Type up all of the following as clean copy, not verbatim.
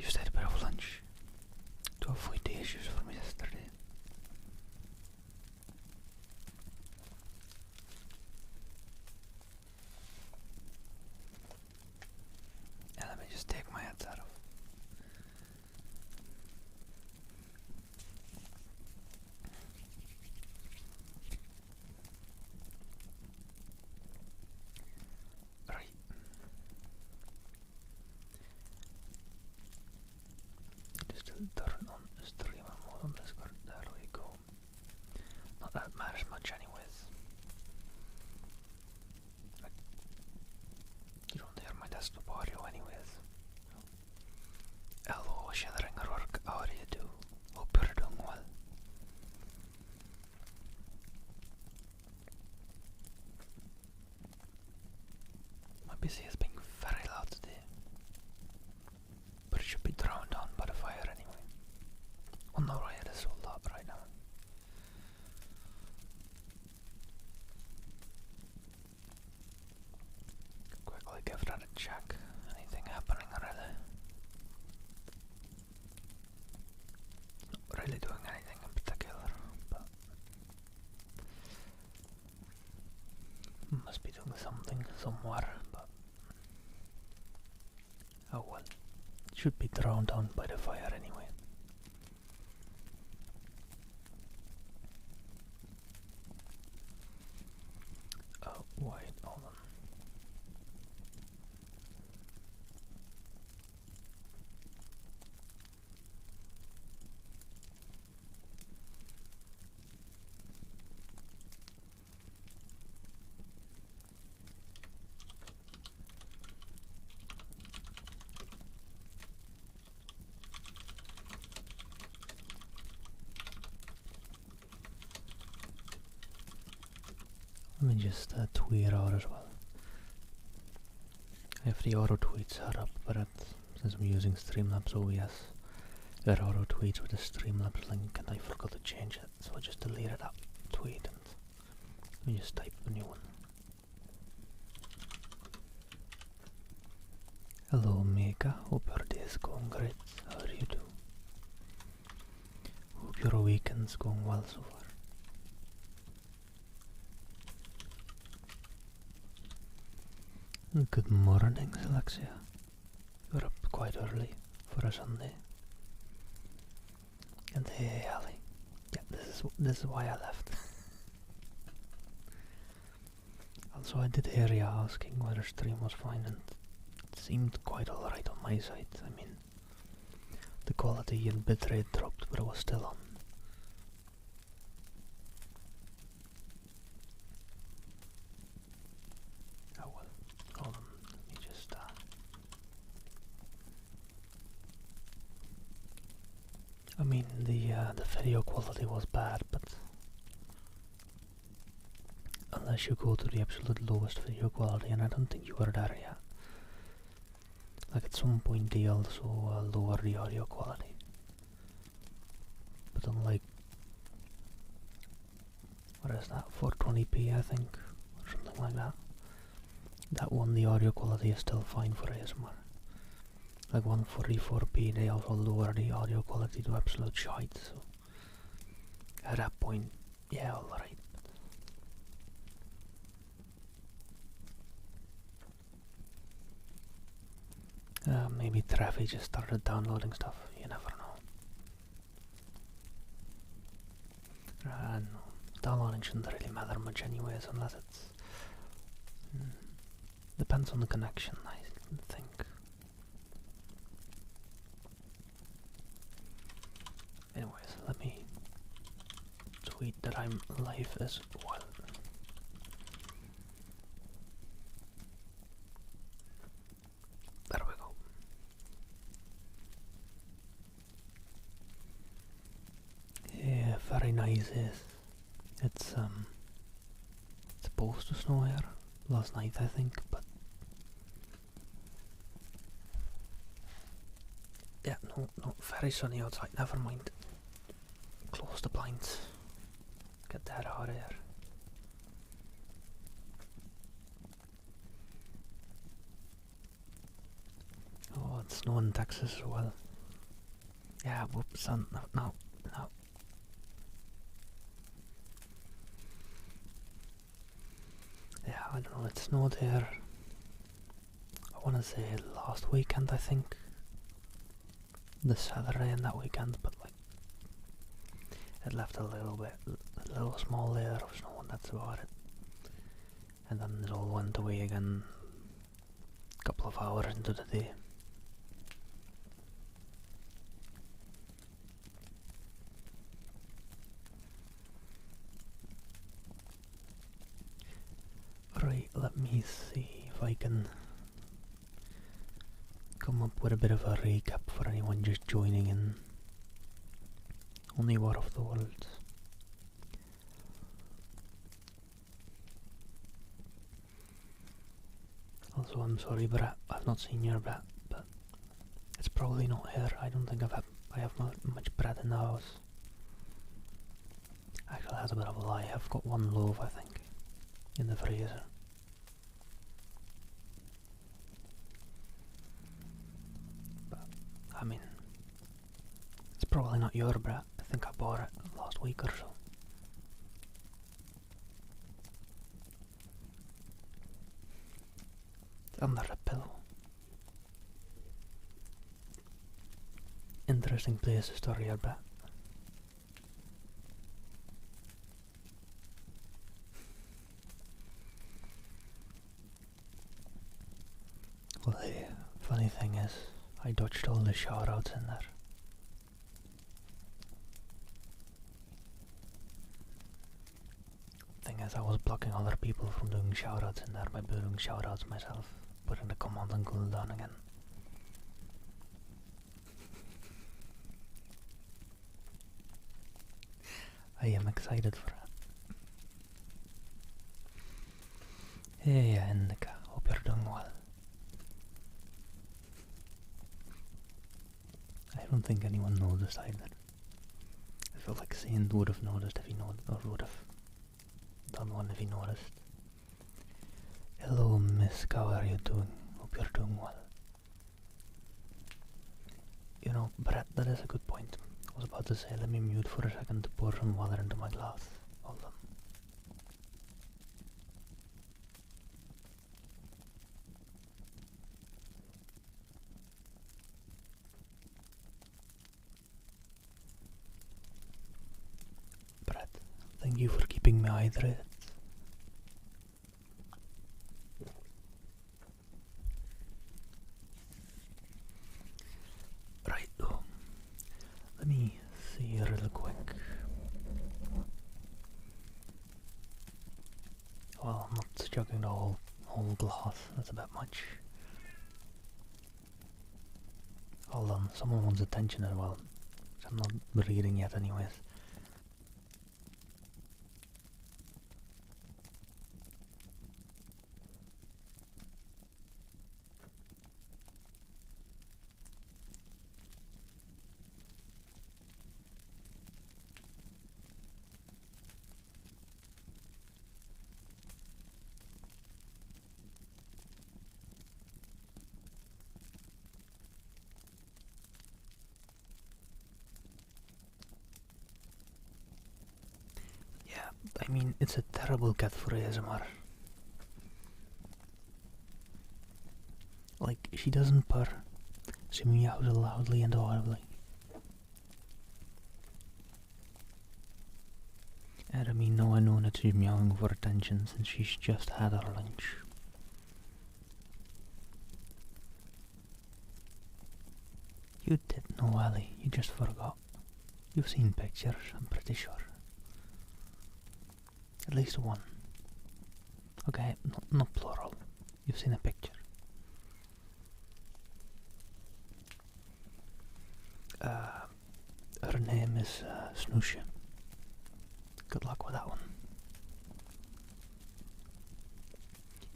Just had a bit of lunch to avoid the issues from yesterday. And let me just take my headset off. Right. Just turn on the stream mode on Discord. There we go. Not that it matters much anyways. You don't hear my desktop audio anyways. Hello, Shithering Rourke, how do you do? Hope you're doing well. My PC is being very loud today, but it should be drowned down by the fire anyway. Well, no, right, it is rolled up right now. Quickly give that a check. Anything happening really? Not really doing anything in particular, but must be doing something somewhere, but oh well. Should be drowned down by the fire anyway. Oh, wait, hold on. Let me just tweet out as well. I have the auto tweets set up, but since I'm using Streamlabs OBS, it auto tweets with the Streamlabs link, and I forgot to change it, so I just deleted that tweet and let me just type a new one. Hello, Mika. Hope your day is going great. How do you do? Hope your weekend's going well so far. Good morning, Alexia. You're up quite early for a Sunday. And hey, Ali. Yeah, this is why I left. Also, I did hear you asking whether stream was fine, and it seemed quite alright on my side. I mean, the quality and bitrate dropped, but it was still on. Oh well. Hold on, let me just I mean, the video quality was bad, but unless you go to the absolute lowest video quality, and I don't think you were there yet. Like at some point they also lower the audio quality, but on like, what is that, 420p I think, or something like that. That one, the audio quality is still fine for ASMR. Like 144p, they also lower the audio quality to absolute shite, so at that point, yeah, alright. Maybe Travi just started downloading stuff, you never know. No, downloading shouldn't really matter much anyways, unless it's... depends on the connection, I think. Anyways, let me tweet that I'm live as well. There we go. Yeah, very nice. It's supposed to snow here last night, I think, but yeah, no, very sunny outside. Never mind. Close the blinds. Get that out of here. Oh, it's snowing in Texas as well. Yeah, whoops, son. No, no, no. Yeah, I don't know, it snowed here. I want to say last weekend, I think. The Saturday and that weekend, but like, it left a little bit, a little small layer of snow, and that's about it. And then it all went away again a couple of hours into the day. Right, let me see if I can come up with a bit of a recap for anyone just joining in. Only War of the Worlds. Also, I'm sorry, but I've not seen your brat, but it's probably not here. I don't think I have much bread in the house. Actually, that's a bit of a lie. I've got one loaf, I think, in the freezer. But, I mean, it's probably not your brat. I think I bought it last week or so. It's under a pillow. Interesting place to store your brat. Well, the funny thing is, I dodged all the shoutouts in there. Thing is, I was blocking other people from doing shoutouts in there by doing shoutouts myself, putting the command on cooldown again. I am excited for it. Hey, Indica, hope you're doing well. I don't think anyone noticed either. I feel like Saint would have noticed if he noticed, or would have done one if he noticed. Hello, Miss, how are you doing? Hope you're doing well. You know, Brett, that is a good point. I was about to say, let me mute for a second to pour some water into my glass. Hold on. Brett, thank you for keeping me hydrated. Right, let me see real quick. Well, I'm not chugging the whole glass, that's a bit much. Hold on, someone wants attention as well, which I'm not reading yet anyways. I mean, it's a terrible cat for ASMR. Like, she doesn't purr. She meows loudly and audibly. And I mean, now I know that she's meowing for attention since she's just had her lunch. You did know, Ali. You just forgot. You've seen pictures, I'm pretty sure. At least one. Okay, not plural. You've seen a picture. Her name is Snoosha. Good luck with that one.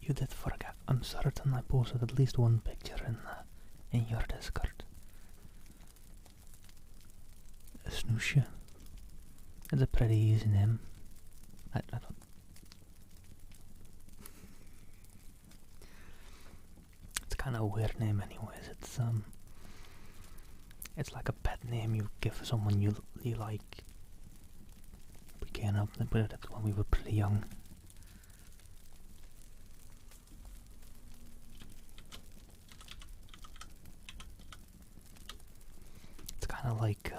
You did forget. I'm certain I posted at least one picture in your Discord. Snoosha. It's a pretty easy name. I don't. It's kind of a weird name, anyways. It's It's like a pet name you give someone you like. We came up with it when we were pretty young. It's kind of like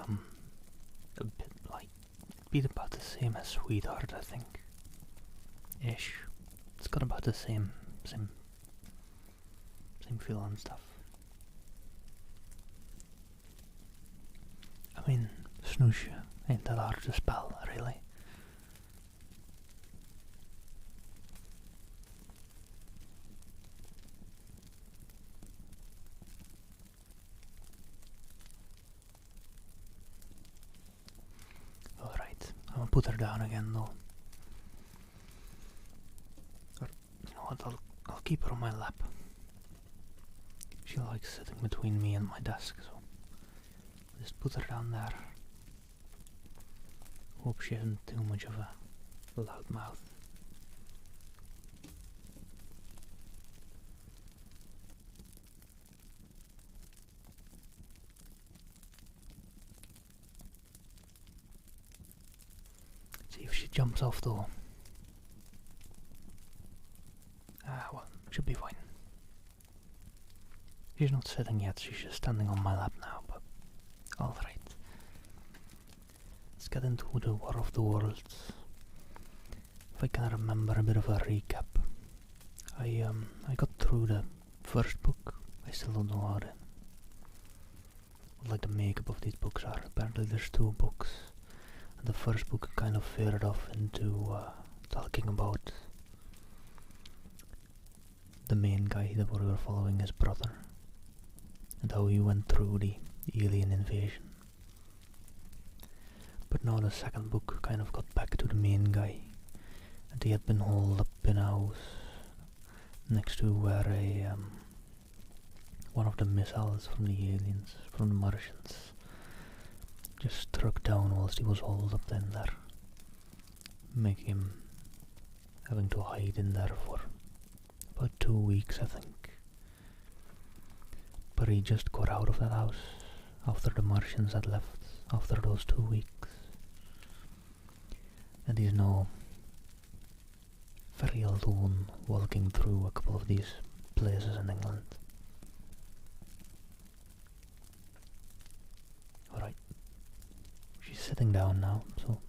a bit like it'd be about the same as Sweetheart, I think. Ish. It's got about the same feel and stuff. I mean, Snoosh ain't that hard to spell, really. Alright, I'm gonna put her down again though. Or, you know what, I'll keep her on my lap. She likes sitting between me and my desk, so just put her down there. Hope she isn't too much of a loud mouth. See if she jumps off though. Ah, well, should be fine. She's not sitting yet, she's just standing on my lap now, but alright. Let's get into the War of the Worlds. If I can remember a bit of a recap. I got through the first book. I still don't know how what the makeup of these books are. Apparently there's 2 books. And the first book kind of veered off into talking about the main guy that we were following, his brother, and how he went through the alien invasion. But now the second book kind of got back to the main guy, and he had been holed up in a house next to where one of the missiles from the aliens, from the Martians, just struck down whilst he was holed up in there, making him having to hide in there for about 2 weeks, I think. But he just got out of that house after the Martians had left, after those 2 weeks. And he's now very alone, walking through a couple of these places in England. Alright. She's sitting down now, so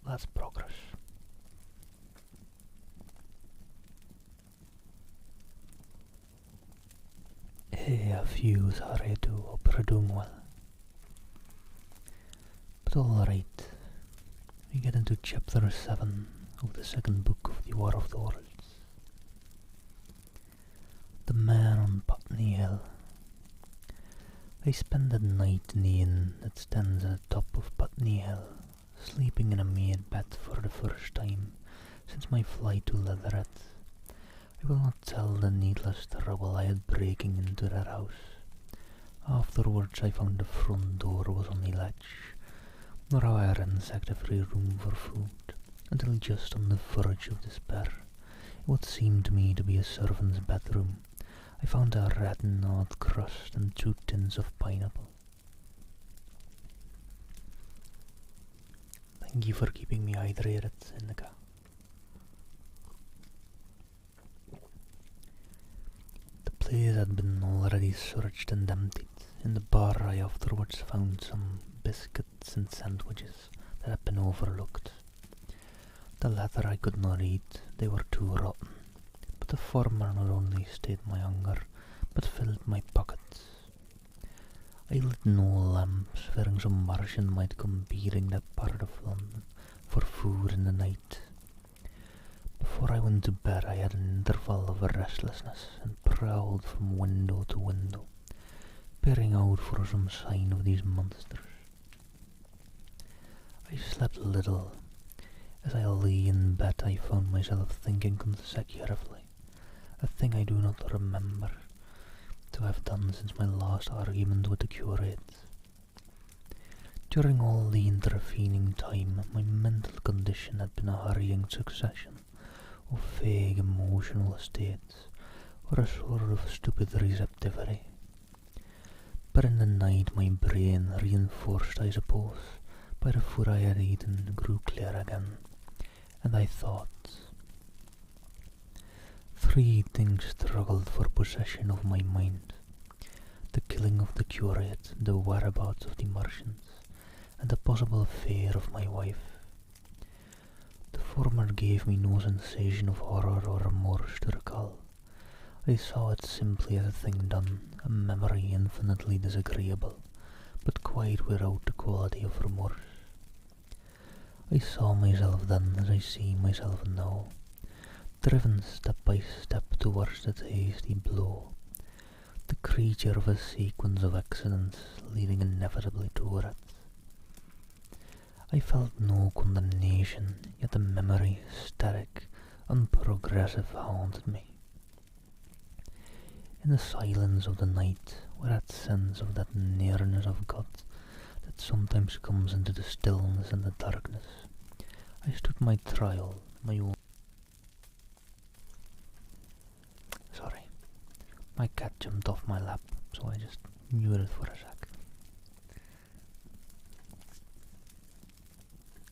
that's progress. Hey, a few sorry to hope you're doing well. But alright, we get into chapter 7 of the second book of the War of the Worlds. The Man on Putney Hill. I spend the night in the inn that stands at the top of Putney Hill, sleeping in a made bed for the first time since my flight to Leatherhead. I will not tell the needless trouble I had breaking into that house. Afterwards I found the front door was on the latch, nor how I ransacked every room for food, until just on the verge of despair, in what seemed to me to be a servant's bedroom, I found a red gnawed crust and 2 tins of pineapple. Thank you for keeping me hydrated, Indica. The place had been already searched and emptied. In the bar I afterwards found some biscuits and sandwiches that had been overlooked. The latter I could not eat, they were too rotten, but the former not only stayed my hunger, but filled my pockets. I lit no lamps, fearing some Martian might come beating that part of London for food in the night. Before I went to bed I had an interval of restlessness and prowled from window to window, peering out for some sign of these monsters. I slept little. As I lay in bed I found myself thinking consecutively, a thing I do not remember to have done since my last argument with the curate. During all the intervening time my mental condition had been a hurrying succession of vague emotional states, or a sort of stupid receptivity. But in the night my brain, reinforced I suppose by the food I had eaten, grew clear again, and I thought. 3 things struggled for possession of my mind: the killing of the curate, the whereabouts of the Martians, and the possible affair of my wife. The former gave me no sensation of horror or remorse to recall. I saw it simply as a thing done, a memory infinitely disagreeable, but quite without the quality of remorse. I saw myself then as I see myself now, driven step by step towards that hasty blow, the creature of a sequence of accidents leading inevitably toward it. I felt no condemnation, yet the memory, static, unprogressive, haunted me. In the silence of the night, with that sense of that nearness of God that sometimes comes into the stillness and the darkness, I stood my trial, my own. Sorry, my cat jumped off my lap, so I just muted for a sec.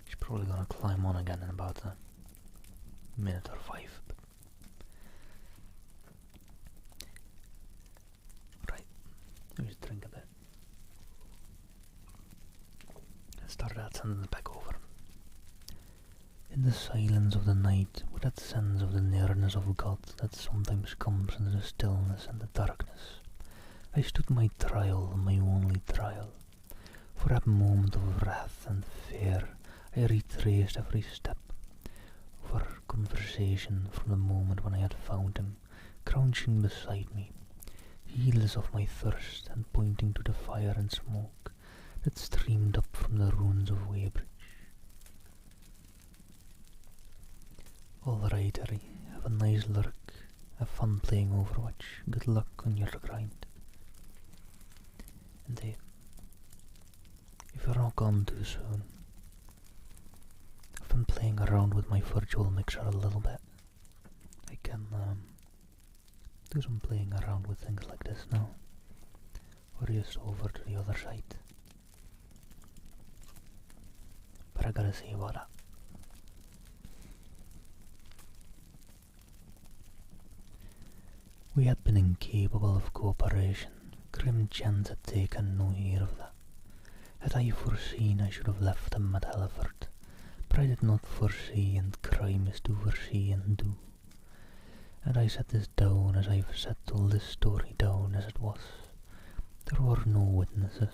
She's probably gonna climb on again in about a minute or 5. But right, let me just drink a bit. Let's start that sentence back over. In the silence of the night, with that sense of the nearness of God that sometimes comes into the stillness and the darkness, I stood my trial, my only trial. For that moment of wrath and fear, I retraced every step of our conversation from the moment when I had found him, crouching beside me, heedless of my thirst and pointing to the fire and smoke that streamed up from the ruins of Weybridge. All right, Harry, have a nice lurk, have fun playing Overwatch, good luck on your grind. And if you're not gone too soon, I've been playing around with my virtual mixer a little bit. I can do some playing around with things like this now, or just over to the other side. But I gotta see about that. We had been incapable of cooperation. Grim chance had taken no heed of that. Had I foreseen, I should have left him at Heliford, but I did not foresee, and crime is to foresee and do. And I set this down as I've set all this story down as it was. There were no witnesses.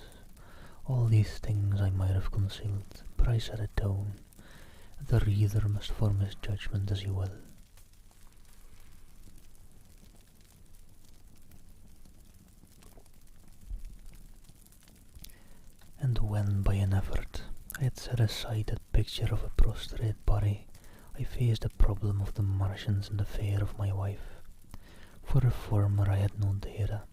All these things I might have concealed, but I set it down. The reader must form his judgment as he will. And when, by an effort, I had set aside that picture of a prostrate body, I faced the problem of the Martians and the fate of my wife. For the former I had no data.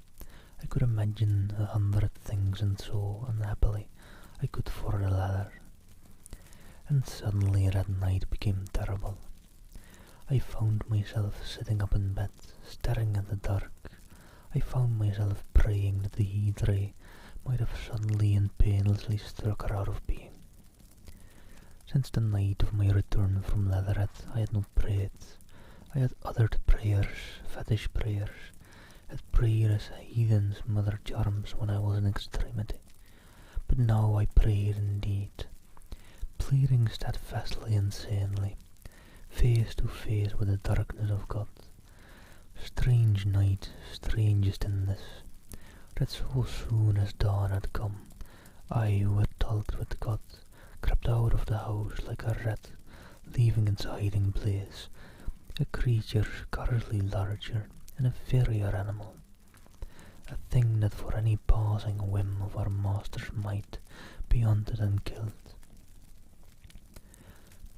I could imagine 100 things, and so, unhappily, I could for the latter. And suddenly that night became terrible. I found myself sitting up in bed, staring at the dark. I found myself praying that the heat ray might have suddenly and painlessly struck her out of being. Since the night of my return from Leatherhead, I had not prayed. I had uttered prayers, fetish prayers, had prayed as heathens mother charms when I was in extremity. But now I prayed indeed, pleading steadfastly and sanely, face to face with the darkness of God. Strange night, strangest in this, that so soon as dawn had come, I who had talked with God crept out of the house like a rat, leaving its hiding place, a creature scarcely larger, an inferior animal, a thing that for any passing whim of our master's might be hunted and killed.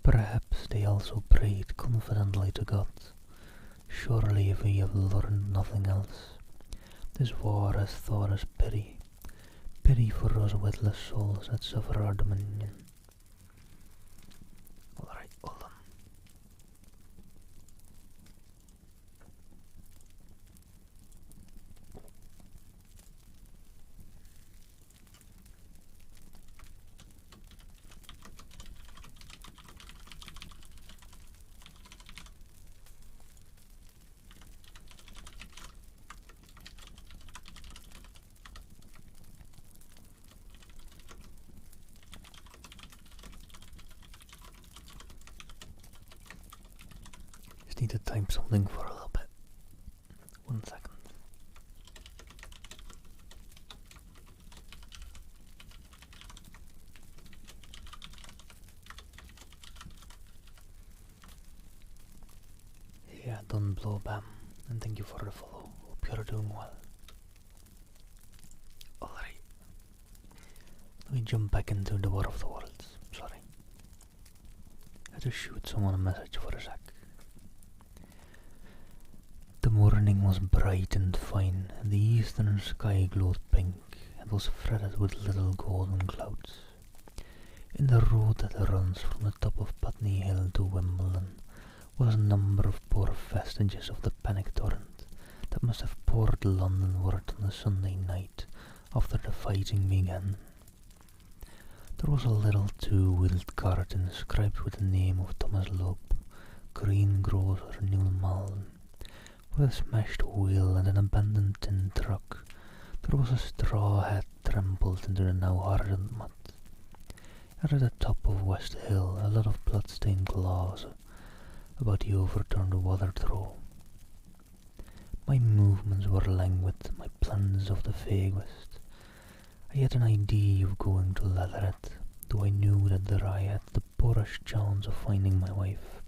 Perhaps they also prayed confidently to God. Surely if we have learned nothing else, this war has taught us pity, pity for us witless souls that suffer our dominion. Alright, hold on. need to type something for a little bit. 1 second. Yeah, done blow bam, and thank you for the follow. Hope you're doing well. Alright. Let me jump back into the War of the Worlds. Sorry. I had to shoot someone a message for a sec. The morning was bright and fine, and the eastern sky glowed pink and was fretted with little golden clouds. In the road that runs from the top of Putney Hill to Wimbledon was a number of poor vestiges of the panic torrent that must have poured Londonward on the Sunday night after the fighting began. There was a little two-wheeled cart inscribed with the name of Thomas Loeb, greengrocer New Malden, with a smashed wheel and an abandoned tin truck. There was a straw hat trampled into the now hardened mud. And at the top of West Hill a lot of blood-stained glass about the overturned water trough. My movements were languid, my plans of the vaguest. I had an idea of going to Leatherhead, though I knew that there I had the poorest chance of finding my wife.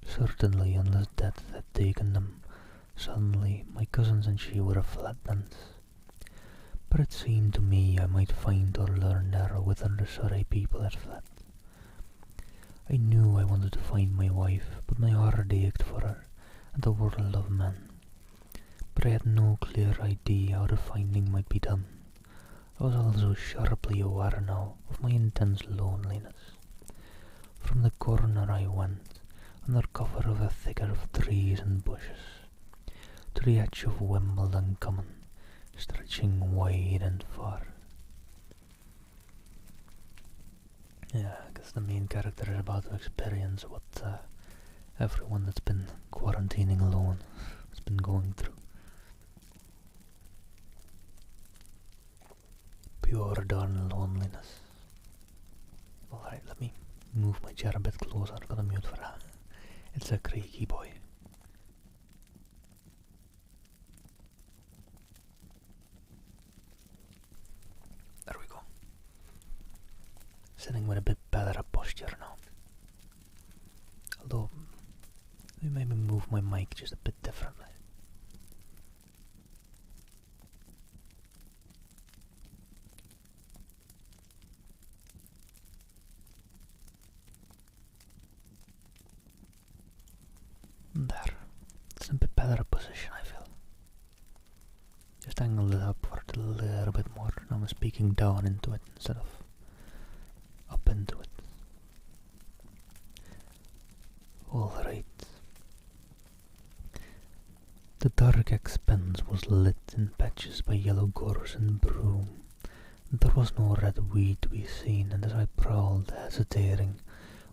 Certainly, unless death had taken them, suddenly my cousins and she were a flatlands. But it seemed to me I might find or learn there whither the Surrey people had fled. I knew I wanted to find my wife, but my heart ached for her and the world of men. But I had no clear idea how the finding might be done. I was also sharply aware now of my intense loneliness. From the corner I went, under cover of a thicket of trees and bushes, to the edge of Wimbledon Common, stretching wide and far. Yeah, I guess the main character is about to experience what everyone that's been quarantining alone has been going through. Pure darn loneliness. Alright, let me move my chair a bit closer. I've got a mute for that. It's a creaky boy. There we go. Sitting with a bit better posture now. Although, let me maybe move my mic just a bit differently. There. It's a bit better position, I feel. Just angle it upward a little bit more. Now I'm speaking down into it instead of up into it. Alright. The dark expanse was lit in patches by yellow gorse and broom. There was no red weed to be seen, and as I prowled, hesitating,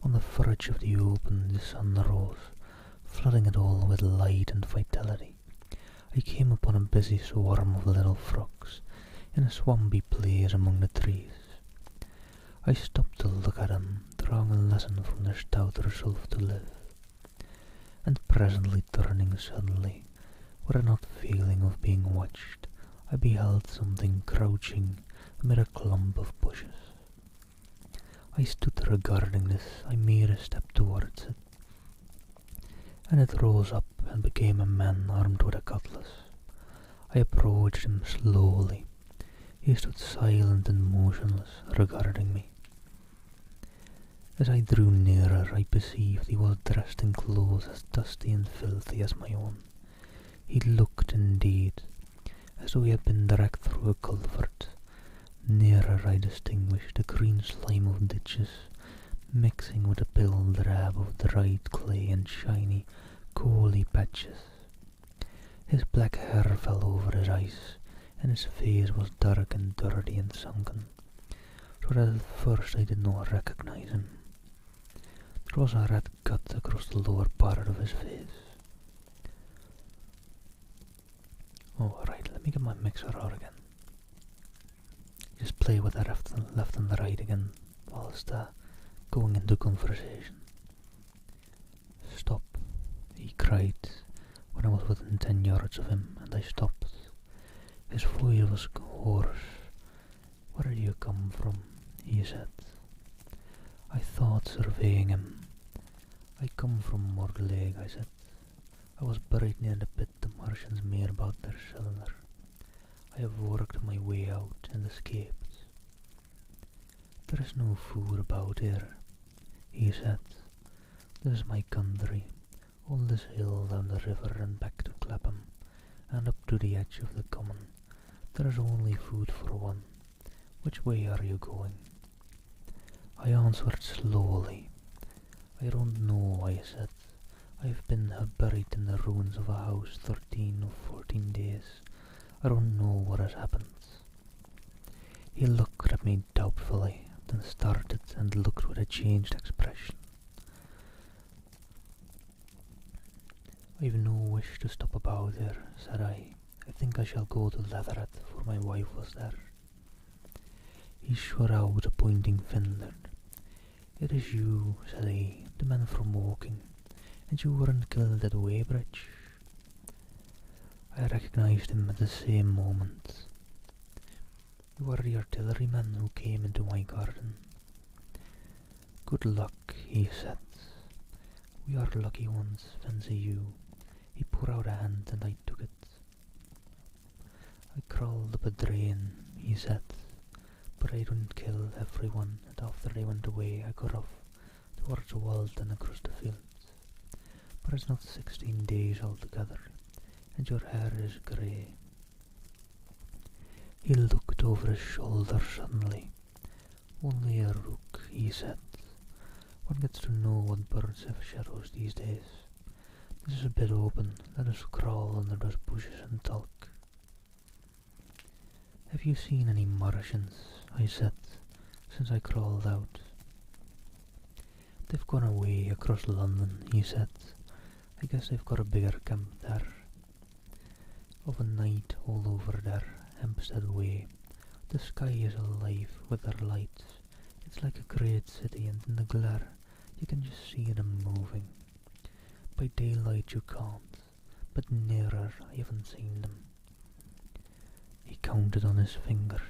on the verge of the open, the sun rose, flooding it all with light and vitality. I came upon a busy swarm of little frogs in a swampy place among the trees. I stopped to look at them, drawing a lesson from their stout resolve to live, and presently turning suddenly, with an odd feeling of being watched, I beheld something crouching amid a clump of bushes. I stood regarding this. I made a step towards it, and it rose up and became a man armed with a cutlass. I approached him slowly. He stood silent and motionless, regarding me. As I drew nearer, I perceived he was dressed in clothes as dusty and filthy as my own. He looked, indeed, as though he had been dragged through a culvert. Nearer I distinguished the green slime of ditches, mixing with the pale drab of dried clay and shiny, coaly patches. His black hair fell over his eyes, and his face was dark and dirty and sunken, so that at first I did not recognize him. There was a red cut across the lower part of his face. Oh, right, let me get my mixer out again. Just play with the left and the right again, whilst going into conversation. Stop. he cried, when I was within 10 yards of him, and I stopped. His voice was hoarse. "Where do you come from?" he said. I thought, surveying him. "I come from Morgleg," I said. "I was buried near the pit the Martians made about their cylinder. I have worked my way out and escaped." "There is no food about here," he said. "This is my country, all this hill down the river and back to Clapham, and up to the edge of the common. There is only food for one. Which way are you going?" I answered slowly. "I don't know," I said. "I have been buried in the ruins of a house 13 or 14 days. I don't know what has happened." He looked at me doubtfully, then started and looked with a changed expression. "I've no wish to stop about here," said I. "I think I shall go to Leatherhead, for my wife was there." He shot out a pointing finger. "It is you," said he, "the man from Woking, and you weren't killed at Weybridge." I recognized him at the same moment. "You are the artilleryman who came into my garden." "Good luck," he said. "We are lucky ones, fancy you." He put out a hand and I took it. "I crawled up a drain," he said, "but I didn't kill everyone, and after they went away I got off towards Walton across the fields. But it's not 16 days altogether, and your hair is grey." He looked over his shoulder suddenly. "Only a rook," he said. "One gets to know what birds have shadows these days. This is a bit open. Let us crawl under those bushes and talk." "Have you seen any Martians?" I said, "since I crawled out?" "They've gone away across London," he said. "I guess they've got a bigger camp there. Of a night all over there, Hampstead Way, the sky is alive with their lights. It's like a great city, and in the glare you can just see them moving. By daylight you can't, but nearer I haven't seen them." He counted on his fingers.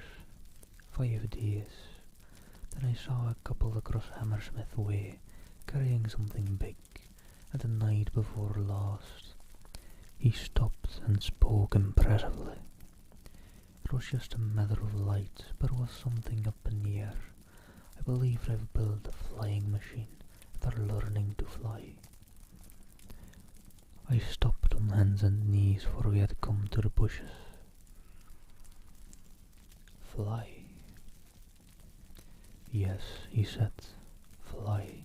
5 days. Then I saw a couple across Hammersmith Way, carrying something big, and the night before last. He stopped and spoke impressively. "It was just a matter of light, but it was something up in the air. I believe they've built a flying machine. They're learning to fly." I stopped on hands and knees, for we had come to the bushes. "Fly?" "Yes," he said, "fly."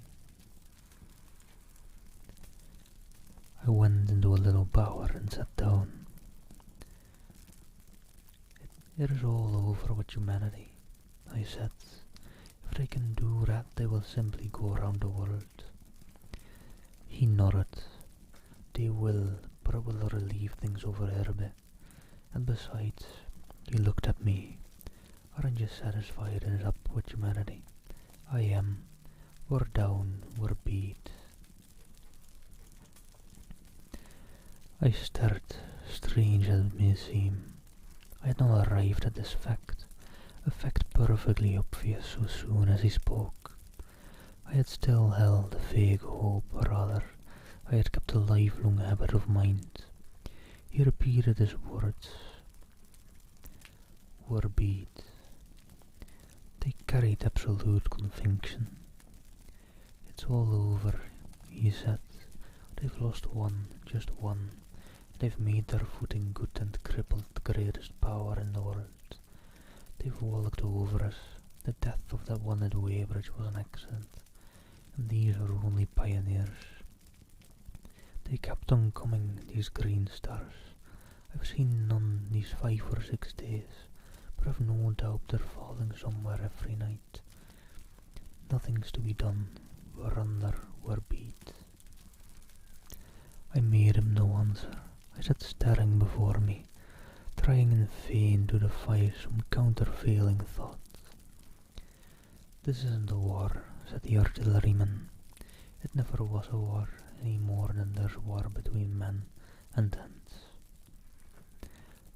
I went into a little bower and sat down. It is all over with humanity," I said. "If they can do that, they will simply go around the world." He nodded. "They will, but it will relieve things over here a bit. And besides," he looked at me, "aren't you satisfied it is up with humanity?" "I am. We're down, we're beat." I stared, strange as it may seem. I had not arrived at this fact, a fact perfectly obvious so soon as he spoke. I had still held a vague hope, or rather, I had kept a lifelong habit of mind. He repeated his words. "We're beat." They carried absolute conviction. "It's all over," he said. "They've lost one, just one. They've made their footing good and crippled the greatest power in the world. They've walked over us. The death of that one at Weybridge was an accident, and these are only pioneers. They kept on coming, these green stars. I've seen none these 5 or 6 days, but I've no doubt they're falling somewhere every night. Nothing's to be done. We're under, we're beat." I made him no answer. I sat staring before me, trying in vain to defy some countervailing thought. "This isn't a war," said the artilleryman. "It never was a war. any more than there's war between men and ants.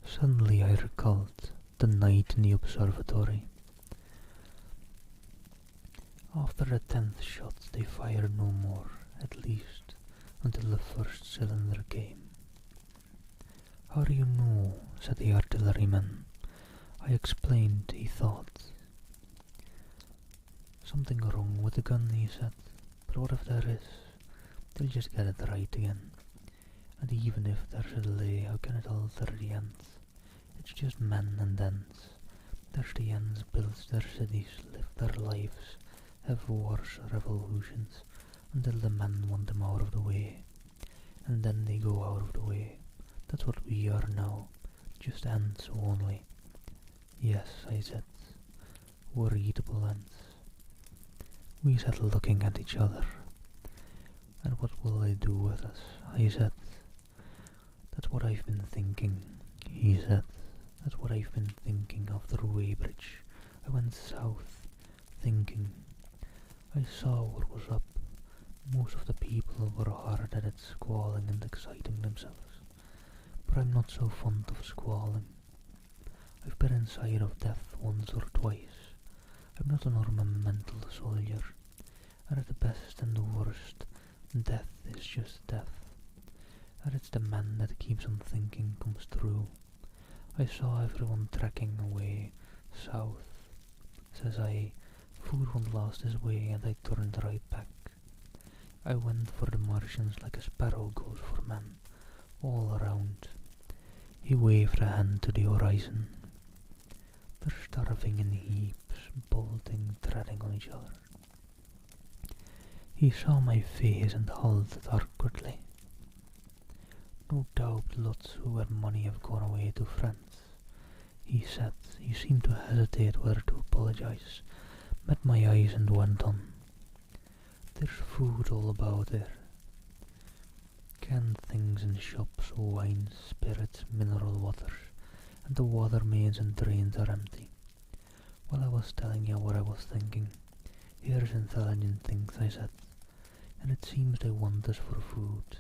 Suddenly I recalled the night in the observatory. After the 10th shot they fired no more, at least until the first cylinder came. "How do you know?" said the artilleryman. I explained, he thought. "Something wrong with the gun," he said. "But what if there is? They'll just get it right again. And even if there's a delay, how can it alter the end? It's just men and ends. There's the ends build their cities, live their lives, have wars, revolutions, until the men want them out of the way. And then they go out of the way. That's what we are now, just ants only." "Yes," I said, "we're eatable ants." We sat looking at each other. "And what will they do with us?" I said. "That's what I've been thinking," he said. "That's what I've been thinking after Weybridge. I went south, thinking. I saw what was up. Most of the people were hard at it, squalling and exciting themselves. But I'm not so fond of squalling. I've been inside of death once or twice. I'm not an ornamental soldier. And at the best and the worst, death is just death. And it's the man that keeps on thinking comes through. I saw everyone trekking away, south. Says I, food won't last this way, and I turned right back. I went for the Martians like a sparrow goes for men, all around." He waved a hand to the horizon. "They're starving in heaps, bolting, treading on each other." He saw my face and halted awkwardly. "No doubt lots who had money have gone away to France," he said. He seemed to hesitate whether to apologize, met my eyes and went on. "There's food all about there. Canned things in shops, wines, spirits, mineral waters, and the water mains and drains are empty. Well, I was telling you what I was thinking. Here's intelligent things," I said. "And it seems they want us for food.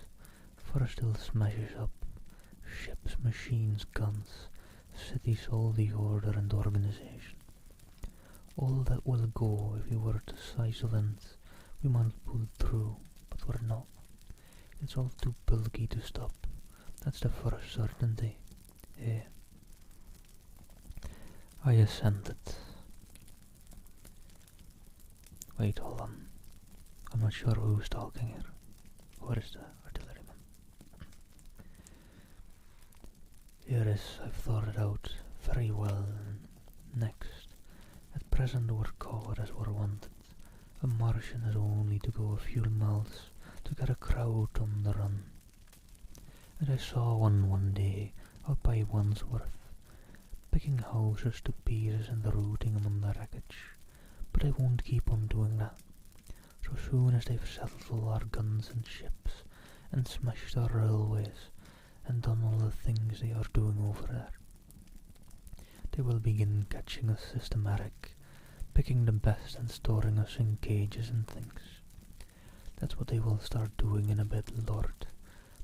First they'll smash us up. Ships, machines, guns, cities, all the order and organization. All that will go if we were the size of ants. We might pull through, but we're not. It's all too bulky to stop. That's the first certainty. Eh?" I assented. "Wait, hold on. I'm not sure who's talking here. Where is the artilleryman?" "Here is, I've thought it out very well. Next, at present we're caught as we're wanted. A Martian has only to go a few miles to get a crowd on the run. And I saw one day out by Wandsworth, picking houses to pieces and rooting among the wreckage. But they won't keep on doing that. So soon as they've settled all our guns and ships, and smashed our railways, and done all the things they are doing over there, they will begin catching us systematic, picking the best and storing us in cages and things. That's what they will start doing in a bit, Lord.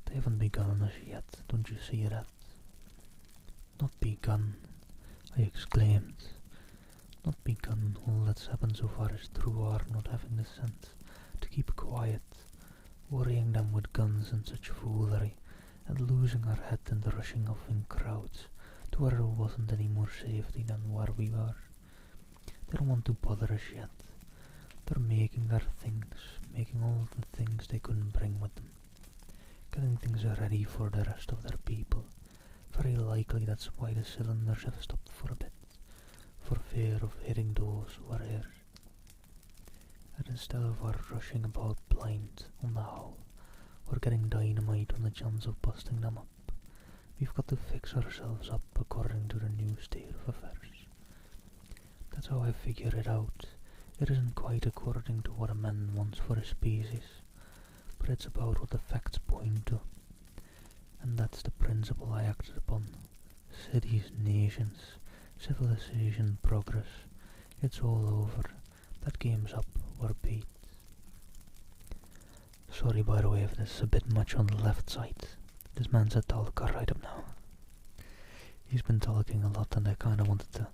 They haven't begun on us yet, don't you see that?" "Not begun," I exclaimed. "Not begun. All that's happened so far is through our not having the sense to keep quiet, worrying them with guns and such foolery, and losing our head and rushing off in crowds to where there wasn't any more safety than where we were. They don't want to bother us yet. They're making their things, making all the things they couldn't bring with them, getting things ready for the rest of their people. Very likely that's why the cylinders have stopped for a bit, for fear of hitting those who are here. And instead of our rushing about blind on the howl, or getting dynamite on the chance of busting them up, we've got to fix ourselves up according to the new state of affairs. That's how I figure it out. It isn't quite according to what a man wants for his species, but it's about what the facts point to. And that's the principle I acted upon. Cities, nations, civilization, progress. It's all over. That game's up, we're beat." Sorry by the way if this is a bit much on the left side. This man's a talker right up now. He's been talking a lot and I kinda wanted to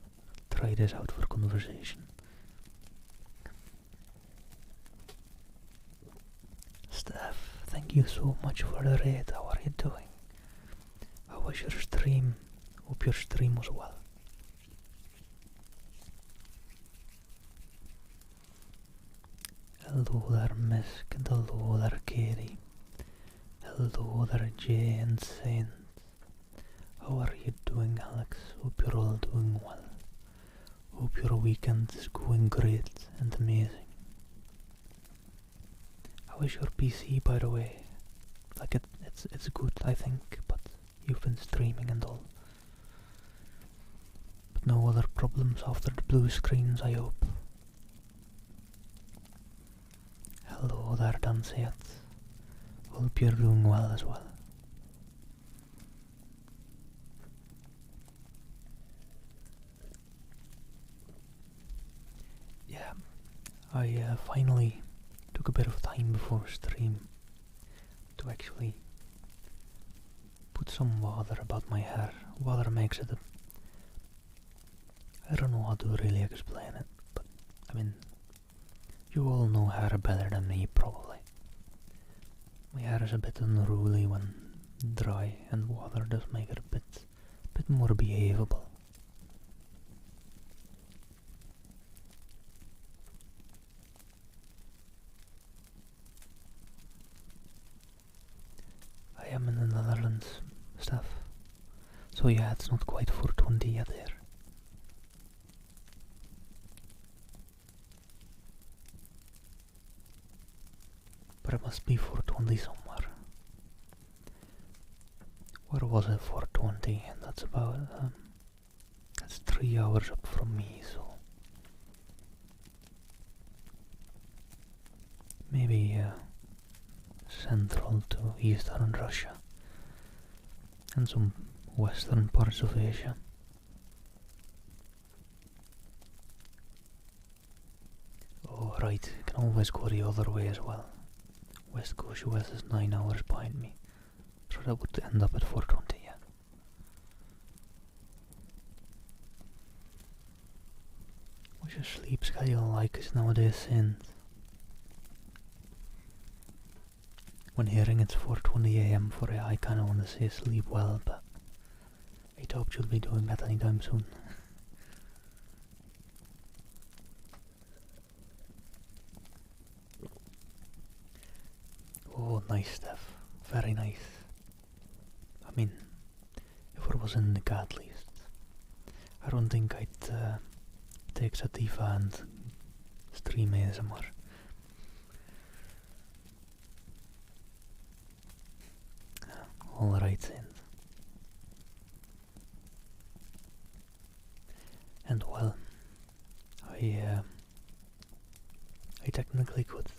try this out for conversation. Steph, thank you so much for the raid. How are you doing? How was your stream? Hope your stream was well. Hello there, Misk, and hello there, Katie. Hello there, Jay and Saint. How are you doing, Alex? Hope you're all doing well. Hope your weekend is going great and amazing. How is your PC, by the way? Like it's good, I think, but you've been streaming and all. But no other problems after the blue screens, I hope. Hello there, Danset. Hope you're doing well as well. Yeah, I finally took a bit of time before stream to actually put some water about my hair. Water makes it I don't know how to really explain it, but I mean, you all know hair better than me probably. My hair is a bit unruly when dry, and water does make it a bit more behavable. I am in the Netherlands, Steph. So yeah, it's not quite 420 yet here. But it must be 420 somewhere. Where was it? 420? That's about that's 3 hours up from me, so maybe central to eastern Russia and some western parts of Asia. Oh right, you can always go the other way as well. West Coast US is 9 hours behind me, so that would end up at 420, yeah. What's your sleep schedule like nowadays, Saint? When hearing it's 4:20 AM for you, I kinda wanna say sleep well, but I doubt you'll be doing that anytime soon. Oh, nice stuff. Very nice. I mean, if it was in the at least. I don't think I'd take Sativa and stream ASMR. Alright, Saint. And well, I technically could.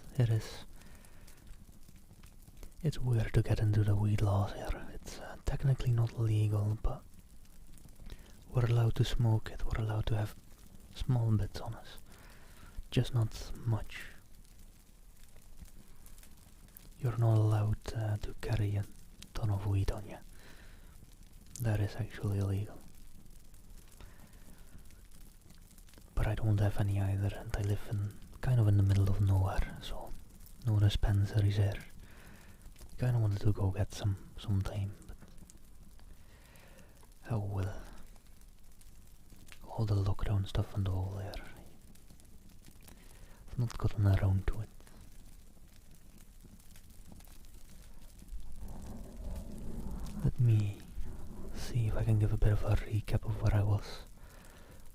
It's weird to get into the weed laws here. It's technically not legal, but we're allowed to smoke it. We're allowed to have small bits on us, just not much. You're not allowed to carry a ton of weed on you. That is actually illegal. But I don't have any either, and I live kind of in the middle of nowhere, so no dispensaries here. Kinda wanted to go get some sometime, but oh well. All the lockdown stuff and all there. I've not gotten around to it. Let me see if I can give a bit of a recap of where I was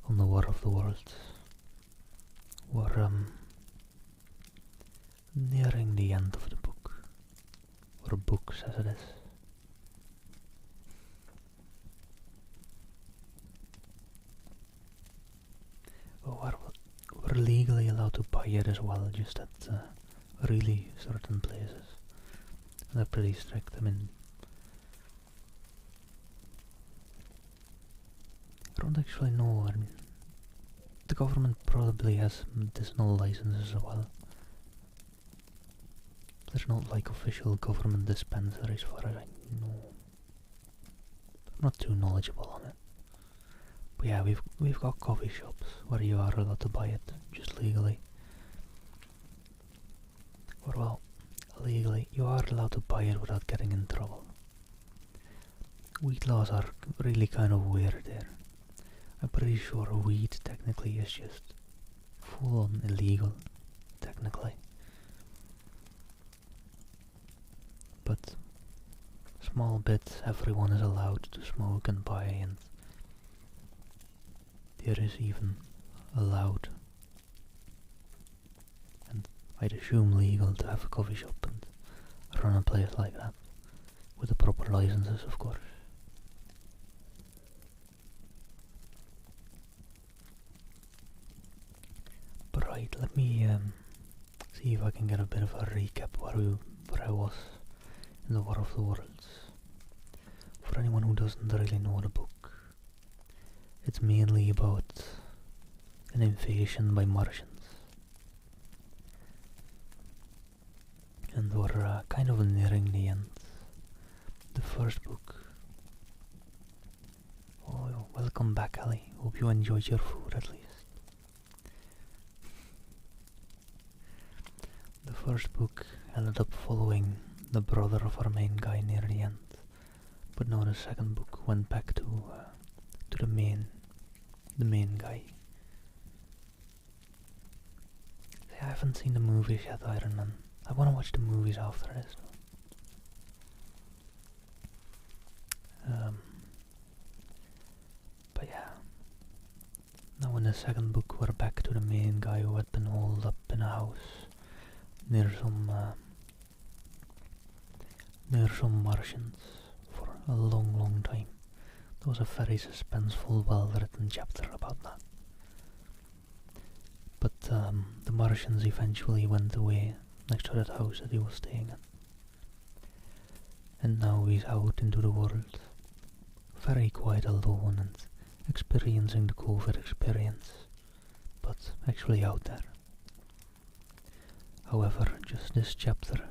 on the War of the Worlds. We're nearing the end of the book. Or books as it is. Oh, we're legally allowed to buy it as well, just at really certain places. They're pretty strict. I mean, I don't actually know. I mean, the government probably has medicinal licenses as well. There's not like official government dispensaries for it, I know. I'm not too knowledgeable on it. But yeah, we've got coffee shops where you are allowed to buy it, just legally. Or well, legally, you are allowed to buy it without getting in trouble. Weed laws are really kind of weird there. I'm pretty sure weed technically is just full on illegal, technically. But small bits everyone is allowed to smoke and buy, and there is even allowed, and I'd assume legal, to have a coffee shop and run a place like that, with the proper licenses, of course. But right, let me see if I can get a bit of a recap where I was in the War of the Worlds. For anyone who doesn't really know the book, it's mainly about an invasion by Martians. And we're kind of nearing the end. The first book. Oh, welcome back, Ali. Hope you enjoyed your food at least. The first book ended up following the brother of our main guy near the end, but now the second book went back to the main guy. I haven't seen the movies yet, Iron Man. I want to watch the movies after this. But yeah, now in the second book we're back to the main guy who had been holed up in a house near some Martians for a long time. There was a very suspenseful, well-written chapter about that. But the Martians eventually went away next to that house that he was staying in. And now he's out into the world, very quite alone and experiencing the COVID experience, but actually out there. However, just this chapter,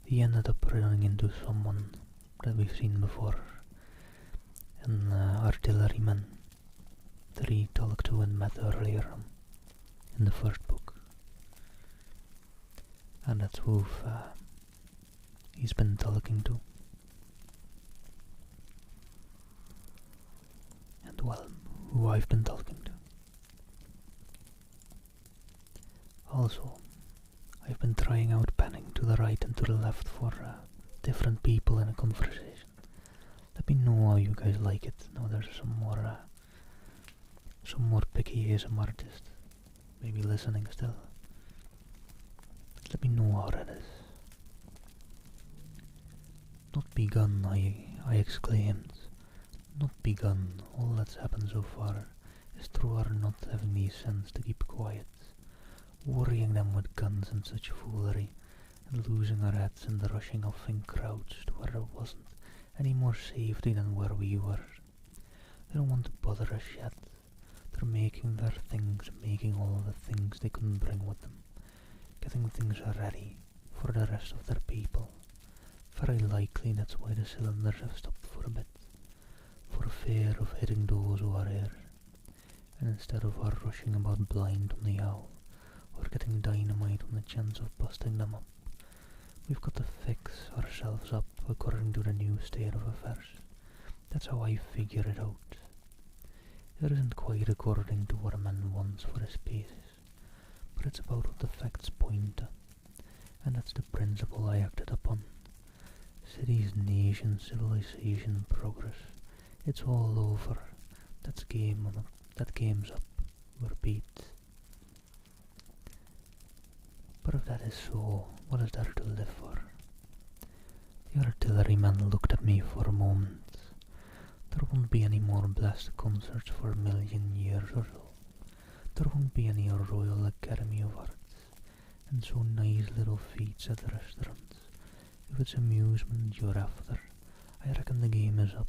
he ended up running into someone that we've seen before, an artilleryman that he talked to and met earlier in the first book. And that's who he's been talking to. And well, who I've been talking to. Also, I've been trying out panning to the right and to the left for different people in a conversation. Let me know how you guys like it. Now there's some more picky ASMR artists maybe listening still. Let me know how that is. Not begun, I exclaimed. Not begun. All that's happened so far is through our not having the sense to keep quiet, worrying them with guns and such foolery, and losing our heads in the rushing of in crowds to where there wasn't any more safety than where we were. They don't want to bother us yet. They're making their things, making all the things they couldn't bring with them, getting things ready for the rest of their people. Very likely that's why the cylinders have stopped for a bit, for fear of hitting those who are here, and instead of our rushing about blind on the owl, or getting dynamite on the chance of busting them up, we've got to fix ourselves up according to the new state of affairs. That's how I figure it out. It isn't quite according to what a man wants for his species, but it's about what the facts point to, and that's the principle I acted upon. Cities, nations, civilization, progress. It's all over. That game's up. We're beat. But if that is so, what is there to live for? The artilleryman looked at me for a moment. There won't be any more blessed concerts for a million years or so. There won't be any Royal Academy of Arts, and so nice little feats at the restaurants. If it's amusement you're after, I reckon the game is up.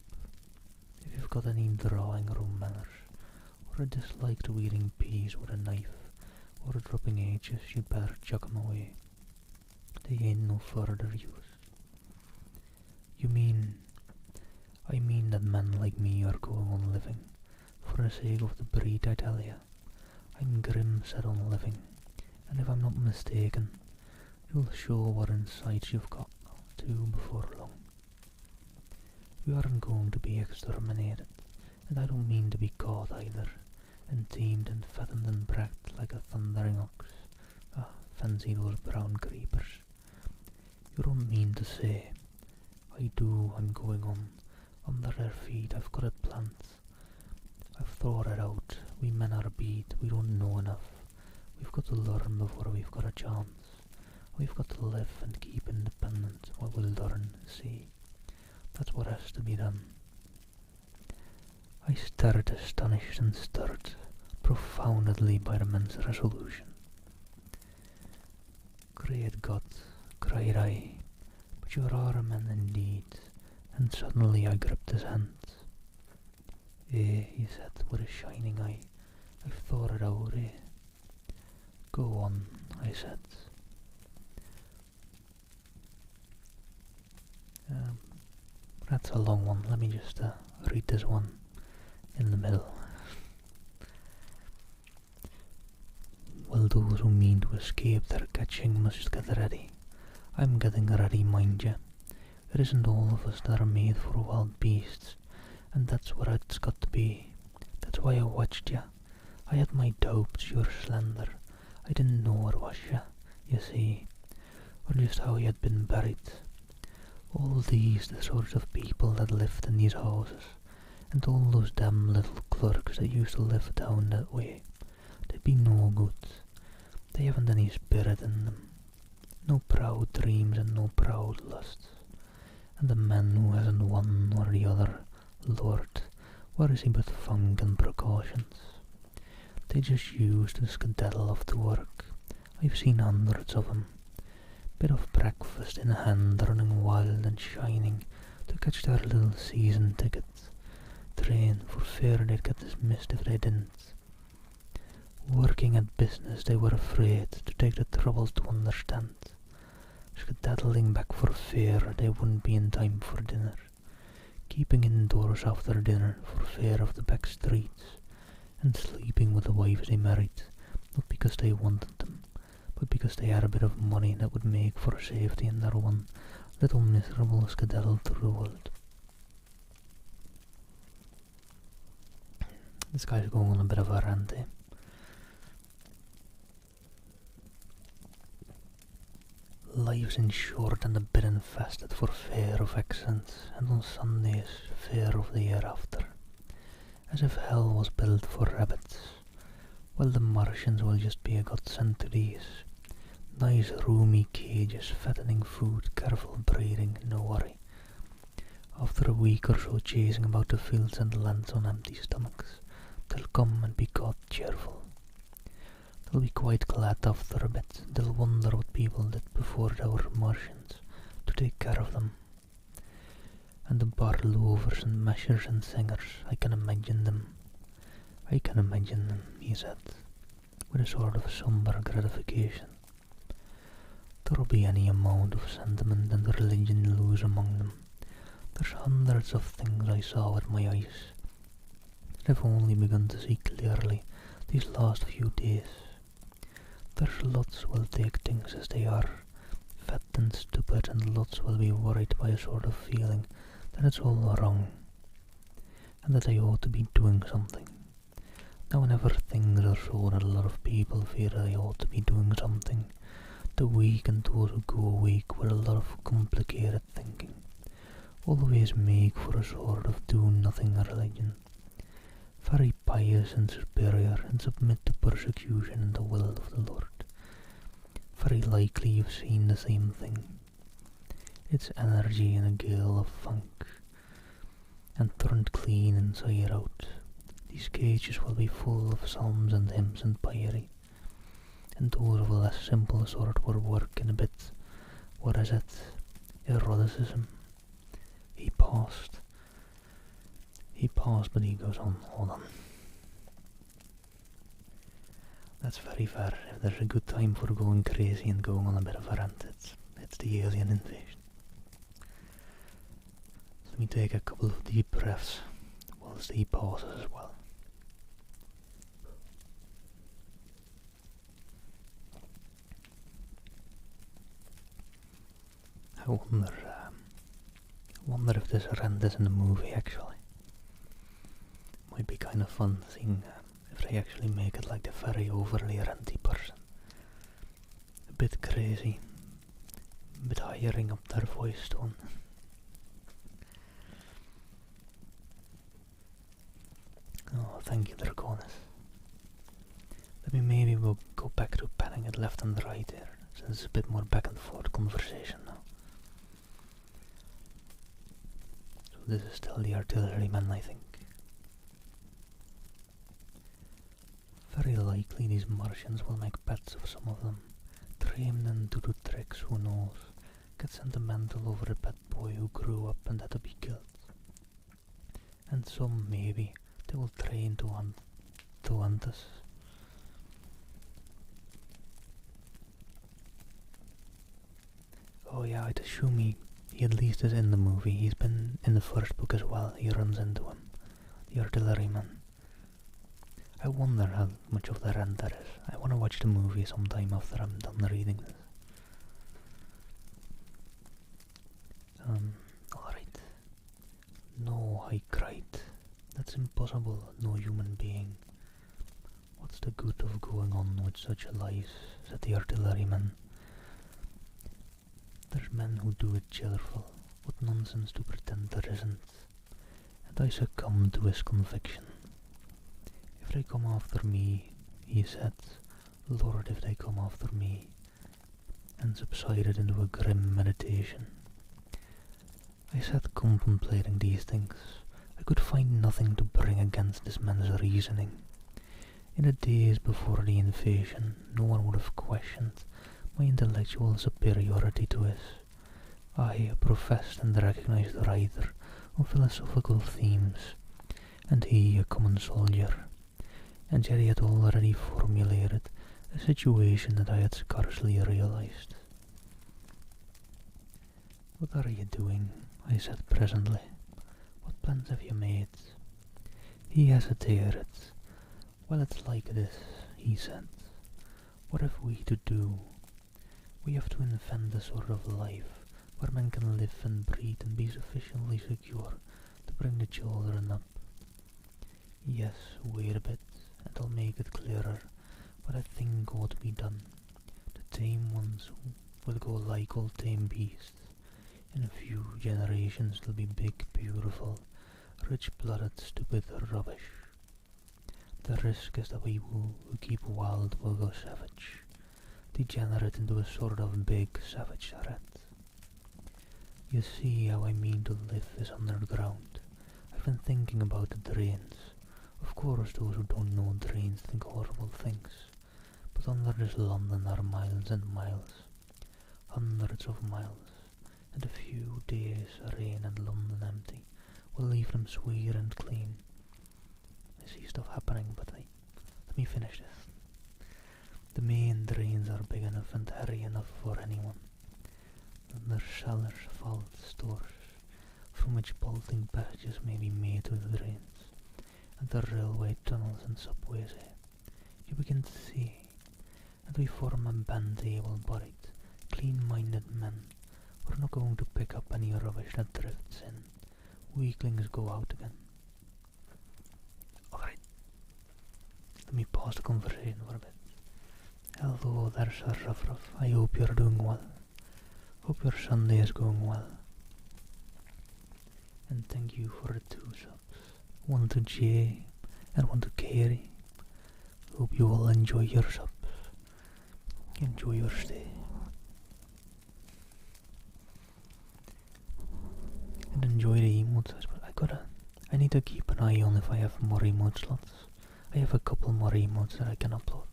If you've got any drawing room manners, or a dislike to eating peas with a knife, or dropping H's, you'd better chuck 'em away. they ain't no further use. You mean, I mean that men like me are going on living, for the sake of the breed, I tell ya. I'm grim set on living, and if I'm not mistaken, you'll show what insights you've got too before long. We aren't going to be exterminated, and I don't mean to be caught either, and tamed and fattened and bracked like a thundering ox. Ah, fancy those brown creepers. You don't mean to say, I do, I'm going on, under their feet, I've got it planned. I've thought it out, we men are beat, we don't know enough. We've got to learn before we've got a chance. We've got to live and keep independent while we'll learn, see. That's what has to be done. I stared astonished and stirred profoundly by the man's resolution. Great God, cried I, but you are a man indeed, and suddenly I gripped his hand. Eh, he said with a shining eye, I've thought it out, eh? Go on, I said. That's a long one, let me just read this one in the middle. Well, those who mean to escape their catching must get ready. I'm getting ready, mind ya. It isn't all of us that are made for wild beasts, and that's what it's got to be. That's why I watched ya. I had my doubts you're slender. I didn't know it was ya, you see, or just how you had been buried. All these, the sorts of people that lived in these houses, and all those damn little clerks that used to live down that way, they'd be no good. They haven't any spirit in them. No proud dreams and no proud lusts. And the man who hasn't one or the other, Lord, where is he but funk and precautions? They just use the skedaddle off to work. I've seen hundreds of 'em. Bit of breakfast in hand, running wild and shining to catch their little season ticket train for fear they'd get dismissed if they didn't. Working at business they were afraid to take the trouble to understand, skedaddling back for fear they wouldn't be in time for dinner, keeping indoors after dinner for fear of the back streets, and sleeping with the wives they married, not because they wanted them, but because they had a bit of money that would make for safety in their one little miserable skedaddle through the world. This guy's going on a bit of a rant, eh? Life's in short and a bit infested for fear of accidents, and on Sundays fear of the year after. As if hell was built for rabbits. Well, the Martians will just be a godsend to these. Nice roomy cages, fattening food, careful breathing, no worry. After a week or so chasing about the fields and lands on empty stomachs, they'll come and be caught cheerful. They'll be quite glad after a bit. They'll wonder what people did before there were Martians to take care of them. And the bar loafers and mashers and singers, I can imagine them. I can imagine them, he said, with a sort of sombre gratification. There'll be any amount of sentiment and religion loose among them. There's hundreds of things I saw with my eyes that I've only begun to see clearly these last few days. There's lots will take things as they are, fat and stupid, and lots will be worried by a sort of feeling that it's all wrong, and that they ought to be doing something. Now whenever things are so that a lot of people feel they ought to be doing something, the weak and those who go weak with a lot of complicated thinking always make for a sort of do-nothing religion, very pious and superior, and submit to persecution and the will of the Lord. Very likely you've seen the same thing. It's energy in a gale of funk, and turned clean inside out. These cages will be full of psalms and hymns and piety, and those of a less simple sort will work in a bit, what is it, eroticism. He paused, but he goes on, hold on. That's very fair. If there's a good time for going crazy and going on a bit of a rant, it's the alien invasion. Let me take a couple of deep breaths whilst he pauses as well. I wonder if this renders in the movie actually. Might be kind of fun seeing if they actually make it like the very overly renty person. A bit crazy, a bit hiring up their voice tone. Oh, thank you, Draconis. Let me maybe we'll go back to panning it left and right here, since it's a bit more back and forth conversation now. So this is still the artilleryman, I think. Very likely these Martians will make pets of some of them, train them to do tricks, who knows, get sentimental over a pet boy who grew up and had to be killed. And some, maybe, they will train to hunt us. Oh yeah, I'd assume he at least is in the movie. He's been in the first book as well. He runs into him, the artilleryman. I wonder how much of the rent that is. I want to watch the movie sometime after I'm done reading this. Alright. No, I cried. That's impossible, no human being. What's the good of going on with such lies, said the artilleryman. There's men who do it cheerful. What nonsense to pretend there isn't. And I succumbed to his conviction. If they come after me, he said, Lord, if they come after me, and subsided into a grim meditation. I sat contemplating these things. I could find nothing to bring against this man's reasoning. In the days before the invasion, no one would have questioned my intellectual superiority to his. I, a professed and recognized writer of philosophical themes, and he, a common soldier. And yet he had already formulated a situation that I had scarcely realized. What are you doing? I said presently. What plans have you made? He hesitated. Well, it's like this, he said. What have we to do? We have to invent a sort of life where men can live and breathe and be sufficiently secure to bring the children up. Yes, wait a bit, and I'll make it clearer what I think ought to be done. The tame ones will go like all tame beasts. In a few generations they'll be big, beautiful, rich-blooded, stupid rubbish. The risk is that we who keep wild will go savage, degenerate into a sort of big, savage rat. You see how I mean to live is underground. I've been thinking about the drains. Of course, those who don't know drains think horrible things, but under this London are miles and miles, hundreds of miles, and a few days rain and London empty will leave them sweet and clean. I see stuff happening, but let me finish this. The main drains are big enough and hairy enough for anyone. And there's cellars, vaults, stores, from which bolting passages may be made to the drains. And the railway tunnels and subways here. You begin to see, and we form a band able-bodied, clean-minded men. We're not going to pick up any rubbish that drifts in. Weaklings go out again. Alright, let me pause the conversation for a bit. Hello there, Sir Ruff. I hope you're doing well. Hope your Sunday is going well. And thank you for the 2 subs. One to Jay and one to Carey. Hope you all enjoy your subs. Enjoy your stay. And enjoy the emotes. I need to keep an eye on if I have more emote slots. I have a couple more emotes that I can upload.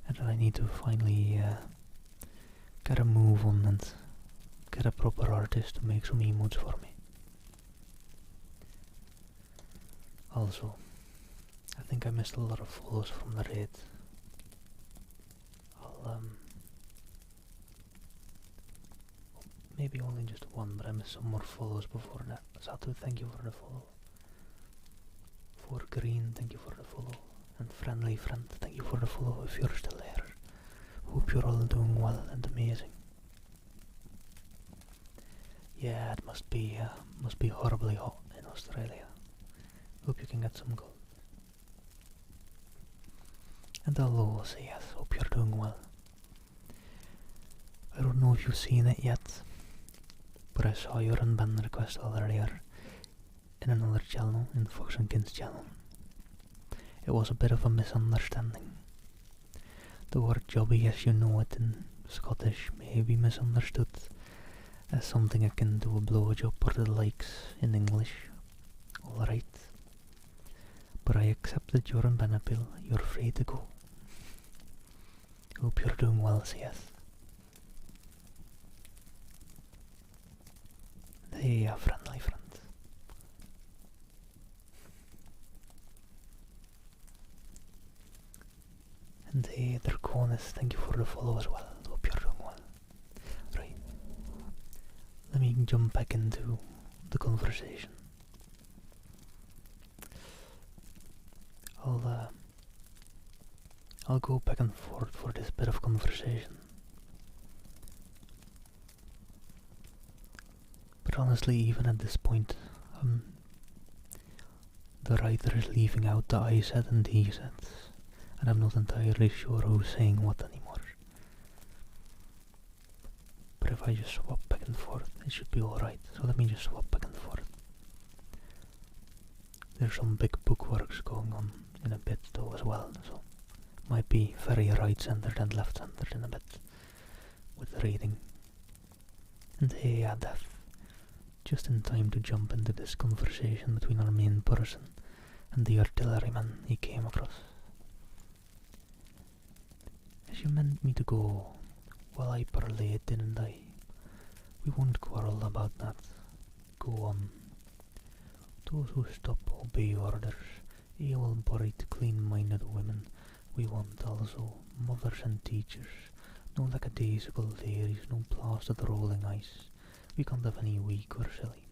And I need to finally get a move on and get a proper artist to make some emotes for me. Also, I think I missed a lot of follows from the raid. maybe only just one, but I missed some more follows before that. Satu, thank you for the follow. For Green, thank you for the follow. And Friendly Friend, thank you for the follow if you're still there. Hope you're all doing well and amazing. Yeah, it must be horribly hot in Australia. Hope you can get some cold. And hello, yes, hope you're doing well. I don't know if you've seen it yet, but I saw your unbanned request earlier in another channel, in Fox and Kins channel. It was a bit of a misunderstanding. The word jobby, as you know it in Scottish, may be misunderstood as something akin to a blowjob or the likes in English. Alright. But I accepted your unbanned appeal. You're free to go. Hope you're doing well, CS. Hey, a Friendly Friend. And hey, Draconis, thank you for the follow as well. Hope you're doing well. Right. Let me jump back into the conversation. I'll go back and forth for this bit of conversation. But honestly, even at this point, the writer is leaving out the I said and he said, and I'm not entirely sure who's saying what anymore. But if I just swap back and forth, it should be alright. So let me just swap back and forth. There's some big bookworks going on in a bit though as well, so might be very right-centered and left-centered in a bit with the reading. And hey, yeah, Death, just in time to jump into this conversation between our main person and the artilleryman he came across. As you meant me to go, well, I parlayed, didn't I? We won't quarrel about that. Go on. Those who stop obey orders, able-bodied, clean-minded women. We want also mothers and teachers, no lackadaisical ladies, no plastered rolling ice. We can't have any weak or silly.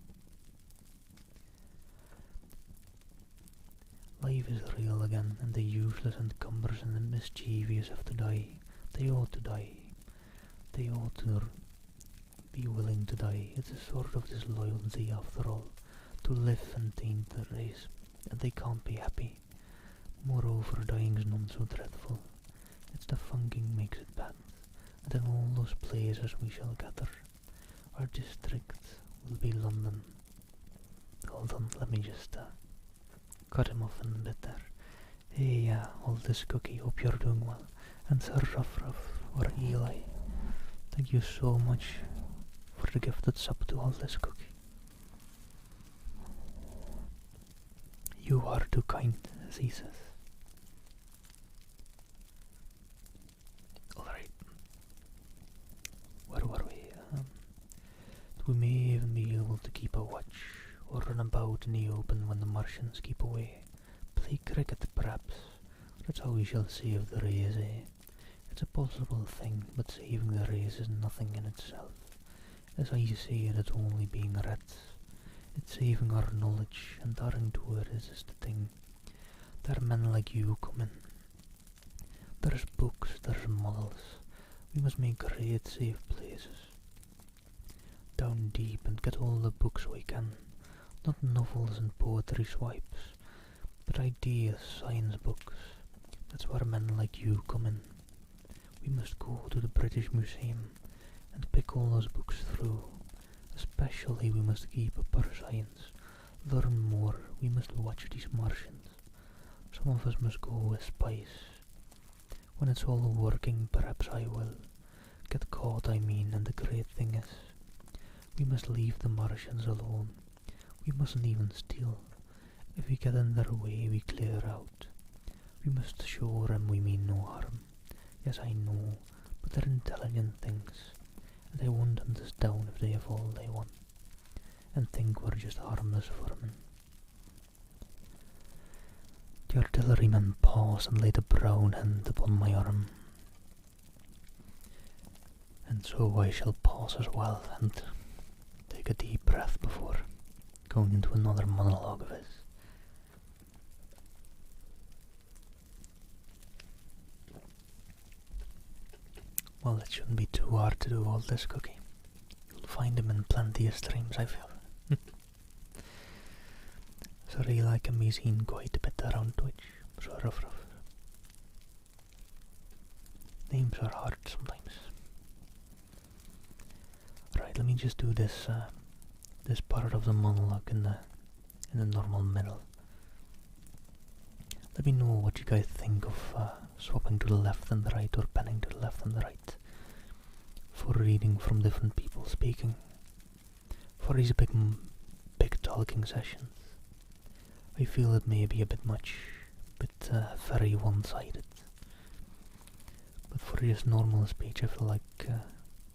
Life is real again, and the useless and cumbersome and mischievous have to die. They ought to die. They ought to be willing to die. It's a sort of disloyalty after all, to live and taint the race, and they can't be happy. Moreover, dying's none so dreadful. It's the funking makes it bad. And in all those places we shall gather, our district will be London. Hold on, let me just cut him off in a bit there. Hey, Aldous Cookie, hope you're doing well. And Sir Ruff or Eli, thank you so much for the gifted sub to Aldous Cookie. You are too kind, as he says. Alright. Where were we? We may even be able to keep a watch, or run about in the open when the Martians keep away. Play cricket, perhaps. That's how we shall save the race, eh? It's a possible thing, but saving the race is nothing in itself. As I say, it's only being rats. It's saving our knowledge, and adding to it is the thing. There are men like you coming. There's books, there's models. We must make great safe places. Down deep and get all the books we can. Not novels and poetry swipes, but ideas, science books. That's where men like you come in. We must go to the British Museum and pick all those books through. Especially we must keep up our science. Learn more, we must watch these Martians. Some of us must go as spies. When it's all working, perhaps I will. Get caught, I mean, and the great thing is, we must leave the Martians alone. We mustn't even steal. If we get in their way, we clear out. We must show them we mean no harm. Yes, I know, but they're intelligent things, and they won't hunt us down if they have all they want, and think we're just harmless vermin. The artilleryman paused and laid a brown hand upon my arm. And so I shall pause as well and take a deep breath before going into another monologue of his. Well, it shouldn't be too hard to do all this, Cookie. You'll find him in plenty of streams, I feel. Sorry, like me seen quite a bit around Twitch. So rough. Names are hard sometimes. Right, let me just do this this part of the monologue in the normal middle. Let me know what you guys think of swapping to the left and the right, or penning to the left and the right, for reading from different people speaking, for these big talking sessions. I feel it may be a bit much, very one-sided. But for just normal speech, I feel like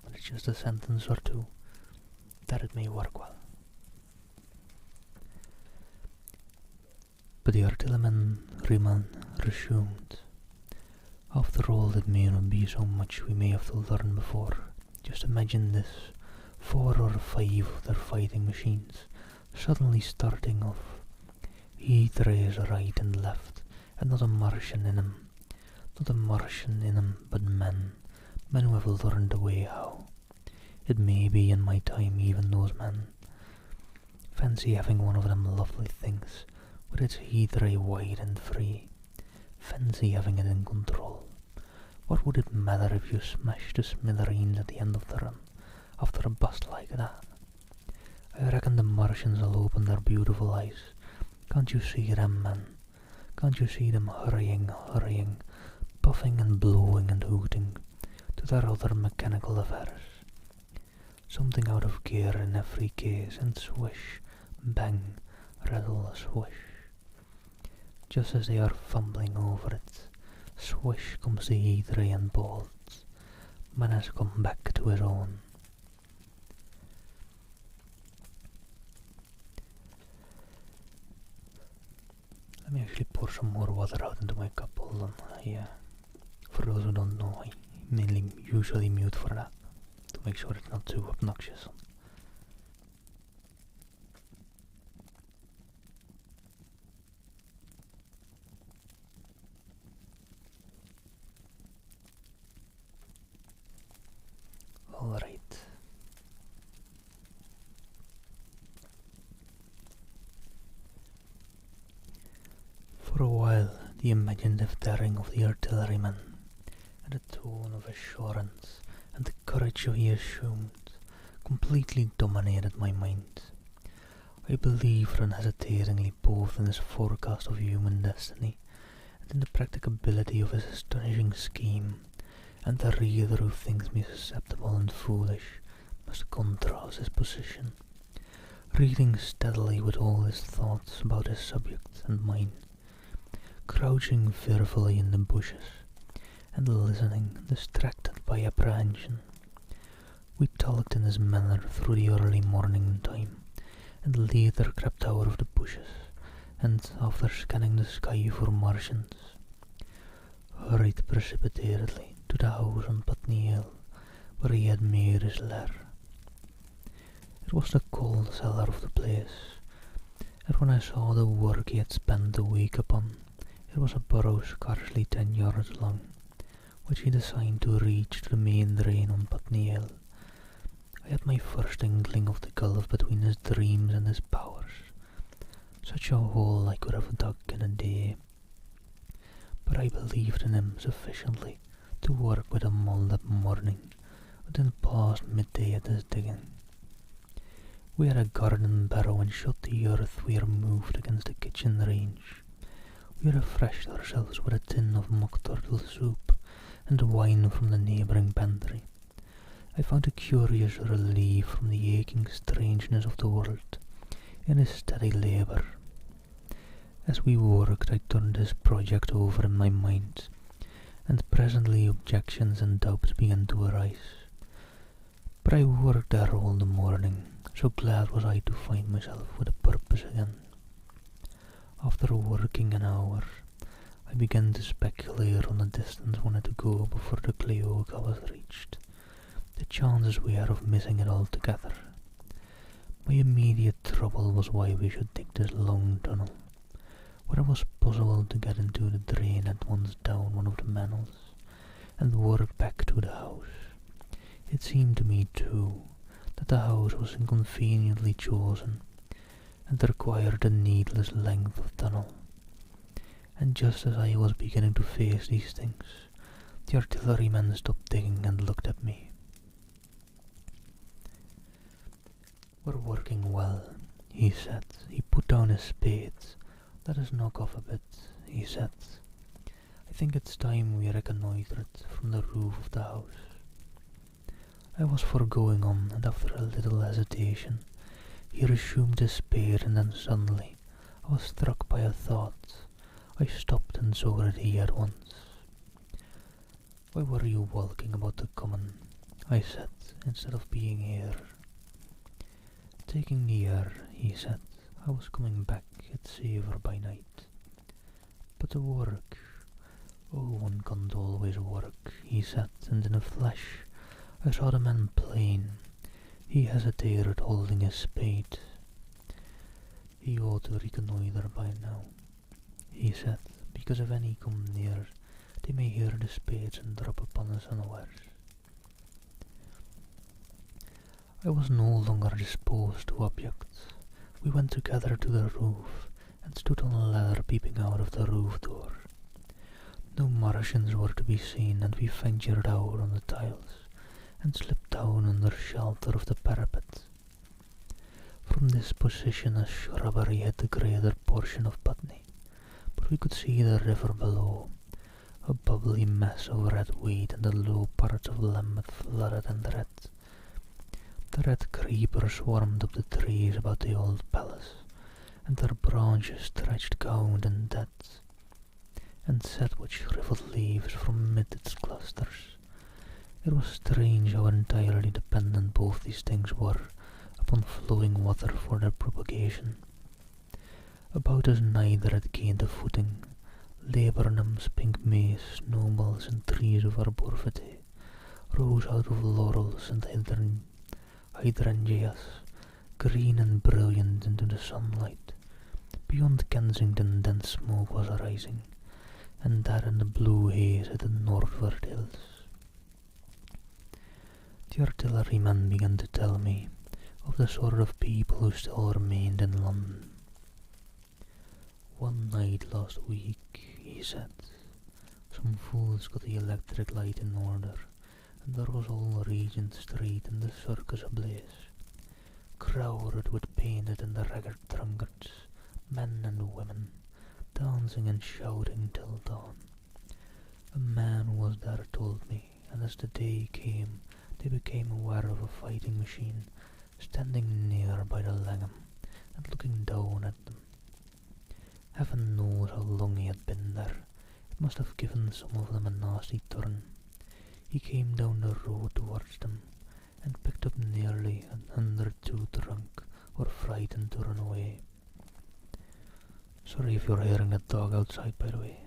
when it's just a sentence or two, that it may work well. But the Artilleman Riemann resumed. After all, it may not be so much we may have to learn before. Just imagine this, 4 or 5 of their fighting machines suddenly starting off. Heat rays right and left, and not a Martian in 'em. Not a Martian in 'em, but men who have learned the way how. It may be in my time even those men. Fancy having one of them lovely things, with its heat ray wide and free. Fancy having it in control. What would it matter if you smashed to smithereens at the end of the run, after a bust like that? I reckon the Martians will open their beautiful eyes. Can't you see them, man? Can't you see them hurrying, puffing and blowing and hooting, to their other mechanical affairs? Something out of gear in every case, and swish, bang, rattle, swish. Just as they are fumbling over it, swish comes the heat ray and bolts. Man has come back to his own. Let me actually pour some more water out into my cup. Hold on. For those who don't know, I usually mute for that, to make sure it's not too obnoxious. Alright. For a while, the imaginative daring of the artilleryman, and the tone of assurance and the courage he assumed, completely dominated my mind. I believed unhesitatingly both in his forecast of human destiny and in the practicability of his astonishing scheme, and the reader who thinks me susceptible and foolish must contrast his position, reading steadily with all his thoughts about his subject and mine, crouching fearfully in the bushes, and listening, distracted by apprehension. We talked in this manner through the early morning time, and later crept out of the bushes, and after scanning the sky for Martians, hurried precipitatedly to the house on Putney Hill, where he had made his lair. It was the coal cellar of the place, and when I saw the work he had spent the week upon, it was a burrow scarcely 10 yards long, which he designed to reach to the main drain on Putney Hill. I had my first inkling of the gulf between his dreams and his powers. Such a hole I could have dug in a day. But I believed in him sufficiently to work with him all that morning, within past midday at his digging. We had a garden barrow and shot the earth we removed against the kitchen range. We refreshed ourselves with a tin of mock turtle soup and wine from the neighbouring pantry. I found a curious relief from the aching strangeness of the world in his steady labour. As we worked, I turned this project over in my mind, and presently objections and doubts began to arise. But I worked there all the morning, so glad was I to find myself with a purpose again. After working an hour, I began to speculate on the distance I wanted to go before the Cleoga was reached, the chances were of missing it altogether. My immediate trouble was why we should dig this long tunnel, where it was possible to get into the drain at once down one of the manholes and work back to the house. It seemed to me, too, that the house was inconveniently chosen and required a needless length of tunnel. And just as I was beginning to face these things, the artilleryman stopped digging and looked at me. "We're working well," he said. He put down his spade. "Let us knock off a bit," he said. "I think it's time we reconnoitered from the roof of the house." I was for going on, and after a little hesitation, he resumed his spade, and then suddenly I was struck by a thought. I stopped and saw it he at once. "Why were you walking about the common," I said, "instead of being here?" "Taking the air," he said. "I was coming back. It's safer by night." "But the work—" "Oh, one can't always work," he said, and in a flash I saw the man plain. He hesitated, holding his spade. "He ought to reconnoiter by now," he said, "because if any come near, they may hear the spades and drop upon us unawares." I was no longer disposed to object. We went together to the roof and stood on a ladder peeping out of the roof door. No Martians were to be seen, and we ventured out on the tiles and slipped down under shelter of the parapet. From this position a shrubbery hid the greater portion of Putney, but we could see the river below, a bubbly mess of red weed, and the low parts of Lambeth flooded and red. The red creepers swarmed up the trees about the old palace, and their branches stretched gaunt and dead, and set with shriveled leaves from mid its clusters. It was strange how entirely dependent both these things were upon flowing water for their propagation. About us neither had gained a footing. Laburnums, pink mace, snowballs, and trees of arborvitae rose out of laurels and hydrangeas, green and brilliant into the sunlight. Beyond Kensington dense smoke was arising, and that in the blue haze at the northward hills. The artilleryman began to tell me of the sort of people who still remained in London. "One night last week," he said, "some fools got the electric light in order, and there was all Regent Street and the circus ablaze, crowded with painted and ragged drunkards, men and women, dancing and shouting till dawn. A man who was there told me, and as the day came, they became aware of a fighting machine standing near by the Langham and looking down at them. Heaven knows how long he had been there. It must have given some of them a nasty turn. He came down the road towards them and picked up nearly 100 too drunk or frightened to run away. Sorry if you're hearing that dog outside, by the way.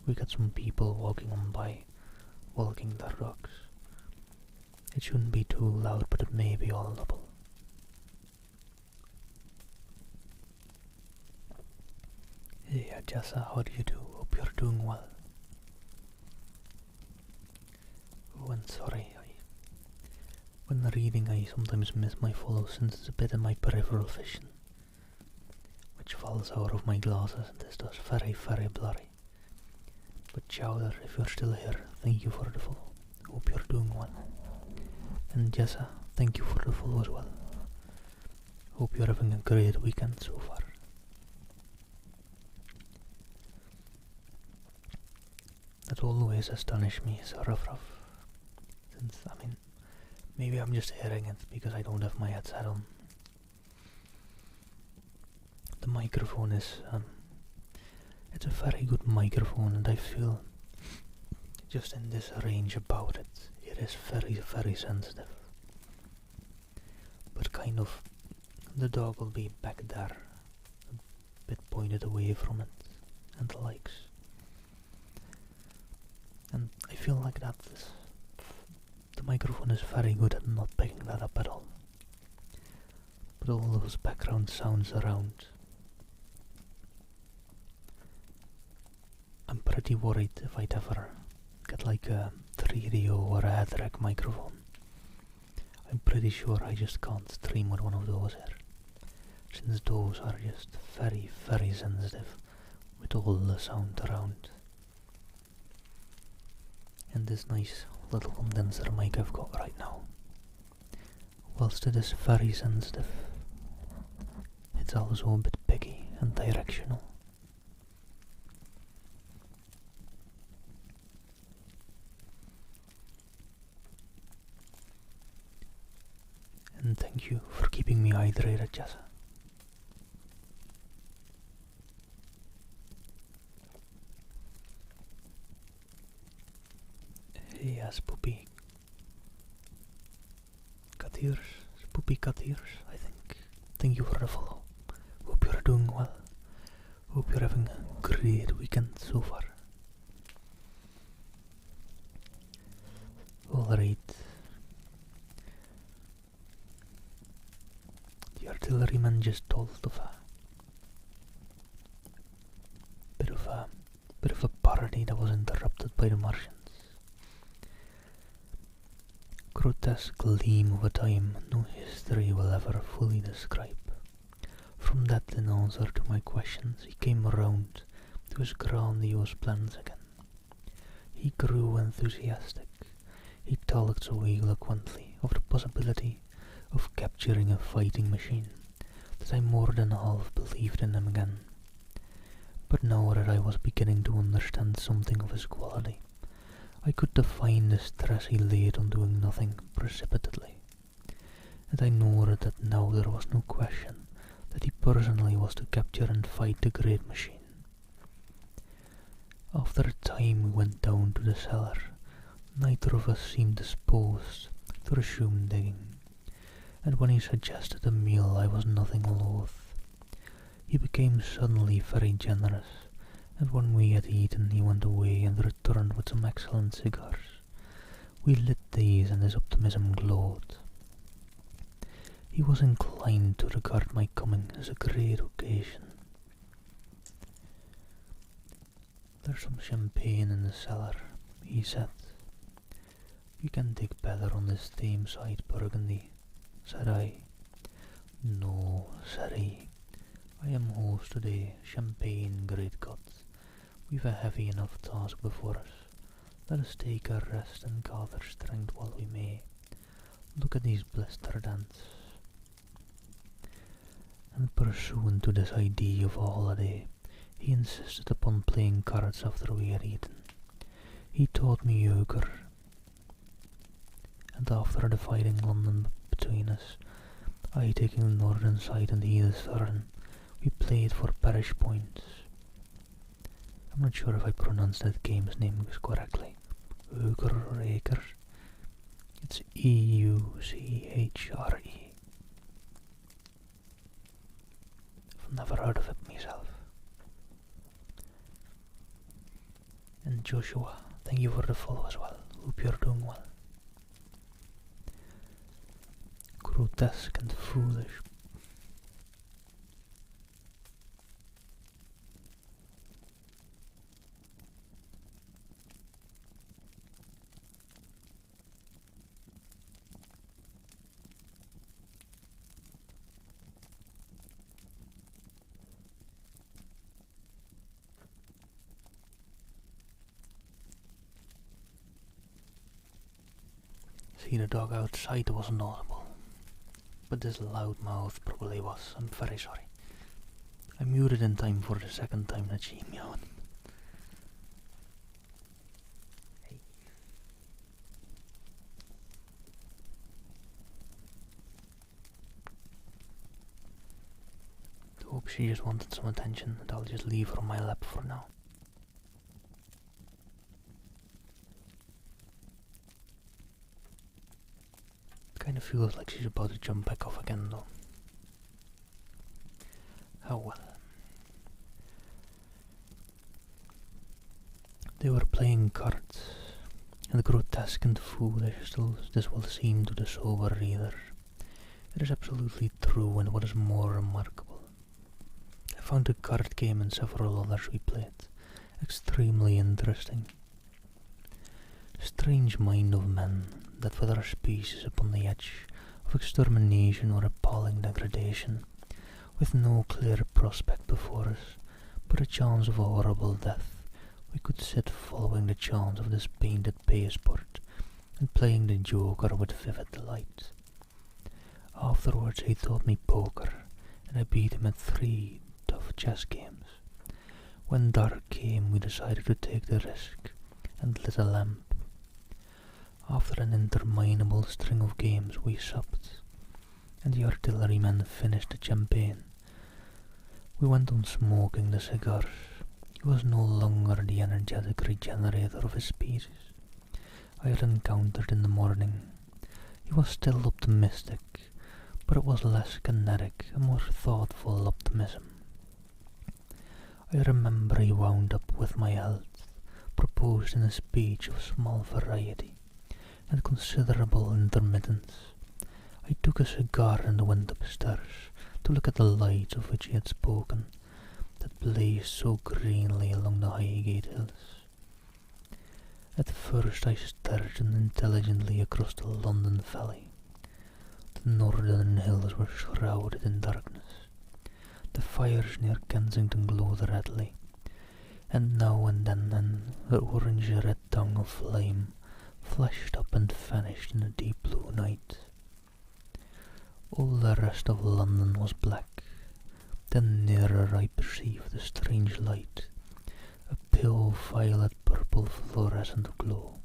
We got some people walking on by, walking their dogs. It shouldn't be too loud, but it may be audible. Yeah, Jessa, how do you do? Hope you're doing well. Oh, and sorry, when reading I sometimes miss my follow since it's a bit in my peripheral vision, which falls out of my glasses and is thus very, very blurry. But Chowder, if you're still here, thank you for the follow. Hope you're doing well. And Jessa, thank you for the follow as well. Hope you're having a great weekend so far. That always astonished me, Sir Ruff. Since, maybe I'm just hearing it because I don't have my headset on. The microphone is, it's a very good microphone, and I feel just in this range about it, it is very, very sensitive. But kind of, the dog will be back there, a bit pointed away from it, and the likes. And I feel like that the microphone is very good at not picking that up at all. But all those background sounds around, I'm pretty worried if I'd ever get like a 3DO or a head-rack microphone. I'm pretty sure I just can't stream with one of those here, since those are just very, very sensitive with all the sound around. And this nice little condenser mic I've got right now, whilst it is very sensitive, it's also a bit picky and directional. And thank you for keeping me hydrated, Jessa. Yes, Poopy. Cat ears. Poopy cat ears, I think. Thank you for the follow. Hope you're doing well. Hope you're having a great weekend so far. Alright. The artilleryman just told of a bit of a party that was interrupted by the Martians. Grotesque gleam of a time no history will ever fully describe. From that, in answer to my questions, he came around to his grandiose plans again. He grew enthusiastic. He talked so eloquently of the possibility of capturing a fighting machine that I more than half believed in him again. But now that I was beginning to understand something of his quality, I could define the stress he laid on doing nothing precipitately, and I noted that now there was no question that he personally was to capture and fight the great machine. After a time we went down to the cellar. Neither of us seemed disposed to resume digging, and when he suggested a meal I was nothing loath. He became suddenly very generous, and when we had eaten he went away and returned with some excellent cigars. We lit these and his optimism glowed. He was inclined to regard my coming as a great occasion. "There's some champagne in the cellar," he said. "You can dig better on this tame side Burgundy," said I. "No," said he. "I am host today. Champagne, great God. We've a heavy enough task before us. Let us take our rest and gather strength while we may. Look at these blister dents." And pursuant to this idea of a holiday, he insisted upon playing cards after we had eaten. He taught me euchre, and after dividing London between us, I taking the northern side and he the southern, we played for parish points. I'm not sure if I pronounced that game's name correctly. Euchre or acre? It's E-U-C-H-R-E. I've never heard of it myself. And Joshua, thank you for the follow as well. Hope you're doing well. Grotesque and foolish. See, the dog outside wasn't audible, but this loud mouth probably was. I'm very sorry. I muted in time for the second time that she meowed. Hey. I hope she just wanted some attention, and I'll just leave her on my lap for now. Kind of feels like she's about to jump back off again though. Oh well. They were playing cards, and grotesque and foolish still this will seem to the sober reader, it is absolutely true, and what is more remarkable, I found the card game and several others we played extremely interesting. Strange mind of men, that with our species upon the edge of extermination or appalling degradation, with no clear prospect before us, but a chance of a horrible death, we could sit following the chance of this painted pasteboard and playing the joker with vivid delight. Afterwards he taught me poker, and I beat him at 3 tough chess games. When dark came, we decided to take the risk and lit a lamp. After an interminable string of games, we supped, and the artilleryman finished the champagne. We went on smoking the cigars. He was no longer the energetic regenerator of his species I had encountered in the morning. He was still optimistic, but it was less kinetic, a more thoughtful optimism. I remember he wound up with my health, proposed in a speech of small variety and considerable intermittence. I took a cigar and went upstairs to look at the lights of which he had spoken, that blazed so greenly along the Highgate hills. At first I stared unintelligently across the London valley. The northern hills were shrouded in darkness. The fires near Kensington glowed redly, and now and then an orange-red tongue of flame flashed up and vanished in the deep blue night. All the rest of London was black. Then nearer I perceived a strange light, a pale violet-purple fluorescent glow,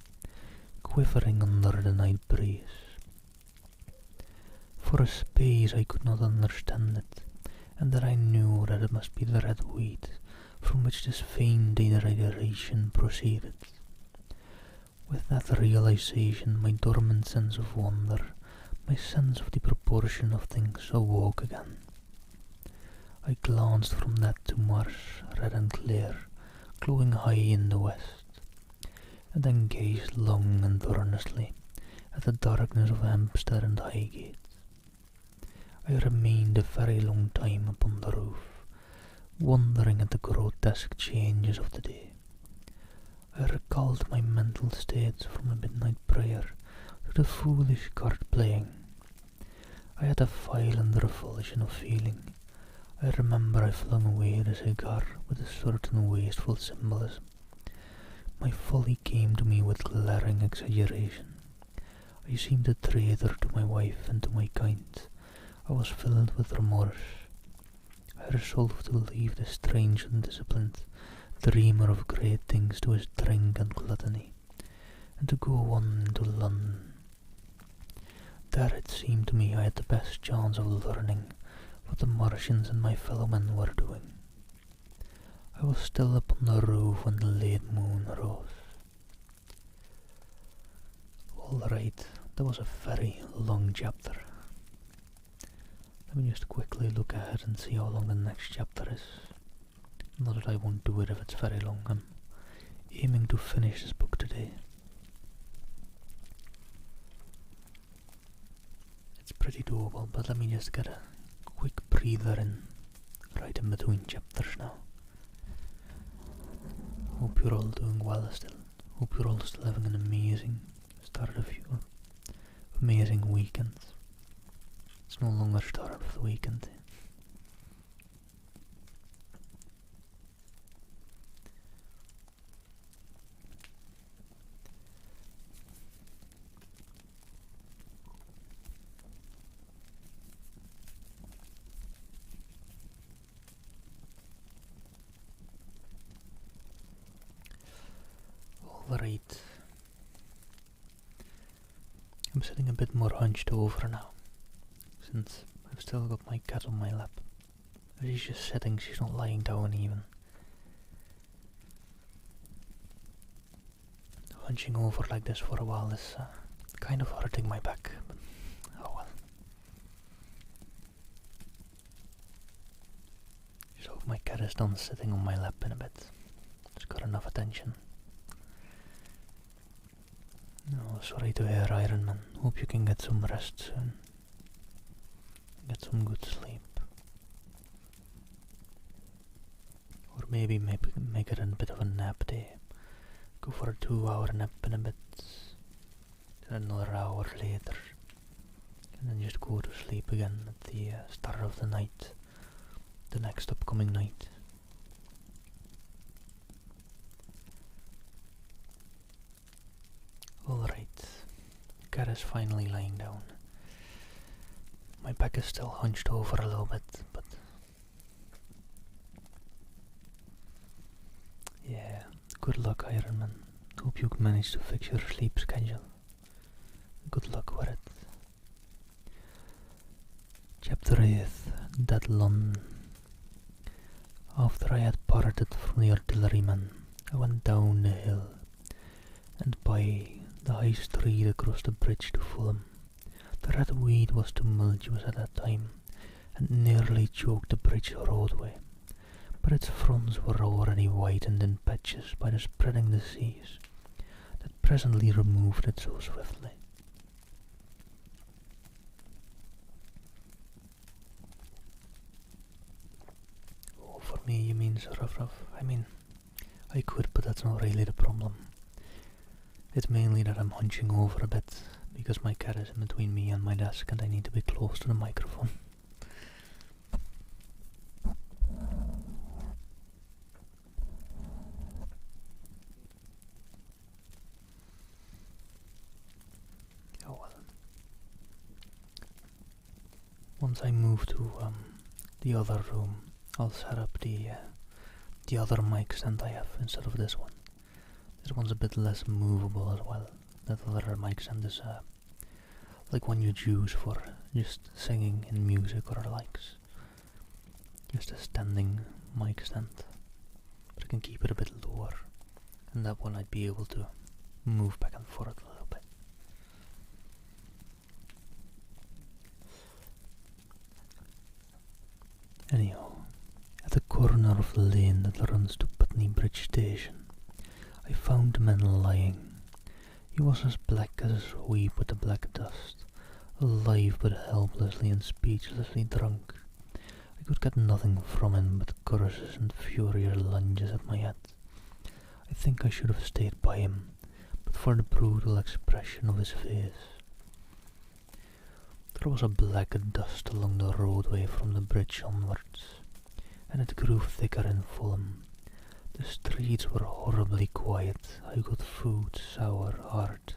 quivering under the night breeze. For a space I could not understand it, and then I knew that it must be the red wheat from which this faint irradiation proceeded. With that realization, my dormant sense of wonder, my sense of the proportion of things, awoke again. I glanced from that to Mars, red and clear, glowing high in the west, and then gazed long and earnestly at the darkness of Hampstead and Highgate. I remained a very long time upon the roof, wondering at the grotesque changes of the day. I recalled my mental states from the midnight prayer to the foolish card playing. I had a violent revulsion of feeling. I remember I flung away the cigar with a certain wasteful symbolism. My folly came to me with glaring exaggeration. I seemed a traitor to my wife and to my kind. I was filled with remorse. I resolved to leave the strange undisciplined dreamer of great things to his drink and gluttony, and to go on to London. There it seemed to me I had the best chance of learning what the Martians and my fellow men were doing. I was still upon the roof when the late moon rose. All right, that was a very long chapter. Let me just quickly look ahead and see how long the next chapter is. Not that I won't do it if it's very long. I'm aiming to finish this book today. It's pretty doable, but let me just get a quick breather in right in between chapters now. Hope you're all doing well still. Hope you're all still having an amazing start of your amazing weekend. It's no longer start of the weekend. Alright. I'm sitting a bit more hunched over now, since I've still got my cat on my lap. She's just sitting, she's not lying down even. Hunching over like this for a while is kind of hurting my back, but oh well. Just hope my cat is done sitting on my lap in a bit. It's got enough attention. Oh, sorry to hear, Iron Man. Hope you can get some rest soon. Get some good sleep. Or maybe make it a bit of a nap day. Go for a 2-hour nap in a bit. Then another hour later. And then just go to sleep again at the start of the night. The next upcoming night. Alright. Cat is finally lying down. My back is still hunched over a little bit, but yeah, good luck, Iron Man. Hope you manage to fix your sleep schedule. Good luck with it. Chapter 8, Dead London. After I had parted from the artilleryman, I went down the hill and by the high street across the bridge to Fulham. The red weed was tumultuous at that time and nearly choked the bridge roadway, but its fronts were already whitened in patches by the spreading disease that presently removed it so swiftly. Oh, for me you mean so rough. I mean, I could, but that's not really the problem. It's mainly that I'm hunching over a bit because my cat is in between me and my desk and I need to be close to the microphone. Oh well. Once I move to the other room, I'll set up the other mic stand I have instead of this one. This one's a bit less movable as well. That other mic stand is like one you'd use for just singing in music or likes. Just a standing mic stand. But I can keep it a bit lower, and that one I'd be able to move back and forth a little bit. Anyhow, at the corner of the lane that runs to Putney Bridge Station, I found the man lying. He was as black as a sweep with the black dust, alive but helplessly and speechlessly drunk. I could get nothing from him but curses and furious lunges at my head. I think I should have stayed by him, but for the brutal expression of his face. There was a black dust along the roadway from the bridge onwards, and it grew thicker in Fulham. The streets were horribly quiet. I got food, sour, hard,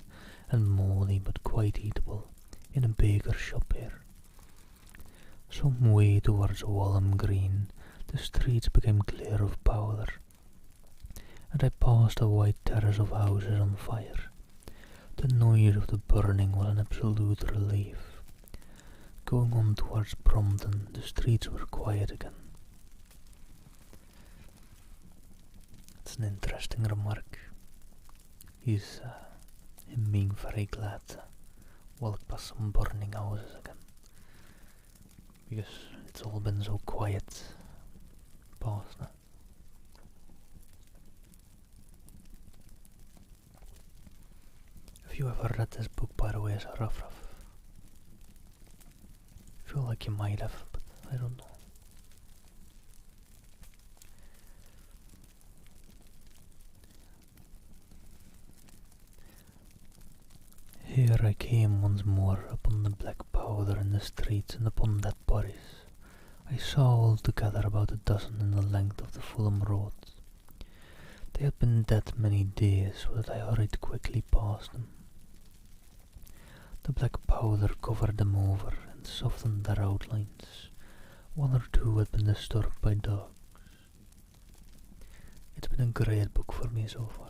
and mouldy, but quite eatable, in a baker's shop here. Some way towards Walham Green, the streets became clear of powder, and I passed a white terrace of houses on fire. The noise of the burning was an absolute relief. Going on towards Brompton, the streets were quiet again. It's an interesting remark. He's him being very glad to walk past some burning houses again, because it's all been so quiet past now. Have you ever read this book, by the way, as a rough? I feel like you might have, but I don't know. Here I came once more upon the black powder in the streets and upon dead bodies. I saw altogether about a dozen in the length of the Fulham road. They had been dead many days, so that I hurried quickly past them. The black powder covered them over and softened their outlines. One or two had been disturbed by dogs. It's been a great book for me so far.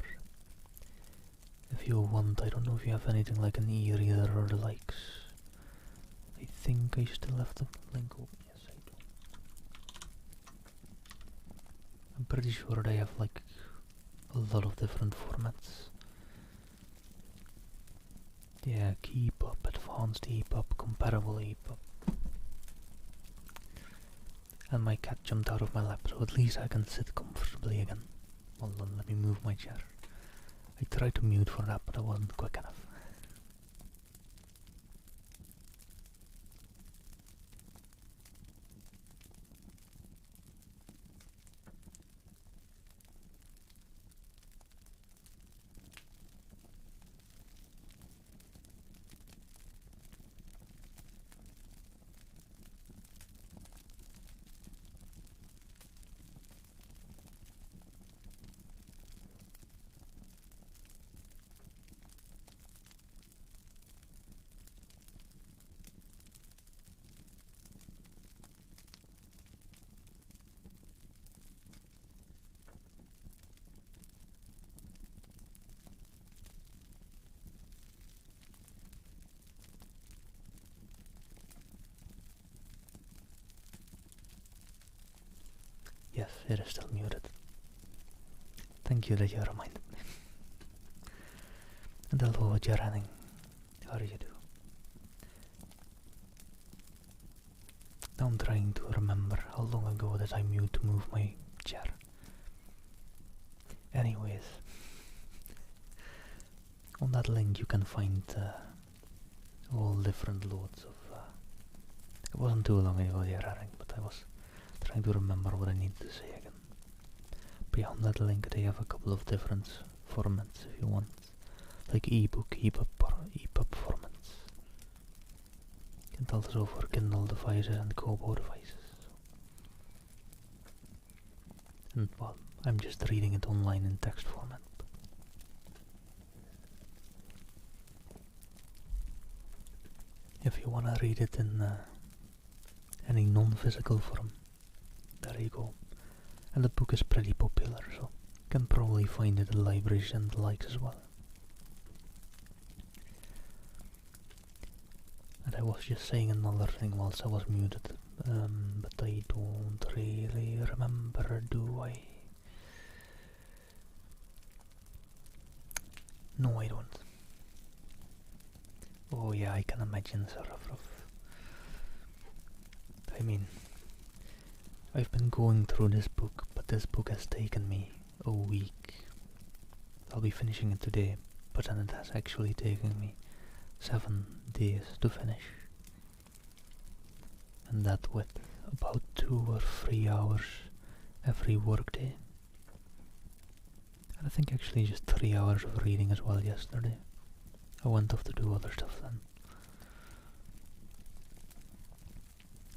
If you want, I don't know if you have anything like an e-reader or the likes. I think I still have the link open. Yes, I do. I'm pretty sure they have like a lot of different formats. Yeah, EPUB, advanced EPUB, compatible EPUB. And my cat jumped out of my lap, so at least I can sit comfortably again. Hold on, let me move my chair. I tried to mute for that, but I wasn't quick enough. Yes, it is still muted. Thank you that you reminded me. And hello, Jaraning. How do you do? Now I'm trying to remember how long ago that I mute to move my chair. Anyways, on that link you can find all different loads of... it wasn't too long ago, Jaraning, but I was trying to remember what I needed to say again. Beyond that link they have a couple of different formats if you want, like ebook, EPUB or EPUB formats. And also for Kindle devices and Kobo devices. And well, I'm just reading it online in text format. If you wanna read it in any non-physical form, there you go. And the book is pretty popular, so you can probably find it in libraries and the likes as well. And I was just saying another thing whilst I was muted, but I don't really remember, do I? No, I don't. Oh yeah, I can imagine sort of. I mean, I've been going through this book, but this book has taken me a week. I'll be finishing it today, but then it has actually taken me 7 days to finish. And that with about 2 or 3 hours every workday. And I think actually just 3 hours of reading as well yesterday. I went off to do other stuff then.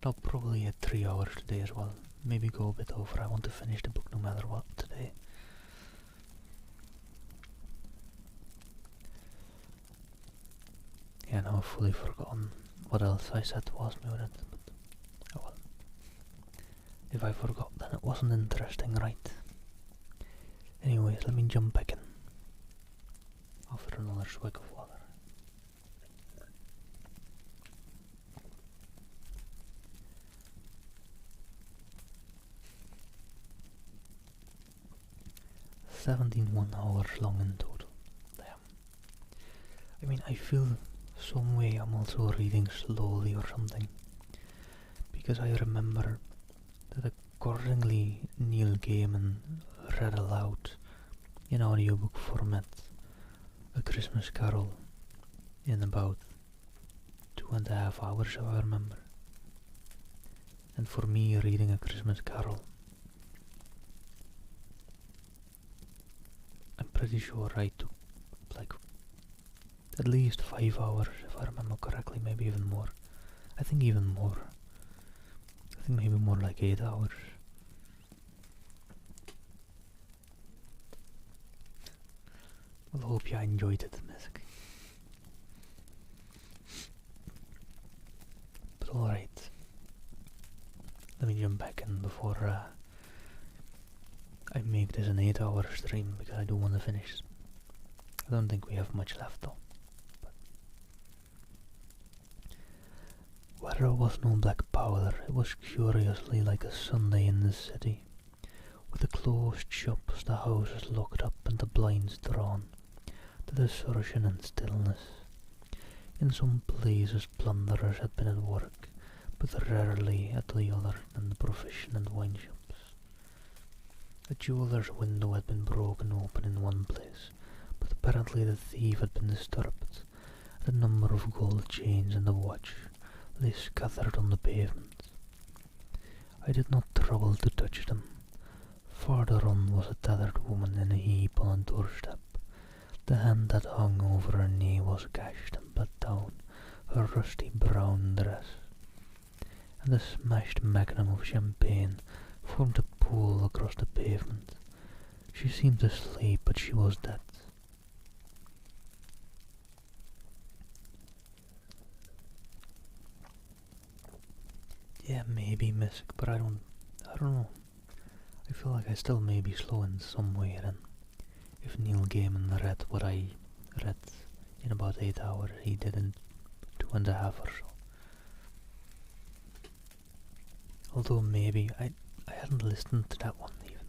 I'll probably hit 3 hours today as well. Maybe go a bit over. I want to finish the book no matter what today. Yeah, now I've fully forgotten what else I said was muted, but oh well. If I forgot, then it wasn't interesting, right? Anyways, let me jump back in after another swig of water. $17 hours long in total. Damn. I mean, I feel some way I'm also reading slowly or something, because I remember that accordingly Neil Gaiman read aloud in audiobook format A Christmas Carol in about 2.5 hours, if I remember. And for me, reading A Christmas Carol, I'm pretty sure I took like at least 5 hours, if I remember correctly, maybe even more. I think even more. I think maybe more like 8 hours. Well, hope you enjoyed it, Misk. But alright. Let me jump back in before I make this an 8-hour stream, because I do want to finish. I don't think we have much left though. Where there was no black powder, it was curiously like a Sunday in the city, with the closed shops, the houses locked up and the blinds drawn, the desertion and stillness. In some places plunderers had been at work, but rarely at the other than the provision and wine shops. A jeweller's window had been broken open in one place, but apparently the thief had been disturbed, and a number of gold chains and a watch lay scattered on the pavement. I did not trouble to touch them. Farther on was a tethered woman in a heap on a doorstep. The hand that hung over her knee was gashed and bled down her rusty brown dress, and a smashed magnum of champagne formed a pool across the pavement. She seemed asleep, but she was dead. Yeah, maybe Misk, but I don't know. I feel like I still may be slow in some way then. If Neil Gaiman read what I read in about 8 hours, he did in 2.5 or so. Although maybe I hadn't listened to that one even.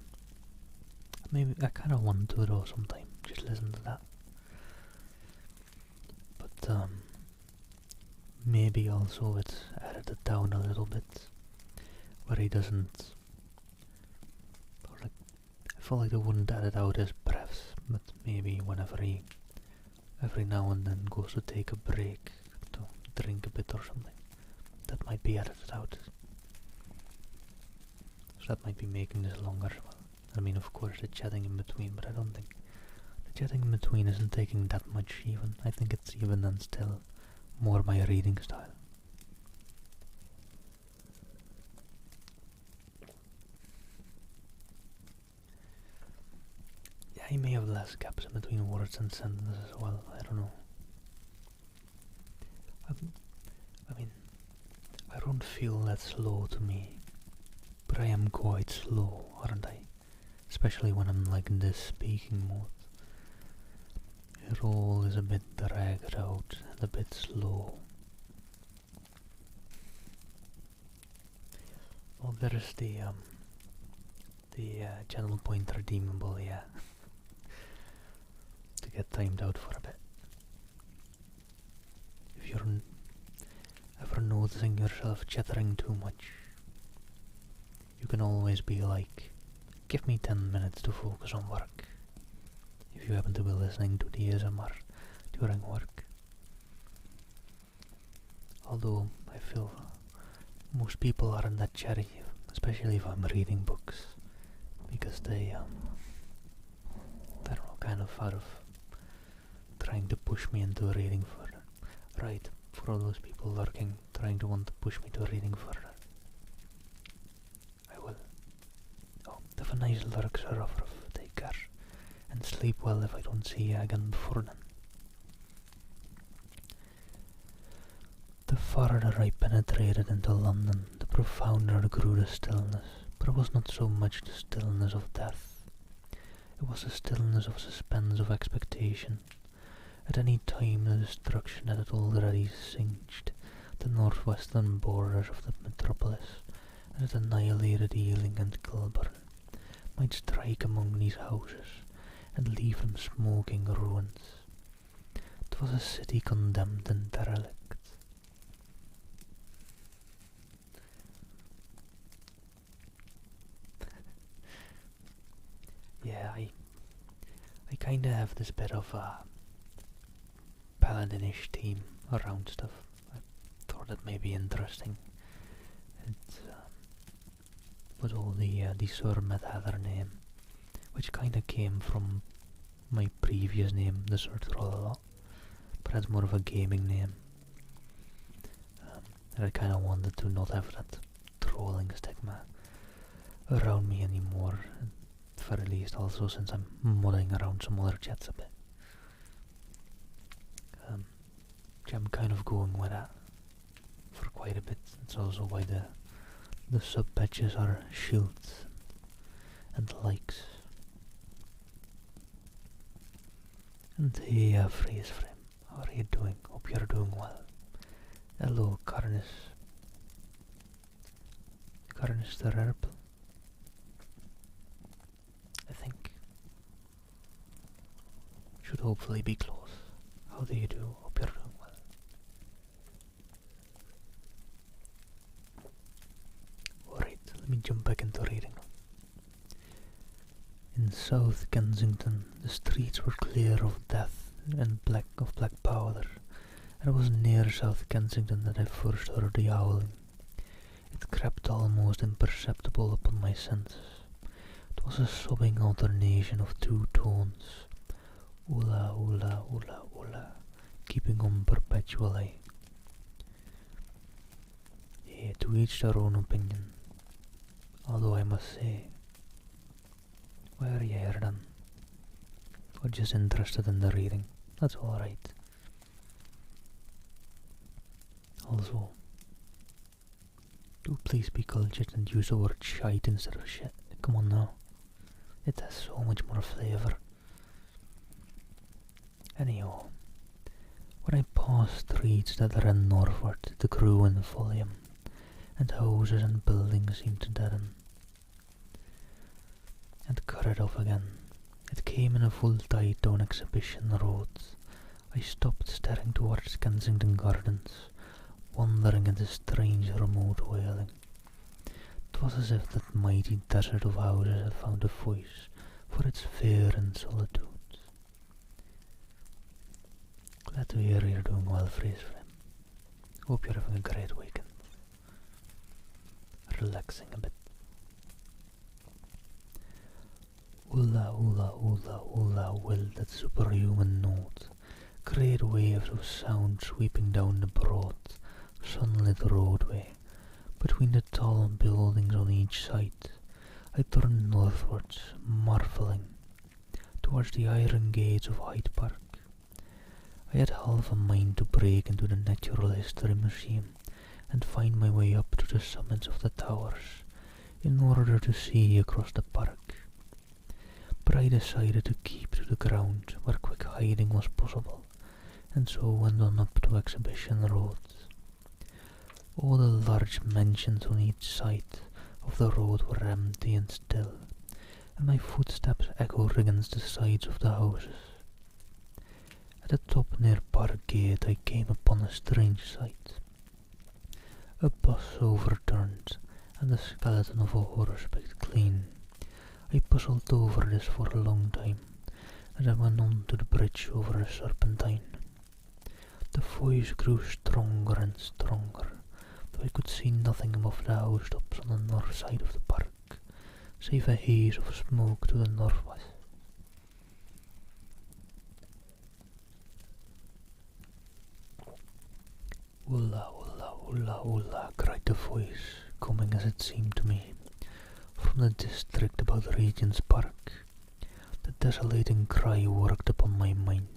Maybe I kind of want to though sometime, just listen to that. But maybe also it's edited down a little bit, where he doesn't, or like, I feel like they wouldn't edit out his breaths, but maybe whenever he, every now and then goes to take a break, to drink a bit or something, that might be edited out. So that might be making this longer. Well, I mean, of course, the chatting in between, but I don't think the chatting in between isn't taking that much even. I think it's even and still more my reading style. Yeah, he may have less gaps in between words and sentences as well. I don't know. I mean, I don't feel that slow to me, but I am quite slow, aren't I? Especially when I'm like in this speaking mode. It all is a bit dragged out and a bit slow. Well, there's the channel point redeemable, yeah. To get timed out for a bit. If you're ever noticing yourself chattering too much, you can always be like, give me 10 minutes to focus on work. If you happen to be listening to the ASMR during work. Although I feel most people aren't that chatty, especially if I'm reading books, because they, I don't know, kind of out of trying to push me into reading further. Right, for all those people lurking, trying to want to push me to reading further. I will. Oh, have a nice lurk, Sir Ruffruff. Take care. And sleep well if I don't see you again before then. The farther I penetrated into London, the profounder grew the stillness, but it was not so much the stillness of death. It was the stillness of suspense of expectation. At any time the destruction that had already singed the northwestern borders of the metropolis, and had annihilated Ealing and Kilburn, might strike among these houses, and leave them smoking ruins. 'Twas a city condemned and derelict. Yeah, I kinda have this bit of a paladinish theme around stuff. I thought it may be interesting. It was all the Sir Mad Hatter name, which kinda came from my previous name, the Sir Trollolot, but that's more of a gaming name. And I kinda wanted to not have that trolling stigma around me anymore, at the very least also since I'm modding around some other chats a bit. I'm kind of going with that for quite a bit. It's also why the sub patches are shields and likes. And hey, Freeze Frame, how are you doing? Hope you're doing well. Hello, Carnis the Rerp, I think. Should hopefully be close. How do you do? Hope you're doing well. Alright, let me jump back into reading. In South Kensington, the streets were clear of death and black powder, and it was near South Kensington that I first heard the howling. It crept almost imperceptible upon my senses. It was a sobbing alternation of two tones, oola, oola, oola, oola, keeping on perpetually. Yeah, to each their own opinion. Although I must say, why are you here then? Or just interested in the reading? That's alright. Also, do please be cultured and use the word shite instead of shit. Come on now. It has so much more flavour. Anyhow, when I passed streets that ran northward, the grew in volume, and houses and buildings seemed to deaden. and cut it off again. It came in a full tide down Exhibition Road. I stopped staring towards Kensington Gardens, wondering at the strange remote wailing. It was as if that mighty desert of houses had found a voice for its fear and solitude. Glad to hear you're doing well, Fraser. Hope you're having a great weekend. Relaxing a bit. Oola, oola, oola, oola, will that superhuman note. Great waves of sound sweeping down the broad, sunlit roadway. Between the tall buildings on each side, I turned northwards, marvelling, towards the iron gates of Hyde Park. I had half a mind to break into the Natural History Museum and find my way up to the summits of the towers, in order to see across the park. But I decided to keep to the ground where quick hiding was possible, and so went on up to Exhibition Road. All the large mansions on each side of the road were empty and still, and my footsteps echoed against the sides of the houses. At the top near Park Gate I came upon a strange sight. A bus overturned, and the skeleton of a horse picked clean. I puzzled over this for a long time, as I went on to the bridge over the Serpentine. The voice grew stronger and stronger, though I could see nothing above the housetops on the north side of the park, save a haze of smoke to the northwest. "Oola, oola, oola, oola," cried the voice, coming, as it seemed to me, from the district about Regent's Park. The desolating cry worked upon my mind.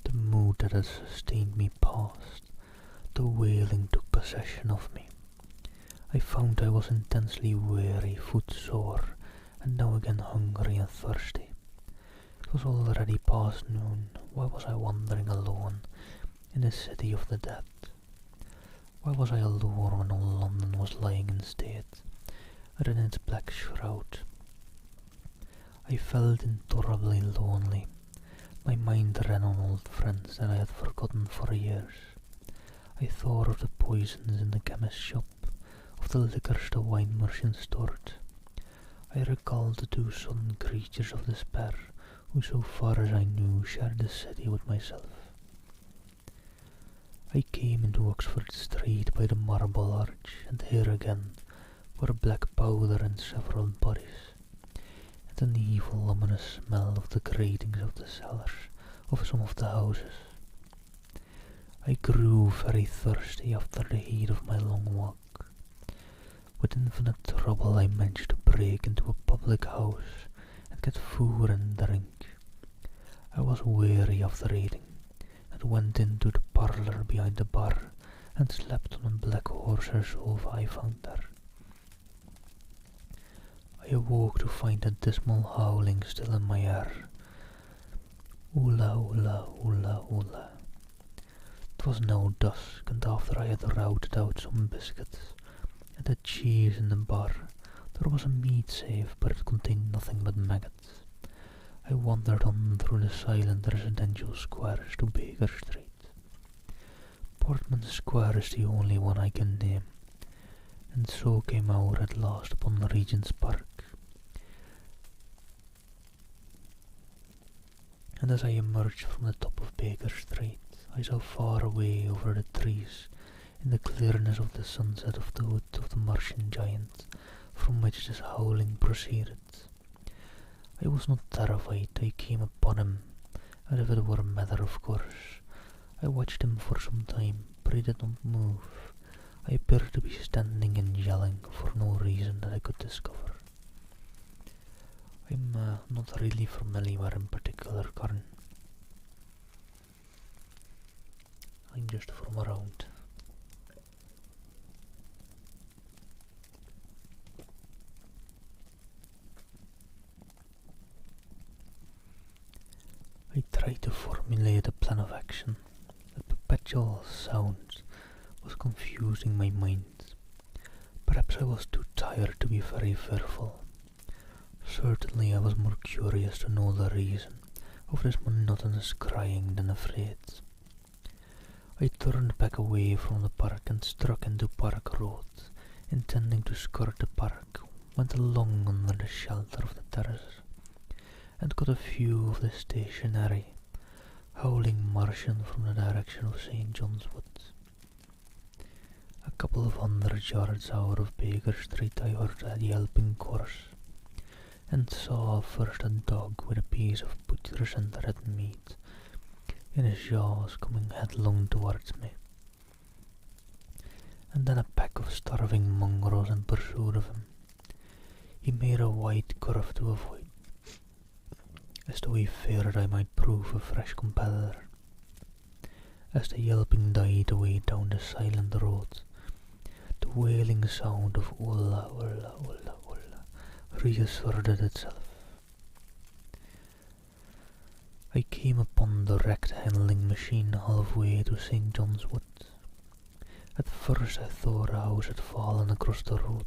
The mood that had sustained me passed. The wailing took possession of me. I found I was intensely weary, footsore, and now again hungry and thirsty. It was already past noon. Why was I wandering alone in the city of the dead? Why was I alone when all London was lying in state, and in its black shroud? I felt intolerably lonely. My mind ran on old friends that I had forgotten for years. I thought of the poisons in the chemist's shop, of the liquors the wine merchant stored. I recalled the two sudden creatures of despair, who so far as I knew shared the city with myself. I came into Oxford Street by the Marble Arch, and here again were black powder and several bodies, and an evil ominous smell of the gratings of the cellars of some of the houses. I grew very thirsty after the heat of my long walk. With infinite trouble I managed to break into a public house and get food and drink. I was weary after eating, and went into the parlour behind the bar and slept on a black horsehair sofa I found there. I awoke to find a dismal howling still in my ear. Oola, oola, oola, oola. It was now dusk, and after I had routed out some biscuits and the cheese in the bar, there was a meat safe, but it contained nothing but maggots. I wandered on through the silent residential squares to Baker Street. Portman Square is the only one I can name, and so came out at last upon Regent's Park. And as I emerged from the top of Baker Street, I saw far away over the trees, in the clearness of the sunset, of the hood of the Martian giant, from which this howling proceeded. I was not terrified. I came upon him, as if it were a matter of course. I watched him for some time, but he did not move. I appeared to be standing and yelling for no reason that I could discover. I'm not really familiar in particular, Karen. I'm just from around. I tried to formulate a plan of action. The perpetual sound was confusing my mind. Perhaps I was too tired to be very fearful. Certainly I was more curious to know the reason of this monotonous crying than afraid. I turned back away from the park and struck into Park Road, intending to skirt the park, went along under the shelter of the terraces, and got a view of the stationary, howling Martian from the direction of St. John's Wood. A couple of 100 yards out of Baker Street I heard a yelping chorus, and saw first a dog with a piece of butcher's and red meat in his jaws coming headlong towards me, and then a pack of starving mongrels in pursuit of him. He made a wide curve to avoid, as though he feared I might prove a fresh competitor. As the yelping died away down the silent road, the wailing sound of "Ulla, ulla, ulla, ulla" reasserted itself. I came upon the wrecked handling machine halfway to St. John's Wood. At first I thought a house had fallen across the road.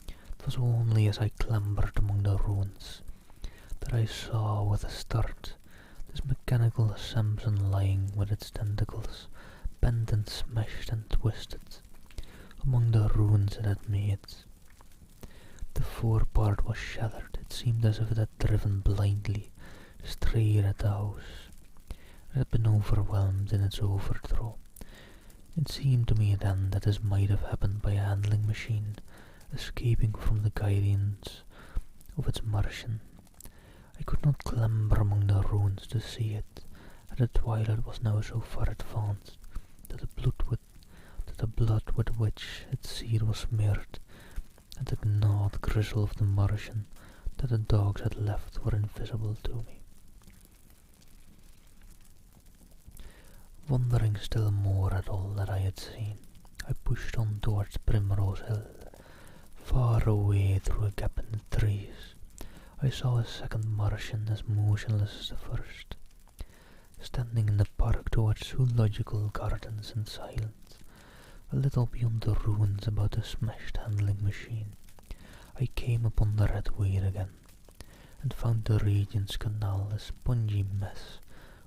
It was only as I clambered among the ruins that I saw with a start this mechanical Samson lying with its tentacles bent and smashed and twisted among the ruins it had made. The forepart was shattered. It seemed as if it had driven blindly straight at the house. It had been overwhelmed in its overthrow. It seemed to me then that this might have happened by a handling machine escaping from the guidance of its Martian. I could not clamber among the ruins to see it, and the twilight was now so far advanced that the blood with which its seed was smeared and the gnawed gristle of the Martian that the dogs had left were invisible to me. Wondering still more at all that I had seen, I pushed on towards Primrose Hill. Far away through a gap in the trees, I saw a second Martian as motionless as the first, standing in the park towards Zoological Gardens in silence, a little beyond the ruins about the smashed handling machine. I came upon the Red Weed again, and found the Regent's Canal a spongy mess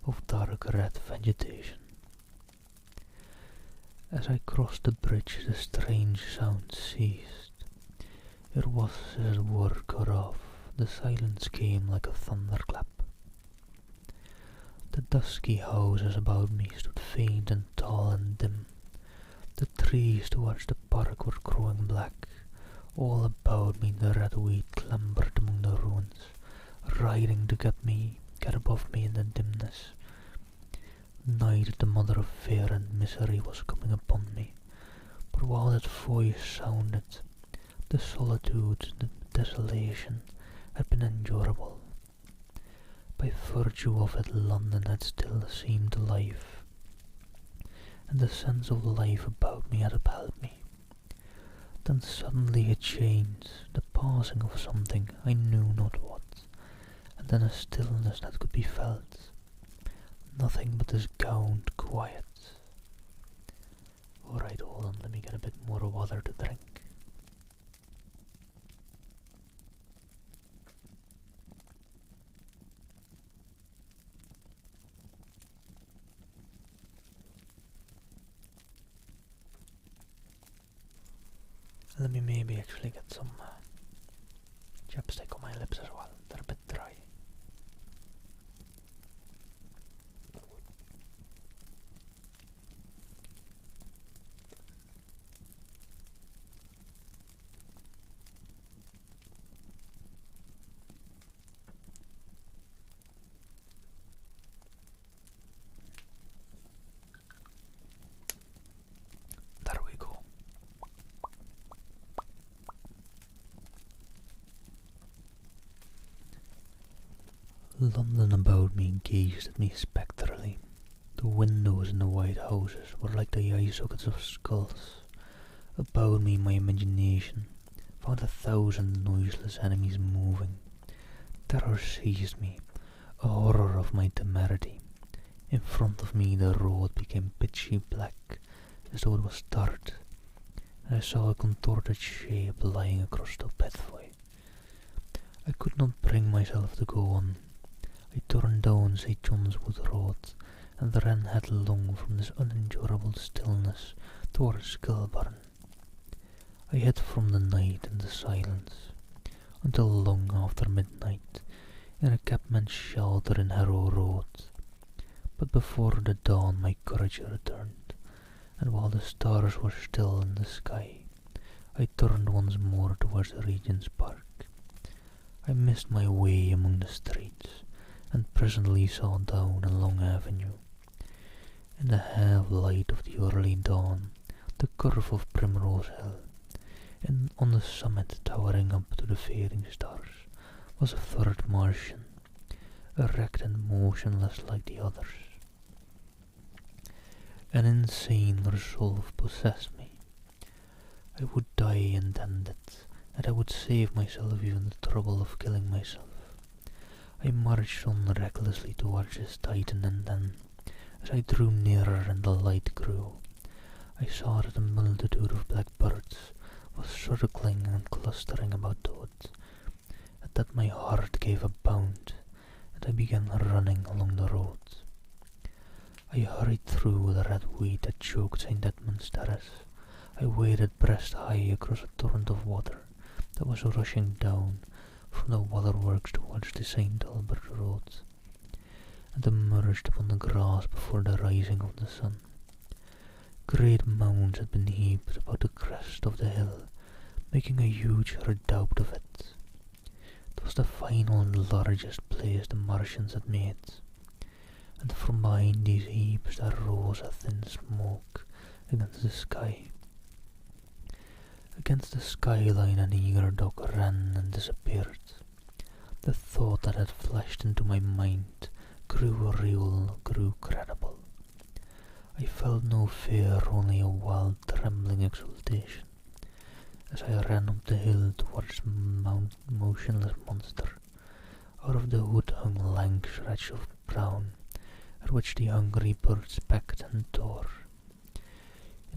of dark red vegetation. As I crossed the bridge, the strange sound ceased. It was as it were cut off. The silence came like a thunderclap. The dusky houses about me stood faint and tall and dim. The trees towards the park were growing black. All about me the red weed clambered among the ruins, riding to get above me in the dimness. Night, the mother of fear and misery, was coming upon me, but while that voice sounded, the solitude, the desolation, had been endurable. By virtue of it, London had still seemed alive, and the sense of life about me had upheld me. Then suddenly it changed, the passing of something, I knew not what, and then a stillness that could be felt. Nothing but this gaunt quiet. Alright, hold on, let me get a bit more water to drink. Let me maybe actually get some chapstick on my lips as well. They're a bit dry. There we go. London about me gazed at me spectrally. The windows in the white houses were like the eye sockets of skulls. About me my imagination found 1,000 noiseless enemies moving. Terror seized me, a horror of my temerity. In front of me the road became pitchy black, as though it was starred, and I saw a contorted shape lying across the pathway. I could not bring myself to go on. I turned down St. John's Wood Road and ran headlong from this unendurable stillness towards Kilburn. I hid from the night and the silence until long after midnight in a cabman's shelter in Harrow Road. But before the dawn my courage returned, and while the stars were still in the sky, I turned once more towards the Regent's Park. I missed my way among the streets, and presently saw down a long avenue. In the half-light of the early dawn, the curve of Primrose Hill, and on the summit towering up to the fading stars, was a third Martian, erect and motionless like the others. An insane resolve possessed me. I would die intended, and I would save myself even the trouble of killing myself. I marched on recklessly towards this Titan, and then, as I drew nearer and the light grew, I saw that a multitude of black birds was circling and clustering about the wood. At that my heart gave a bound, and I began running along the road. I hurried through the red weed that choked St. Edmund's Terrace. I waded breast high across a torrent of water that was rushing down from the waterworks towards the St. Albert Road, and emerged upon the grass before the rising of the sun. Great mounds had been heaped about the crest of the hill, making a huge redoubt of it. It was the final and largest place the Martians had made, and from behind these heaps there rose a thin smoke against the sky. Against the skyline an eager dog ran and disappeared. The thought that had flashed into my mind grew real, grew credible. I felt no fear, only a wild, trembling exultation, as I ran up the hill towards the motionless monster. Out of the hood hung lank shreds of brown, at which the hungry birds pecked and tore.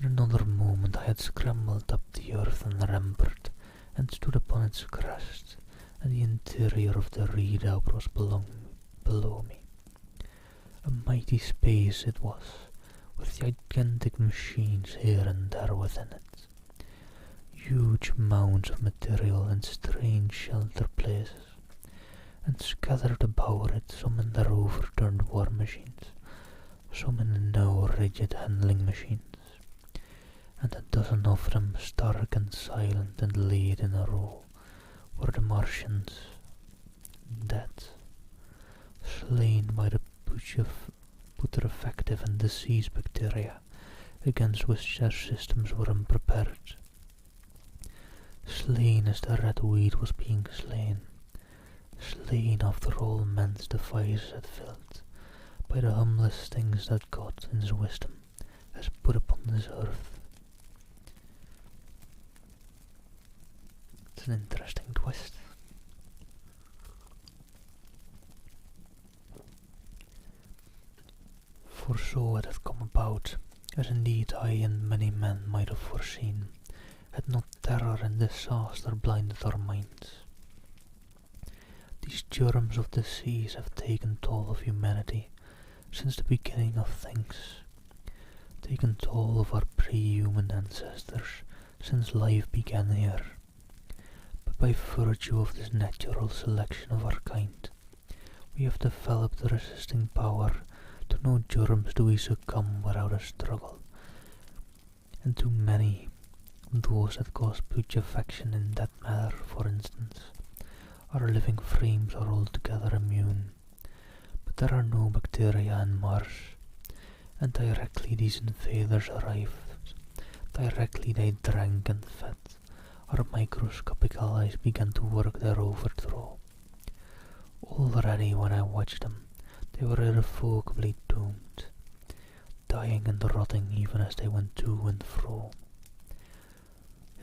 In another moment I had scrambled up the earth and rampart, and stood upon its crest, and the interior of the redoubt was below me. A mighty space it was, with gigantic machines here and there within it. Huge mounds of material in strange shelter places, and scattered about it, some in their overturned war machines, some in the now rigid handling machines, and a dozen of them, stark and silent and laid in a row, were the Martians, dead, slain by the putrefactive and disease bacteria against which their systems were unprepared. Slain as the red weed was being slain, slain after all men's devices had failed, by the humblest things that God in his wisdom has put upon this earth. It's an interesting twist. For so it had come about, as indeed I and many men might have foreseen, had not terror and disaster blinded our minds. These germs of disease have taken toll of humanity since the beginning of things, taken toll of our pre-human ancestors since life began here. But by virtue of this natural selection of our kind, we have developed a resisting power. To no germs do we succumb without a struggle, and to many, those that cause putrefaction in that matter, for instance, our living frames are altogether immune. But there are no bacteria in Mars, and directly these invaders arrived, directly they drank and fed, our microscopic allies began to work their overthrow. Already when I watched them, they were irrevocably doomed, dying and rotting even as they went to and fro.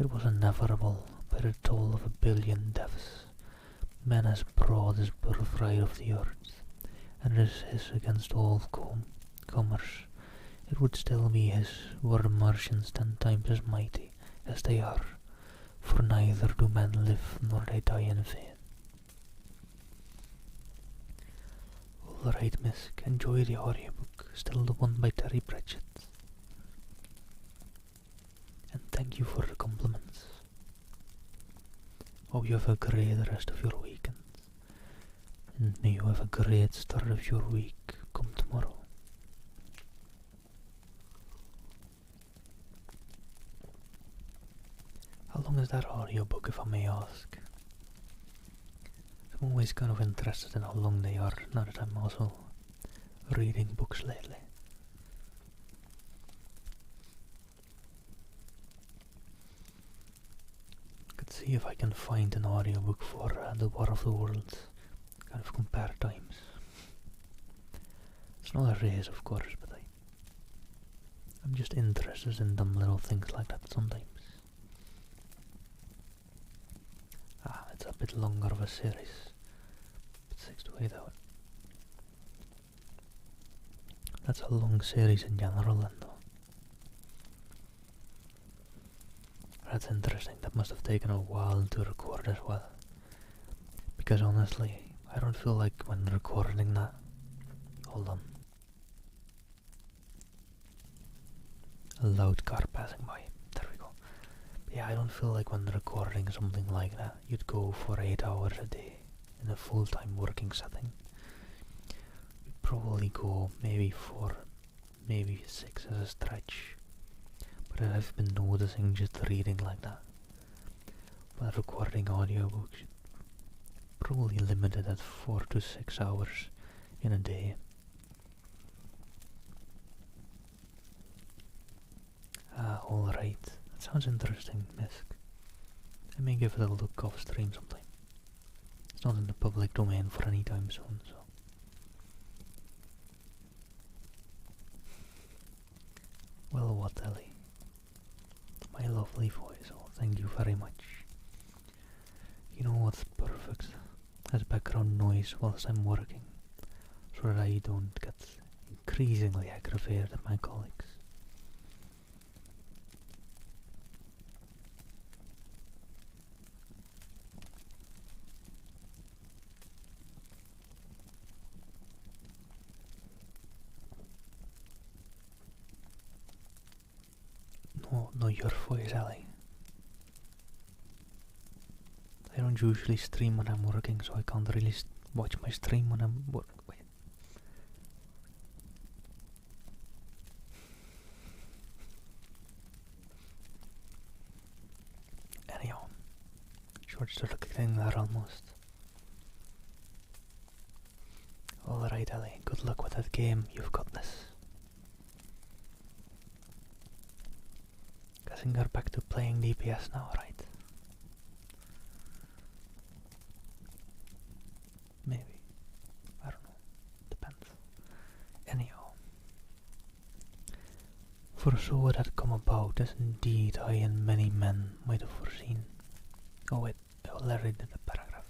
It was inevitable, by the toll of 1 billion deaths, man has brought his birthright of the earth, and it is his against all comers. It would still be his were the Martians 10 times as mighty as they are, for neither do men live nor they die in vain. Alright, Misk, enjoy the audiobook, still the one by Terry Pratchett. And thank you for the compliments. Hope you have a great rest of your weekend. And may you have a great start of your week come tomorrow. How long is that audiobook, if I may ask? I'm always kind of interested in how long they are, now that I'm also reading books lately. Could see if I can find an audiobook for The War of the Worlds, kind of compare times. It's not a race, of course, but I'm just interested in dumb little things like that sometimes. It's a bit longer of a series, but 6 to 8 hours. That's a long series in general, then, though. That's interesting. That must have taken a while to record as well. Because honestly, I don't feel like when recording that... Hold on. A loud car passing by. There we go. But yeah, I don't feel like when recording something like that, you'd go for 8 hours a day in a full-time working setting. You'd probably go maybe 4, maybe 6 as a stretch. But I've been noticing just reading like that. But recording audiobooks, probably limited at 4 to 6 hours in a day. Alright. That sounds interesting, Misk. I may give it a look off stream sometime. It's not in the public domain for any time soon, so... Well, what, Ellie? My lovely voice, oh, thank you very much. You know what's perfect? As background noise whilst I'm working, so that I don't get increasingly aggravated at my colleagues. No, your voice, Ellie. I don't usually stream when I'm working, so I can't really watch my stream when I'm working. Wait. Anyhow, short sort of thing there almost. Alright, Ellie, good luck with that game. You've got this. Guessing you're back to playing DPS now, right? Maybe. I don't know. Depends. Anyhow. For so it had come about, as indeed I and many men might have foreseen. Oh wait, I already did the paragraph.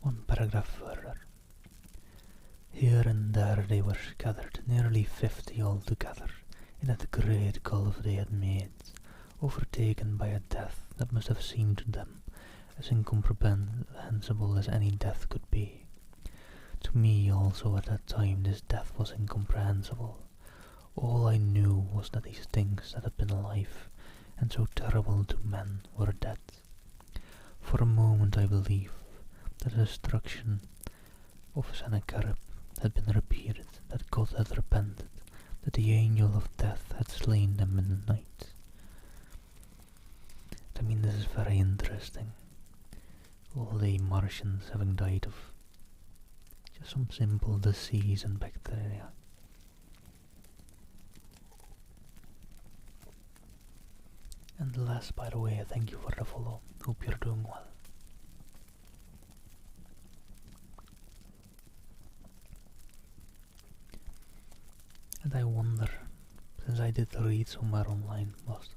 One paragraph further. Here and there they were scattered, nearly 50 altogether, in that great gulf they had made, overtaken by a death that must have seemed to them as incomprehensible as any death could be. To me also at that time this death was incomprehensible. All I knew was that these things that had been alive, and so terrible to men, were dead. For a moment I believed that the destruction of Sennacherib had been repeated, that God had repented, that the angel of death had slain them in the night. I mean, this is very interesting. All the Martians having died of just some simple disease and bacteria. And last, by the way, thank you for the follow. Hope you're doing well. And I wonder, since I did read somewhere online, was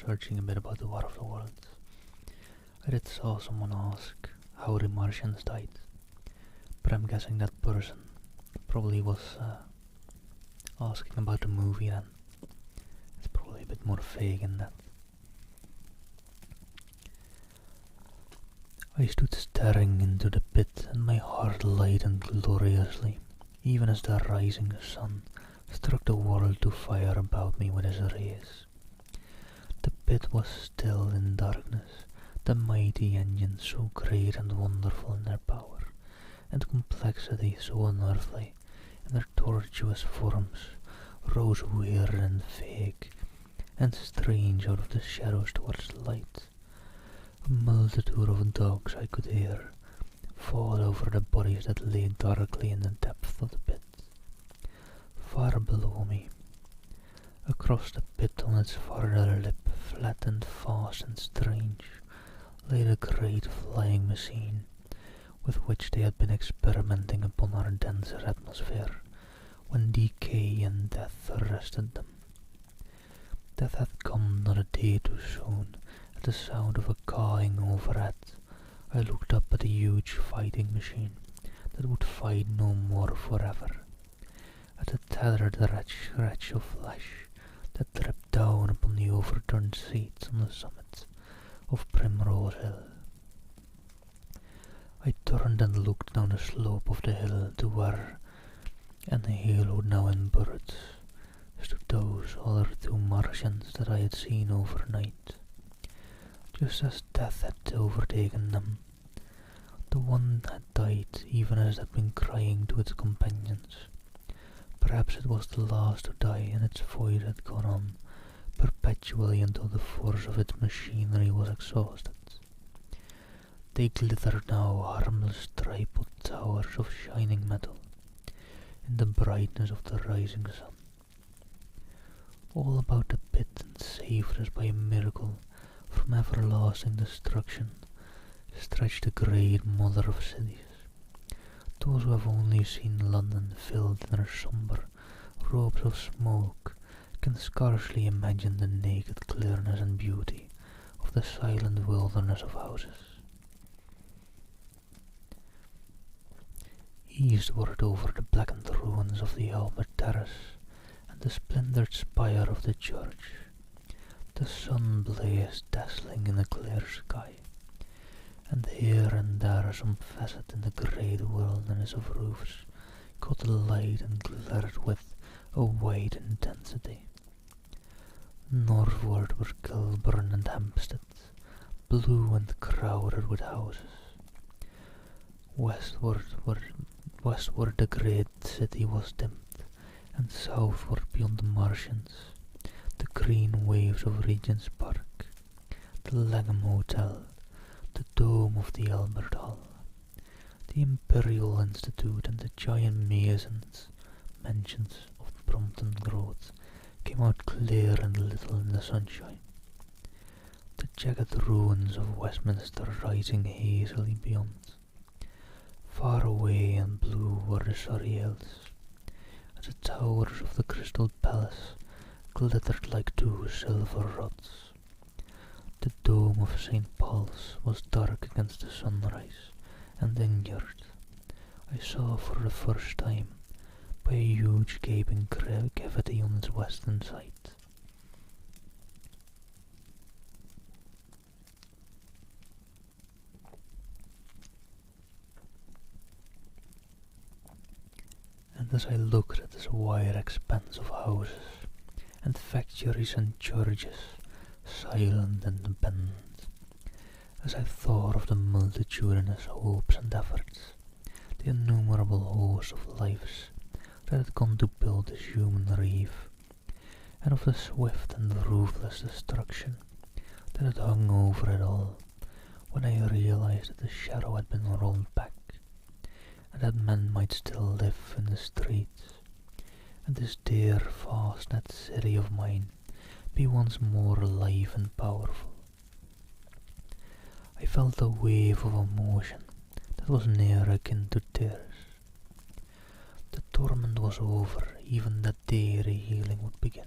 searching a bit about the War of the Worlds, I did saw someone ask how the Martians died, but I'm guessing that person probably was asking about the movie then. It's probably a bit more vague in that. I stood staring into the pit, and my heart lightened gloriously, even as the rising sun struck the world to fire about me with his rays. The pit was still in darkness, the mighty engines so great and wonderful in their power, and complexity so unearthly in their tortuous forms, rose weird and vague and strange out of the shadows towards light. A multitude of dogs I could hear fall over the bodies that lay darkly in the depth of the pit. Far below me, across the pit on its farther lip, flat and fast and strange, lay the great flying machine with which they had been experimenting upon our denser atmosphere when decay and death arrested them. Death had come not a day too soon. At the sound of a cawing overhead, I looked up at the huge fighting machine that would fight no more forever, at the tethered wretch of flesh that dripped down upon the overturned seats on the summit of Primrose Hill. I turned and looked down the slope of the hill to where, enhaloed now in birds, stood those other two Martians that I had seen overnight, just as death had overtaken them. The one had died even as it had been crying to its companions. Perhaps it was the last to die, and its void had gone on perpetually until the force of its machinery was exhausted. They glittered now, harmless tripod towers of shining metal, in the brightness of the rising sun. All about the pit, and saved as by a miracle from everlasting destruction, stretched the great mother of cities. Those who have only seen London filled in her sombre robes of smoke can scarcely imagine the naked clearness and beauty of the silent wilderness of houses. Eastward over the blackened ruins of the Albert Terrace and the splintered spire of the church, the sun blazed dazzling in the clear sky, and here and there some facet in the great wilderness of roofs caught the light and glittered with a white intensity. Northward were Kilburn and Hampstead, blue and crowded with houses. Westward the great city was dimmed, and southward beyond the Martians, the green waves of Regent's Park, the Langham Hotel, the dome of the Albert Hall, the Imperial Institute, and the giant mansions of Brompton Road came out clear and little in the sunshine. The jagged ruins of Westminster rising hazily beyond. Far away and blue were the Surrey Hills, and the towers of the Crystal Palace glittered like two silver rods. The dome of St. Paul's was dark against the sunrise and injured, I saw for the first time, by a huge gaping cavity on its western side. And as I looked at this wide expanse of houses and factories and churches, silent and bent, as I thought of the multitudinous hopes and efforts, the innumerable hosts of lives that had gone to build this human reef, and of the swift and ruthless destruction that had hung over it all, when I realized that the shadow had been rolled back, and that men might still live in the streets, and this dear fast-net city of mine be once more alive and powerful. I felt a wave of emotion that was near akin to tears. The torment was over, even that day the healing would begin.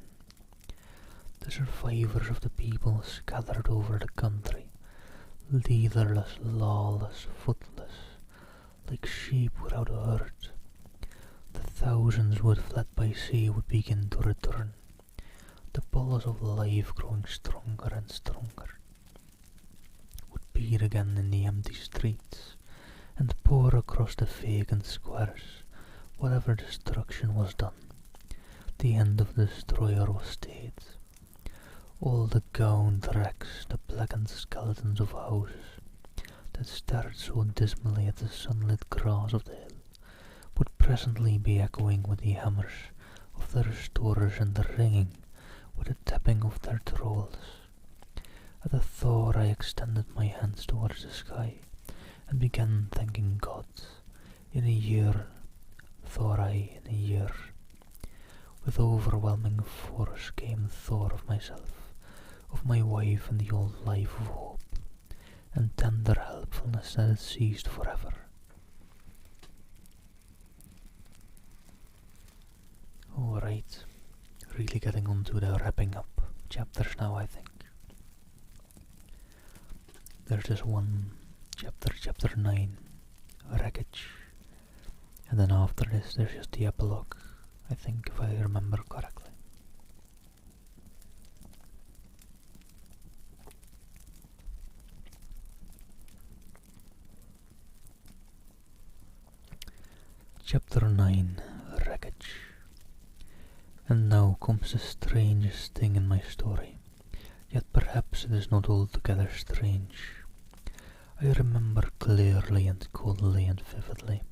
The survivors of the people scattered over the country, leaderless, lawless, footless, like sheep without a herd. The thousands who had fled by sea would begin to return, the pulse of life growing stronger and stronger, would appear again in the empty streets, and pour across the vacant squares whatever destruction was done. The end of the destroyer was stayed. All the gowned wrecks, the blackened skeletons of houses that stared so dismally at the sunlit grass of the hill, would presently be echoing with the hammers of the restorers and the ringing with the tapping of their trolls. At the thought I extended my hands towards the sky and began thanking God. In a year, thought I, in a year. With overwhelming force came thought of myself, of my wife and the old life of hope, and tender helpfulness that had ceased forever. Alright, really getting on to the wrapping up chapters now, I think. There's this one chapter, chapter 9, Wreckage, and then after this there's just the epilogue, I think, if I remember correctly. Chapter 9, Wreckage. And now comes the strangest thing in my story, yet perhaps it is not altogether strange. I remember clearly and coldly and vividly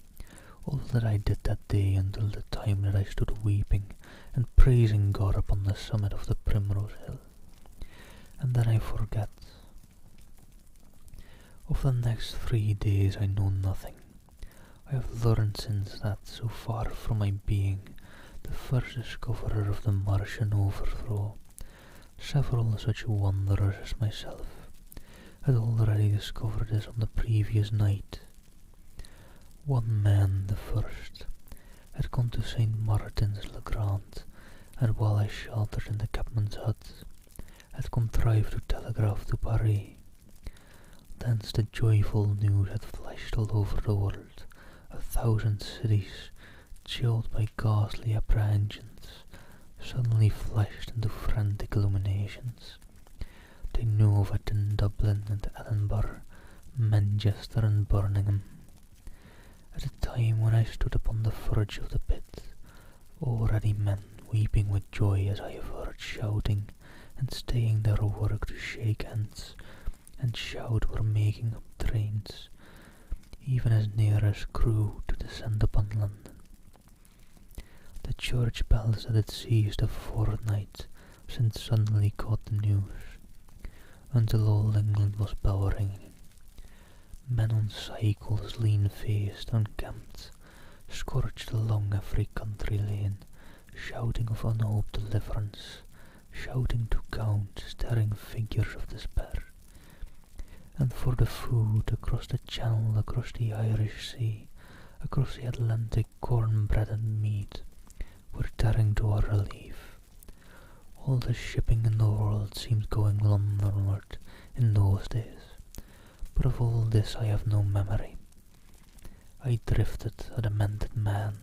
all that I did that day until the time that I stood weeping and praising God upon the summit of the Primrose Hill. And then I forget. Of the next 3 days I know nothing. I have learned since that, so far from my being the first discoverer of the Martian overthrow, several such wanderers as myself had already discovered this on the previous night. One man, the first, had gone to St. Martin's-le-Grand, and while I sheltered in the cabman's hut, had contrived to telegraph to Paris. Thence the joyful news had flashed all over the world. 1,000 cities, chilled by ghastly apprehensions, suddenly flashed into frantic illuminations. They knew of it in Dublin and Edinburgh, Manchester and Birmingham. At the time when I stood upon the verge of the pit, already men, weeping with joy as I have heard, shouting and staying their work to shake hands and shout, were making up trains, even as near as Crewe, to descend upon London. The church bells that had ceased a fortnight since suddenly caught the news, until all England was bell ringing. Men on cycles, lean-faced, unkempt, scourged along every country lane, shouting of unhoped deliverance, shouting to count staring figures of despair. And for the food, across the Channel, across the Irish Sea, across the Atlantic, cornbread and meat were tearing to our relief. All the shipping in the world seemed going Londonward in those days, but of all this I have no memory. I drifted, a demented man.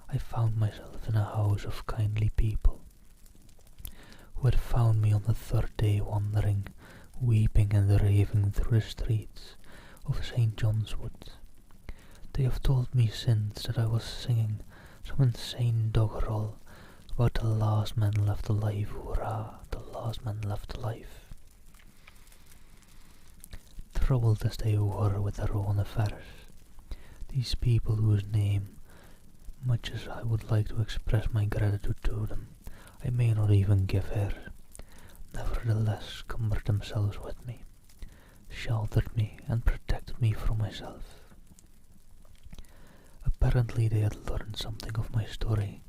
I found myself in a house of kindly people, who had found me on the 3rd day wandering, weeping and raving through the streets of St. John's Wood. They have told me since that I was singing some insane doggerel about the last man left alive, hurrah, the last man left alive. Troubled as they were with their own affairs, these people whose name, much as I would like to express my gratitude to them, I may not even give here, nevertheless cumbered themselves with me, sheltered me and protected me from myself. Apparently they had learned something of my story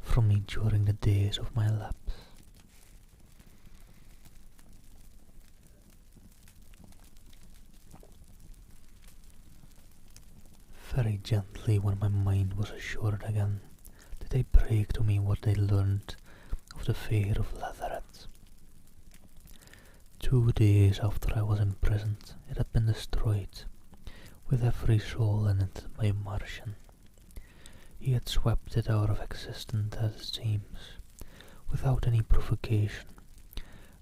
from me during the days of my lapse. Very gently, when my mind was assured again, did they break to me what they learned of the fate of Leatherhead. 2 days after I was imprisoned, it had been destroyed, with every soul in it, by a Martian. He had swept it out of existence, as it seems, without any provocation,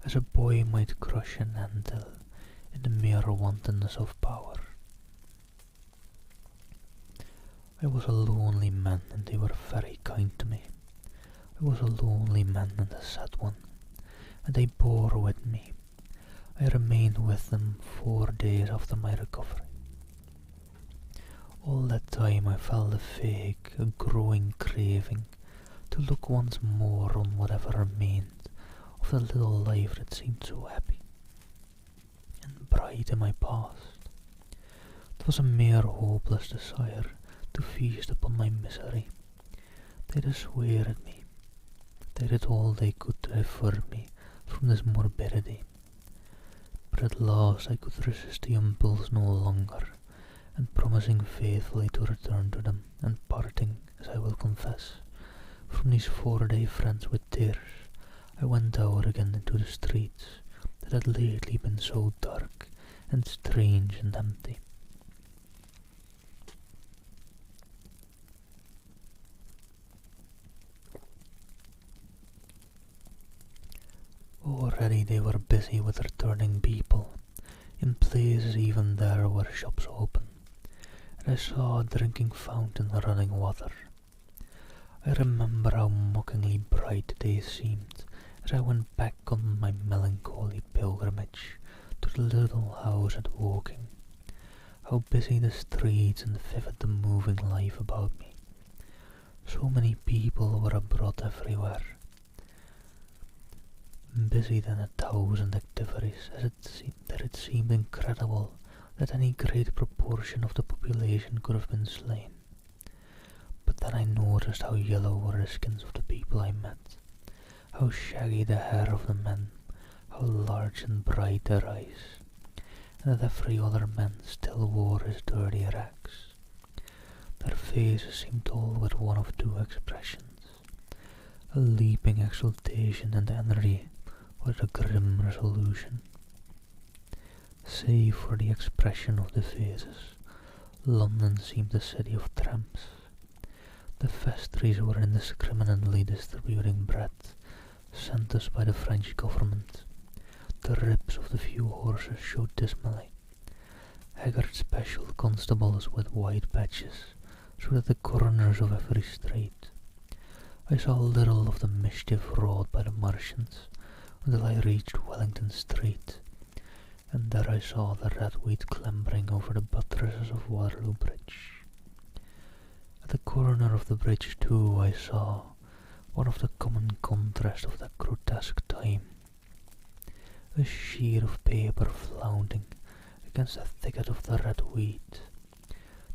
as a boy might crush an anthill in the mere wantonness of power. I was a lonely man, and they were very kind to me. I was a lonely man and a sad one, and they bore with me. I remained with them 4 days after my recovery. All that time I felt a growing craving to look once more on whatever remained of the little life that seemed so happy and bright in my past. It was a mere hopeless desire to feast upon my misery. They dissuaded me. They did all they could to divert me from this morbidity. But at last I could resist the impulse no longer, and promising faithfully to return to them, and parting, as I will confess, from these 4-day friends with tears, I went out again into the streets that had lately been so dark and strange and empty. Already they were busy with returning people. In places even there were shops open, and I saw a drinking fountain running water. I remember how mockingly bright the day seemed as I went back on my melancholy pilgrimage to the little house at Woking. How busy the streets and vivid the moving life about me. So many people were abroad everywhere, busy than 1,000 activities, that it seemed incredible that any great proportion of the population could have been slain. But then I noticed how yellow were the skins of the people I met, how shaggy the hair of the men, how large and bright their eyes, and that every other man still wore his dirty rags. Their faces seemed all with one of two expressions, a leaping exultation and energy, or a grim resolution. Save for the expression of the faces, London seemed a city of tramps. The vestries were indiscriminately distributing bread sent us by the French government. The ribs of the few horses showed dismally. Haggard special constables with white badges stood at the corners of every street. I saw little of the mischief wrought by the Martians until I reached Wellington Street, and there I saw the red wheat clambering over the buttresses of Waterloo Bridge. At the corner of the bridge, too, I saw one of the common contrasts of that grotesque time, a sheet of paper flaunting against a thicket of the red wheat,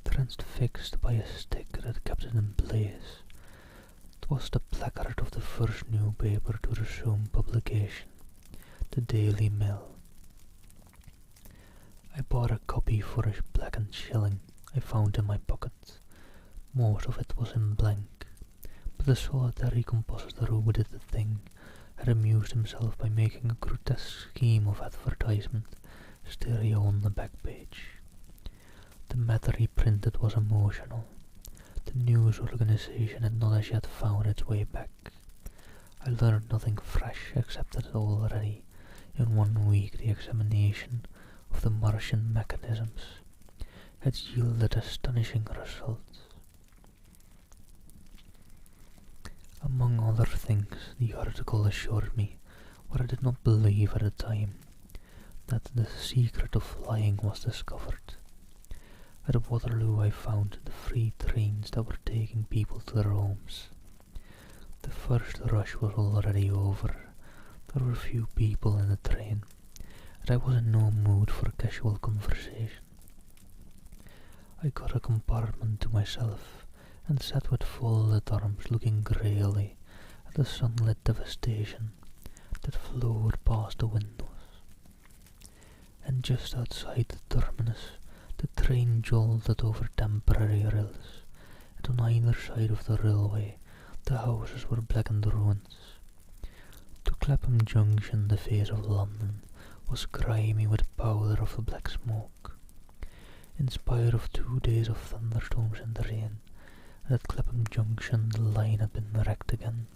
transfixed by a stick that kept it in place. It was the placard of the first newspaper to resume publication, the Daily Mail. I bought a copy for a blackened shilling I found in my pocket. Most of it was in blank, but the solitary compositor who did the thing had amused himself by making a grotesque scheme of advertisement stereo on the back page. The matter he printed was emotional. The news organization had not as yet found its way back. I learned nothing fresh except that already, in 1 week, the examination of the Martian mechanisms had yielded astonishing results. Among other things, the article assured me, what I did not believe at the time, that the secret of flying was discovered. At Waterloo I found the 3 trains that were taking people to their homes. The first rush was already over. There were few people in the train, and I was in no mood for casual conversation. I got a compartment to myself, and sat with folded arms looking greyly at the sunlit devastation that flowed past the windows. And just outside the terminus, the train jolted over temporary rails, and on either side of the railway the houses were blackened ruins. To Clapham Junction the face of London was grimy with powder of the black smoke. In spite of 2 days of thunderstorms and rain, at Clapham Junction the line had been wrecked again.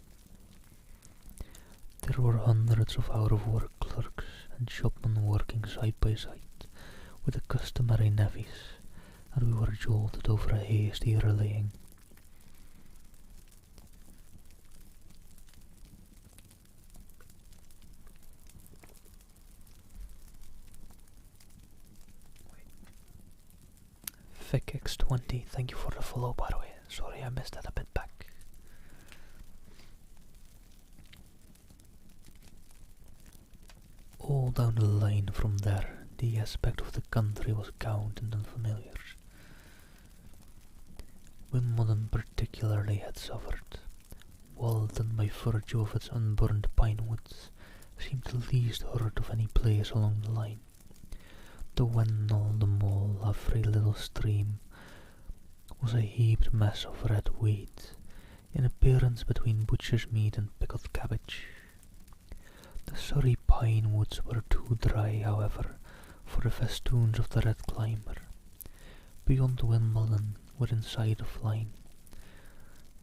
There were hundreds of out-of-work clerks and shopmen working side by side. with the customary nevies, and we were jolted over a hasty relaying. FickX20, thank you for the follow, by the way. Sorry I missed that a bit back. All down the line from there, the aspect of the country was gaunt and unfamiliar. Wimbledon particularly had suffered. Walton, by virtue of its unburned pine woods, seemed the least hurt of any place along the line. The Wendell, the Mole, a free little stream, was a heaped mess of red weeds, in appearance between butcher's meat and pickled cabbage. The Surrey pine woods were too dry, however, for the festoons of the red climber. Beyond Wimbledon, within sight of line,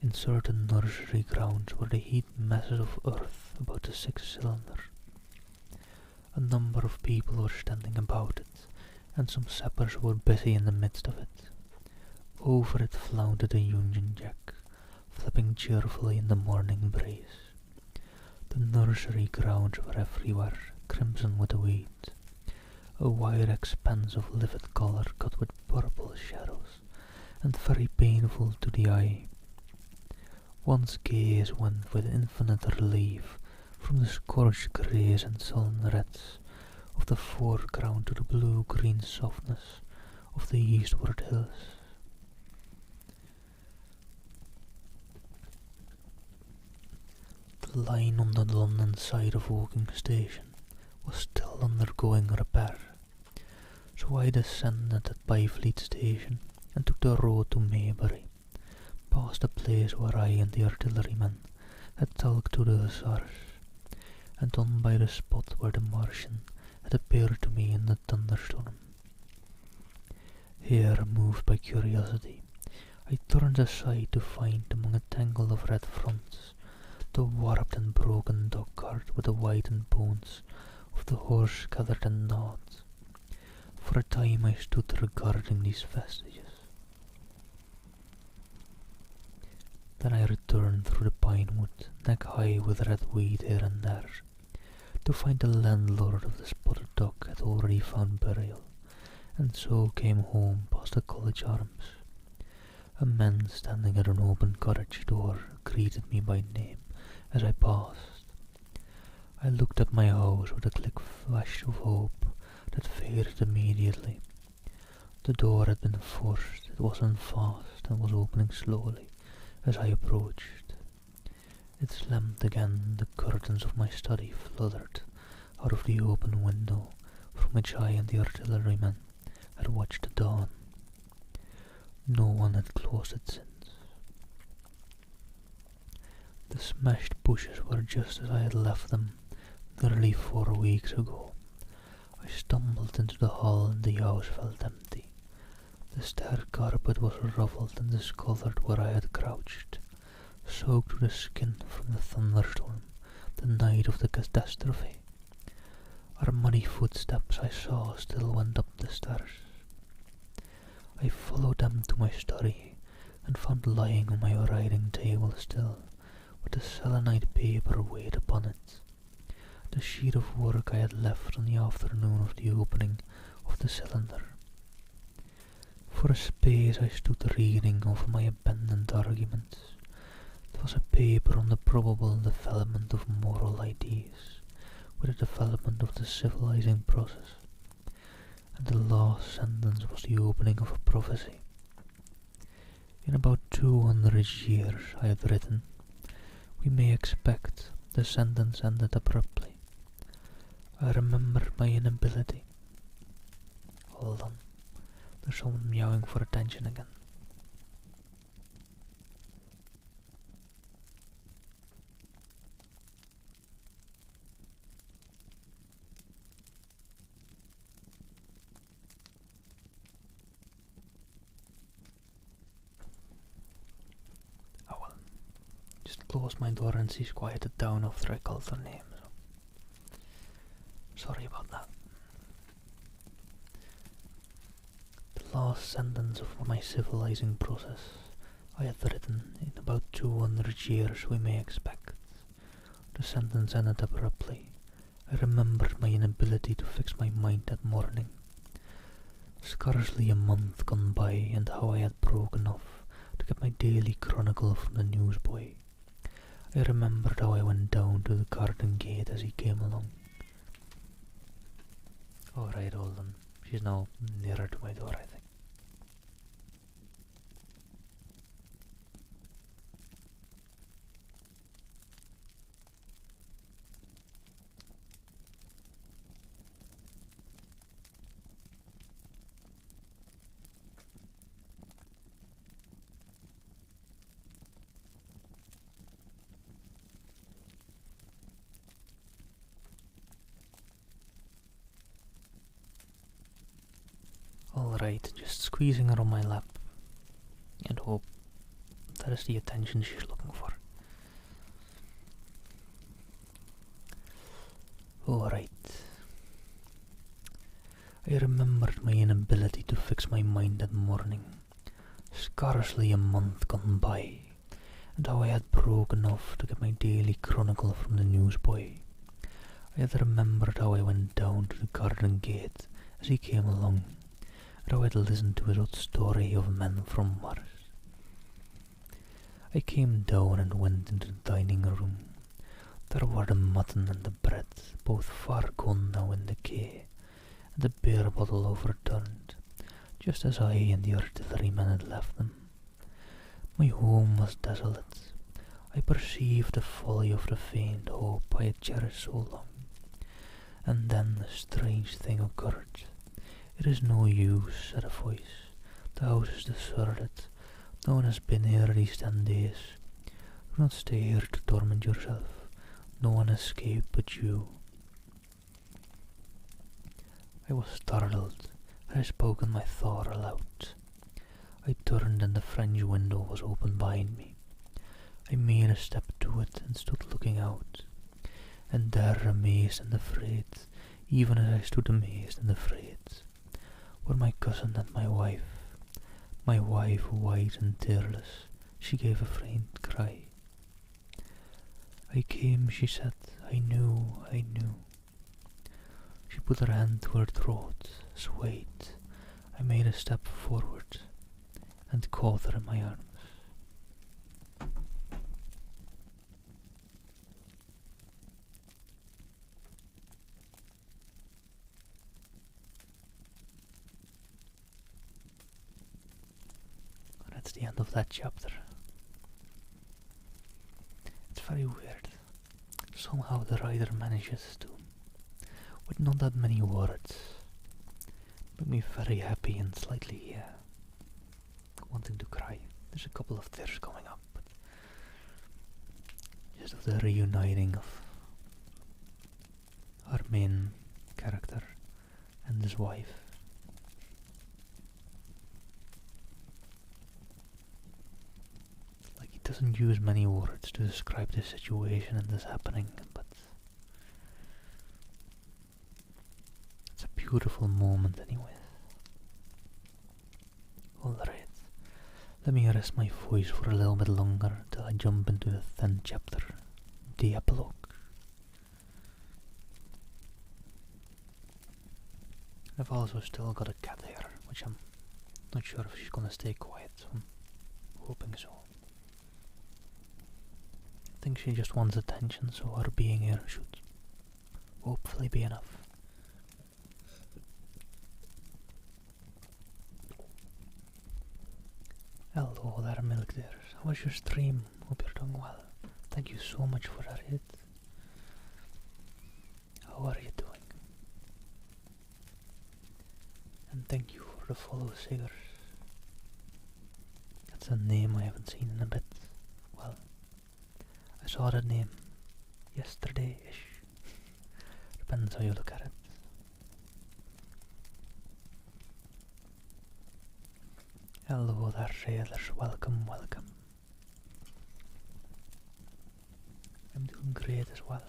in certain nursery grounds were the heaped masses of earth about the 6-cylinder. A number of people were standing about it, and some sappers were busy in the midst of it. Over it floundered a Union Jack, flapping cheerfully in the morning breeze. The nursery grounds were everywhere, crimson with the weed, a wide expanse of livid colour cut with purple shadows, and very painful to the eye. One's gaze went with infinite relief from the scorched greys and sullen reds of the foreground to the blue-green softness of the eastward hills. The line on the London side of Woking Station was still undergoing repair, so I descended at Byfleet Station and took the road to Maybury, past the place where I and the artilleryman had talked to the hussars, and on by the spot where the Martian had appeared to me in the thunderstorm. Here, moved by curiosity, I turned aside to find among a tangle of red fronts the warped and broken dog-cart with the whitened bones of the horse scattered and gnawed. For a time I stood regarding these vestiges. Then I returned through the pine wood, neck high with red weed here and there, to find the landlord of the spotted dog had already found burial, and so came home past the College Arms. A man standing at an open cottage door greeted me by name as I passed. I looked at my house with a quick flash of hope that faded immediately. The door had been forced, it was unfast and was opening slowly as I approached. It slammed again, the curtains of my study fluttered out of the open window from which I and the artilleryman had watched the dawn. No one had closed it since. The smashed bushes were just as I had left them nearly 4 weeks ago. I stumbled into the hall and the house felt empty. The stair carpet was ruffled and discoloured where I had crouched, soaked to the skin from the thunderstorm, the night of the catastrophe. Our muddy footsteps I saw still went up the stairs. I followed them to my study and found lying on my writing table still, with the selenite paper weighed upon it, the sheet of work I had left on the afternoon of the opening of the cylinder. For a space I stood reading over my abandoned arguments. It was a paper on the probable development of moral ideas, with the development of the civilizing process, and the last sentence was the opening of a prophecy. In about 200 years, I had written, we may expect. The sentence ended abruptly. I remember my inability. Hold on, there's someone meowing for attention again. Closed my door and she's quieted down after I called her name. So. Sorry about that. last sentence of my civilizing process I had written in about 200 years we may expect. The sentence ended abruptly. I remembered my inability to fix my mind that morning. Scarcely a month gone by, and how I had broken off to get my daily chronicle from the newsboy. I remembered how I went down to the garden gate as he came along. Alright, hold on. She's now nearer to my door, I think. Alright, just squeezing her on my lap and hope that is the attention she's looking for. Alright. I remembered my inability to fix my mind that morning. Scarcely a month gone by, and how I had broken off to get my daily chronicle from the newsboy. I had remembered how I went down to the garden gate as he came along, and how I had listened to his old story of men from Mars. I came down and went into the dining room. There were the mutton and the bread, both far gone now in decay, and the beer bottle overturned, just as I and the artilleryman had left them. My home was desolate. I perceived the folly of the faint hope I had cherished so long. And then a strange thing occurred. "It is no use," said a voice. "The house is deserted. No one has been here these 10 days. Do not stay here to torment yourself. No one escaped but you." I was startled. I had spoken my thought aloud. I turned and the French window was open behind me. I made a step to it and stood looking out. And there, amazed and afraid, even as I stood amazed and afraid, were my cousin and my wife, white and tearless. She gave a faint cry. "I came," she said. I knew. She put her hand to her throat, swayed. I made a step forward and caught her in my arms. That's the end of that chapter. It's very weird. Somehow the writer manages to, with not that many words, make me very happy and slightly wanting to cry. There's a couple of tears coming up, but just of the reuniting of our main character and his wife. Like, he doesn't use many words to describe the situation and this happening, but it's a beautiful moment anyway. Alright, let me rest my voice for a little bit longer till I jump into the 10th chapter, the epilogue. I've also still got a cat here, which I'm not sure if she's gonna stay quiet, so I'm hoping so. I think she just wants attention, so her being here should hopefully be enough. Hello there, milk dear. How was your stream? Hope you're doing well. Thank you so much for that hit. How are you doing? And thank you for the follow, Sigurs. That's a name I haven't seen in a bit. Well, I saw that name yesterday-ish. Depends how you look at it. Hello there, sailors. Welcome. I'm doing great as well.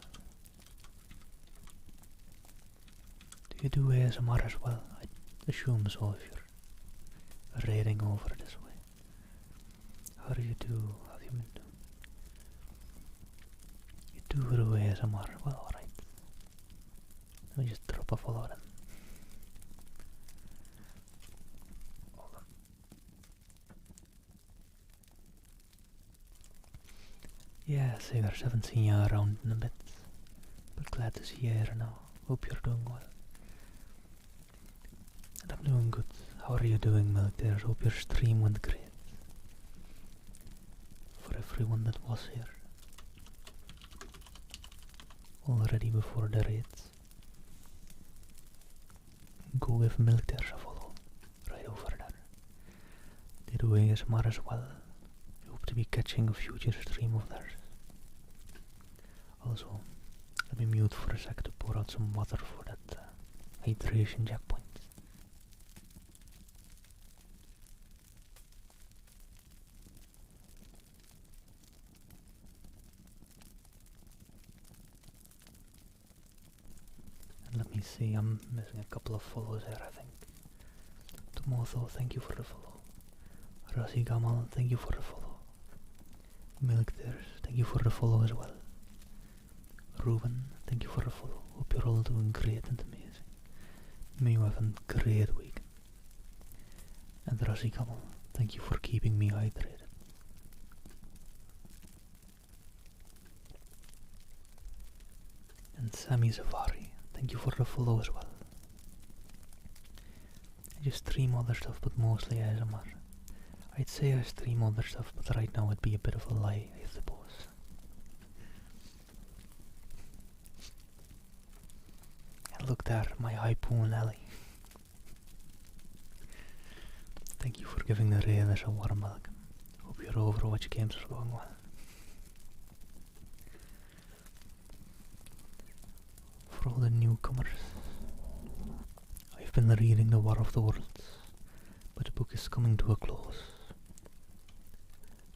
Do you do ASMR as well? I assume so if you're raiding over this way. How do you do? How do you do? You do the ASMR. Well, alright. Let me just drop a follow then. Hold on. Yeah, Sigurd, haven't seen you around in a bit. But glad to see you here now. Hope you're doing well. And I'm doing good. How are you doing, Militaires? Hope your stream went great. For everyone that was here. Already before the raids. Go give Militaires a follow. Right over there. They do ASMR as well. Hope to be catching a future stream of theirs. Also, let me mute for a sec to pour out some water for that hydration checkpoint. And let me see, I'm missing a couple of follows here, I think. Tomotho, thank you for the follow. Rasi Gamal, thank you for the follow. Milkthirst, thank you for the follow as well. Ruben, thank you for the follow. Hope you're all doing great and amazing. May you have a great week. And Rasi Gamal, thank you for keeping me hydrated. And Sammy Safari, thank you for the follow as well. I just stream other stuff, but mostly ASMR. I'd say I stream other stuff, but right now it'd be a bit of a lie, I suppose. And look there, my Harpoon Alley. Thank you for giving the raiders a warm welcome. Hope your Overwatch games are going well. For all the newcomers, I've been reading The War of the Worlds, but the book is coming to a close.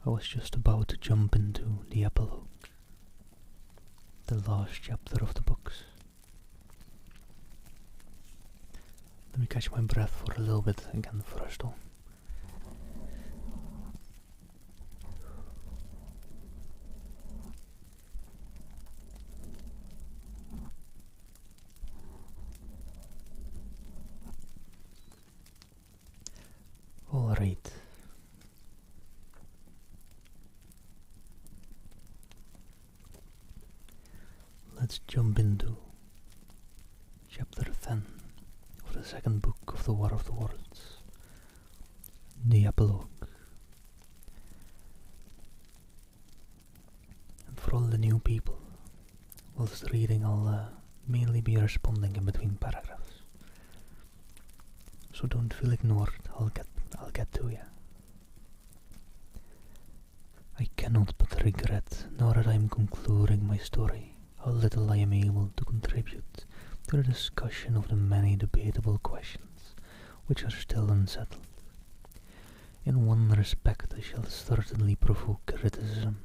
I was just about to jump into the epilogue, the last chapter of the books. Let me catch my breath for a little bit again first though. Alright. Let's jump into chapter 10 of the second book of the War of the Worlds, the epilogue. And for all the new people, whilst reading I'll mainly be responding in between paragraphs. So don't feel ignored, I'll get to you. I cannot but regret, now that I am concluding my story, how little I am able to contribute to the discussion of the many debatable questions which are still unsettled. In one respect I shall certainly provoke criticism.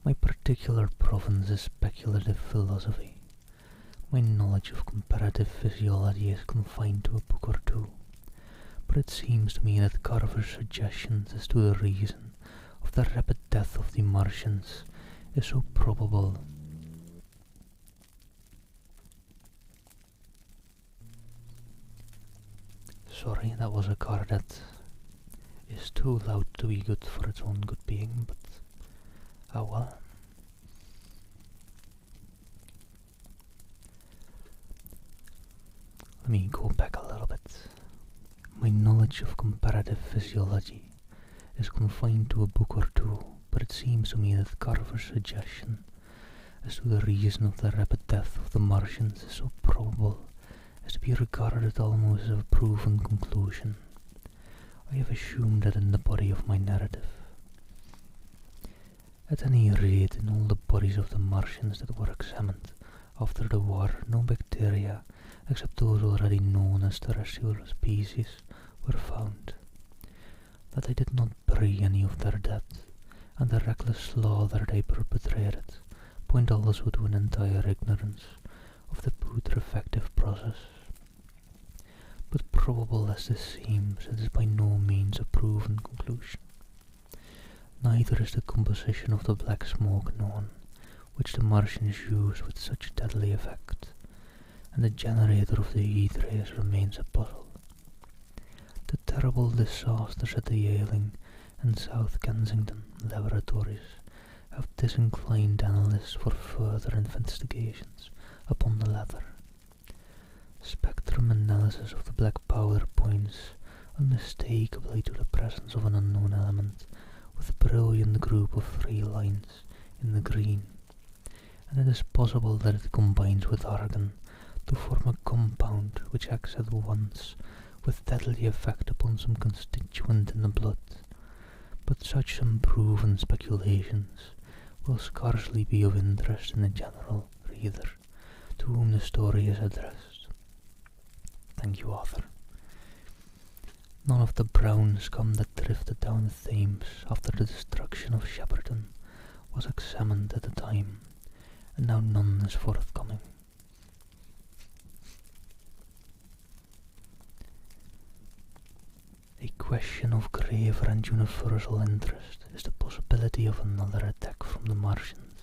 My particular province is speculative philosophy. My knowledge of comparative physiology is confined to a book or two, but it seems to me that Carver's suggestions as to the reason of the rapid death of the Martians is so probable. Sorry, that was a car that is too loud to be good for its own good being, but oh well. Let me go back a little bit. My knowledge of comparative physiology is confined to a book or two, but it seems to me that Carver's suggestion as to the reason of the rapid death of the Martians is so probable as to be regarded almost as a proven conclusion. I have assumed that in the body of my narrative. At any rate, in all the bodies of the Martians that were examined after the war, no bacteria, except those already known as terrestrial species, were found. That I did not bury any of their dead, and the reckless slaughter they perpetrated, point also to an entire ignorance of the putrefactive process. but probable as this seems, it is by no means a proven conclusion. Neither is the composition of the black smoke known, which the Martians use with such deadly effect, and the generator of the heat rays remains a puzzle. The terrible disasters at the Yaling and South Kensington laboratories have disinclined analysts for further investigations upon the latter. Spectrum analysis of the black powder points unmistakably to the presence of an unknown element with a brilliant group of 3 lines in the green, and it is possible that it combines with argon to form a compound which acts at once with deadly effect upon some constituent in the blood, but such unproven speculations will scarcely be of interest in the general reader to whom the story is addressed. Thank you, author. None of the brown scum that drifted down the Thames after the destruction of Shepperton was examined at the time, and now none is forthcoming. A question of graver and universal interest is the possibility of another attack from the Martians.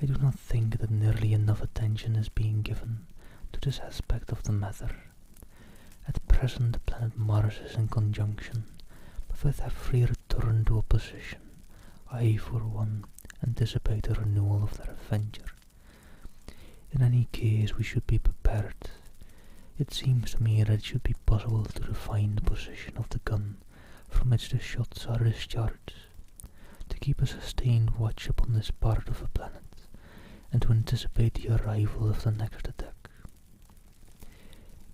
I do not think that nearly enough attention is being given to this aspect of the matter. At present the planet Mars is in conjunction, but with every return to opposition, I, for one, anticipate a renewal of their adventure. In any case, we should be prepared. It seems to me that it should be possible to define the position of the gun from which the shots are discharged, to keep a sustained watch upon this part of the planet, and to anticipate the arrival of the next attack.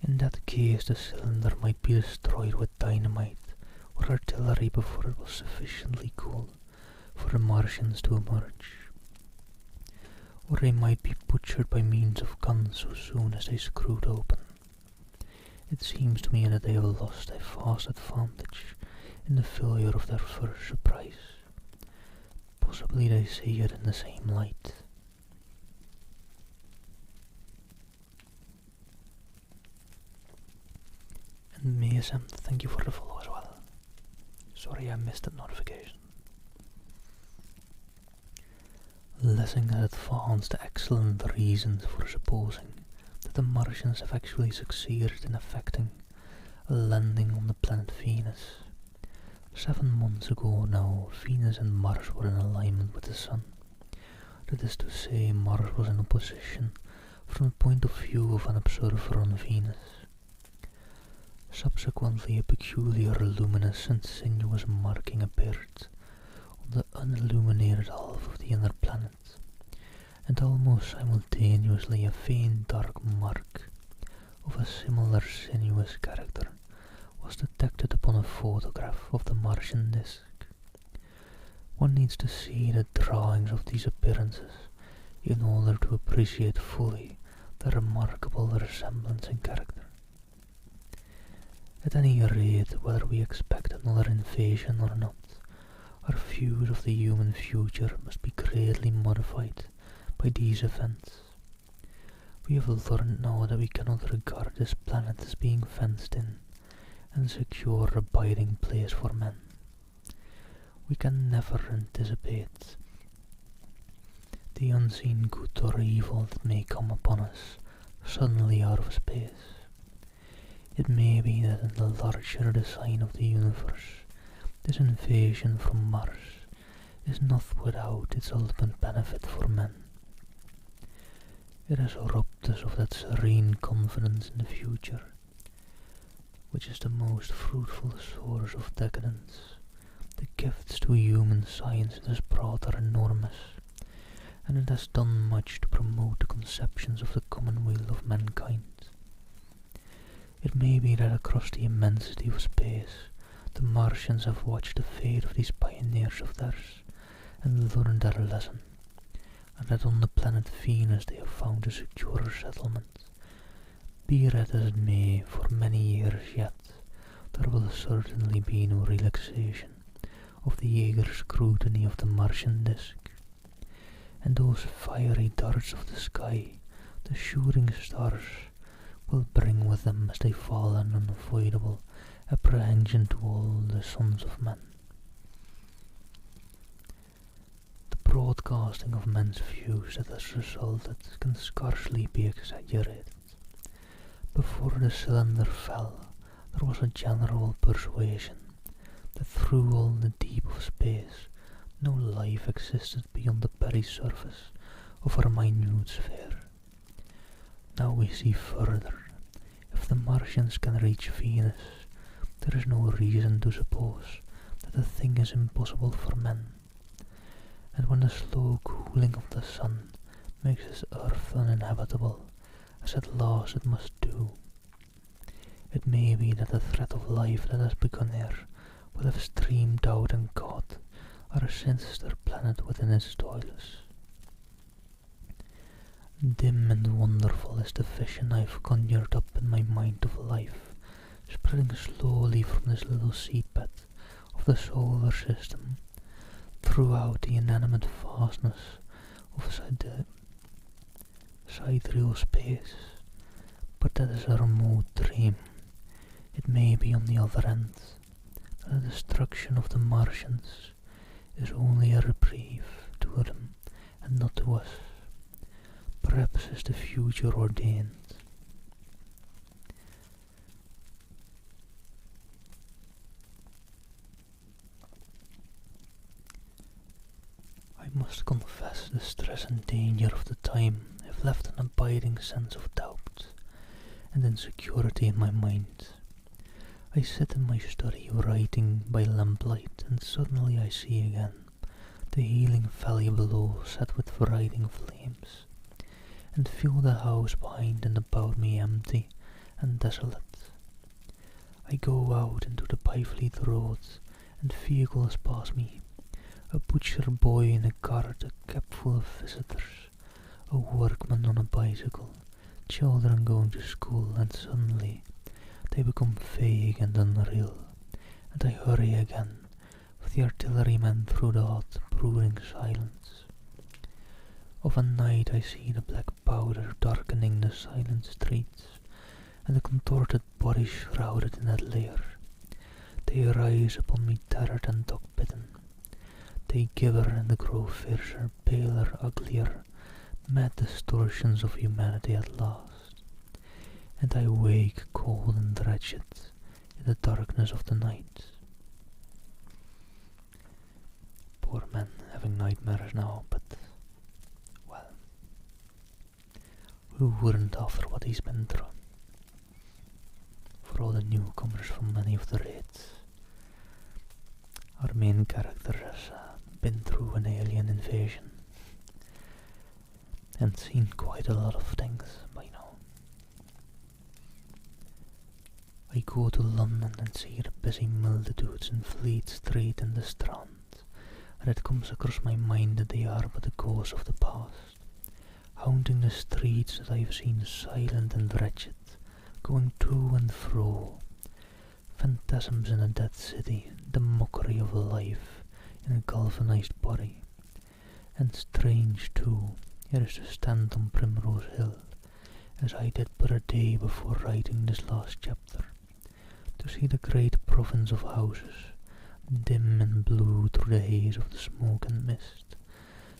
In that case, the cylinder might be destroyed with dynamite or artillery before it was sufficiently cool for the Martians to emerge, or they might be butchered by means of guns so soon as they screwed open. It seems to me that they have lost a vast advantage in the failure of their first surprise. Possibly they see it in the same light. And Mason, thank you for the follow as well. Sorry I missed that notification. Lessing has advanced excellent reasons for supposing that the Martians have actually succeeded in effecting a landing on the planet Venus. 7 months ago now, Venus and Mars were in alignment with the Sun. That is to say, Mars was in opposition from the point of view of an observer on Venus. Subsequently, a peculiar luminous and sinuous marking appeared on the unilluminated half of the inner planet, and almost simultaneously a faint dark mark of a similar sinuous character was detected upon a photograph of the Martian disk. One needs to see the drawings of these appearances in order to appreciate fully the remarkable resemblance in character. At any rate, whether we expect another invasion or not, our views of the human future must be greatly modified by these events. We have learned now that we cannot regard this planet as being fenced in and secure abiding place for men. We can never anticipate the unseen good or evil that may come upon us suddenly out of space. It may be that in the larger design of the universe, this invasion from Mars is not without its ultimate benefit for men. It has robbed us of that serene confidence in the future, which is the most fruitful source of decadence. The gifts to human science it has brought are enormous, and it has done much to promote the conceptions of the commonweal of mankind. It may be that across the immensity of space, the Martians have watched the fate of these pioneers of theirs and learned their lesson, and that on the planet Venus they have found a secure settlement. Be that as it may, for many years yet, there will certainly be no relaxation of the eager scrutiny of the Martian disk, and those fiery darts of the sky, the shooting stars, will bring with them as they fall an unavoidable apprehension to all the sons of men. The broadcasting of men's views that has resulted can scarcely be exaggerated. Before the cylinder fell, there was a general persuasion that through all the deep of space no life existed beyond the very surface of our minute sphere. Now we see further. If the Martians can reach Venus, there is no reason to suppose that the thing is impossible for men. And when the slow cooling of the sun makes this earth uninhabitable, as at last it must do, it may be that the thread of life that has begun here will have streamed out and caught our sinister planet within its toils. Dim and wonderful is the vision I've conjured up in my mind of life, spreading slowly from this little seedbed of the solar system throughout the inanimate vastness of sidereal space. But that is a remote dream. It may be on the other end that the destruction of the Martians is only a reprieve to them and not to us. Perhaps is the future ordained. I must confess the stress and danger of the time have left an abiding sense of doubt and insecurity in my mind. I sit in my study writing by lamplight, and suddenly I see again the healing valley below set with writhing flames, and feel the house behind and about me empty and desolate. I go out into the Byfleet road, and vehicles pass me. A butcher boy in a cart, a cab full of visitors, a workman on a bicycle, children going to school, and suddenly they become vague and unreal, and I hurry again, with the artillerymen through the hot, brooding silence. Of a night I see the black powder darkening the silent streets, and the contorted bodies shrouded in that layer. They rise upon me tethered and dog-bitten. They gibber and grow fiercer, paler, uglier, mad distortions of humanity at last. And I wake cold and wretched in the darkness of the night. Poor man having nightmares now, but, well, who wouldn't after what he's been through? For all the newcomers from many of the raids, our main character has been through an alien invasion and seen quite a lot of things by now. I go to London and see the busy multitudes in Fleet Street and the Strand, and it comes across my mind that they are but a ghost of the past, haunting the streets that I have seen silent and wretched, going to and fro, phantasms in a dead city, the mockery of life in a galvanized body. And strange too, it is to stand on Primrose Hill, as I did but a day before writing this last chapter, to see the great province of houses, dim and blue through the haze of the smoke and mist,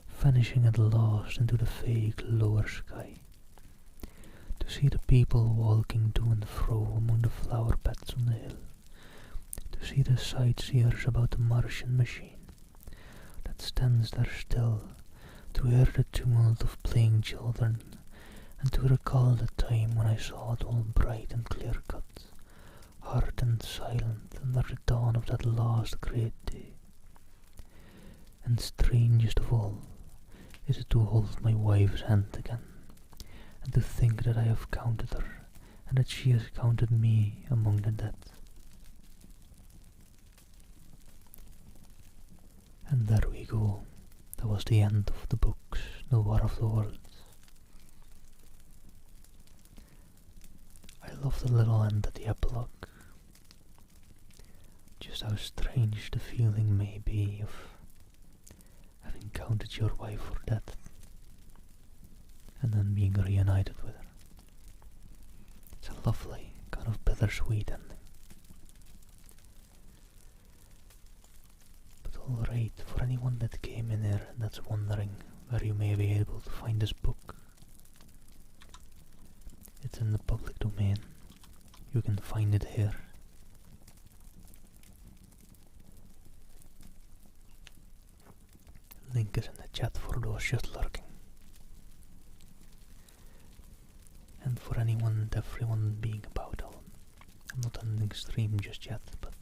vanishing at last into the vague lower sky, to see the people walking to and fro among the flower beds on the hill, to see the sightseers about the Martian machine that stands there still, to hear the tumult of playing children, and to recall the time when I saw it all bright and clear-cut, hard and silent under the dawn of that last great day. And strangest of all is it to hold my wife's hand again, and to think that I have counted her, and that she has counted me among the dead. And there we go. That was the end of the books, The War of the Worlds. I love the little end at the epilogue. Just how strange the feeling may be of having counted your wife for dead and then being reunited with her. bittersweet ending. But alright, for anyone that came in here that's wondering where you may be able to find this book, it's in the public domain. You can find it here. Link is in the chat for those just lurking. And for anyone and everyone being about, I'm not ending stream just yet, but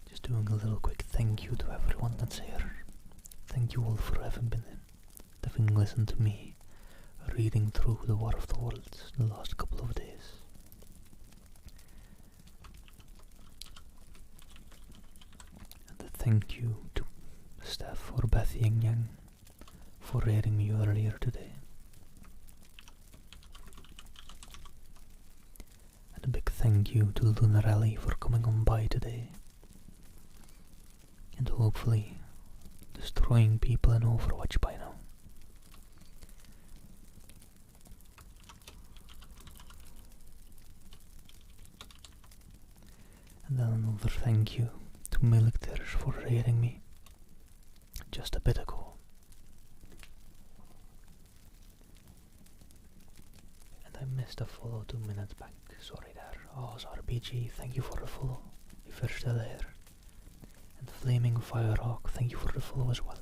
just doing a little quick thank you to everyone that's here. Thank you all for having been in, having listened to me reading through the War of the Worlds the last couple of days. And a thank you to Steph or Bethy and Yang for raiding me earlier today. And a big thank you to Lunarelli for coming on by today. And hopefully destroying people in Overwatch by now. And then another thank you to Militaires for raiding me just a bit ago. And I missed a follow 2 minutes back, sorry there. Oh, RPG, thank you for the follow, if you're still here. And Flaming Firehawk, thank you for the follow as well.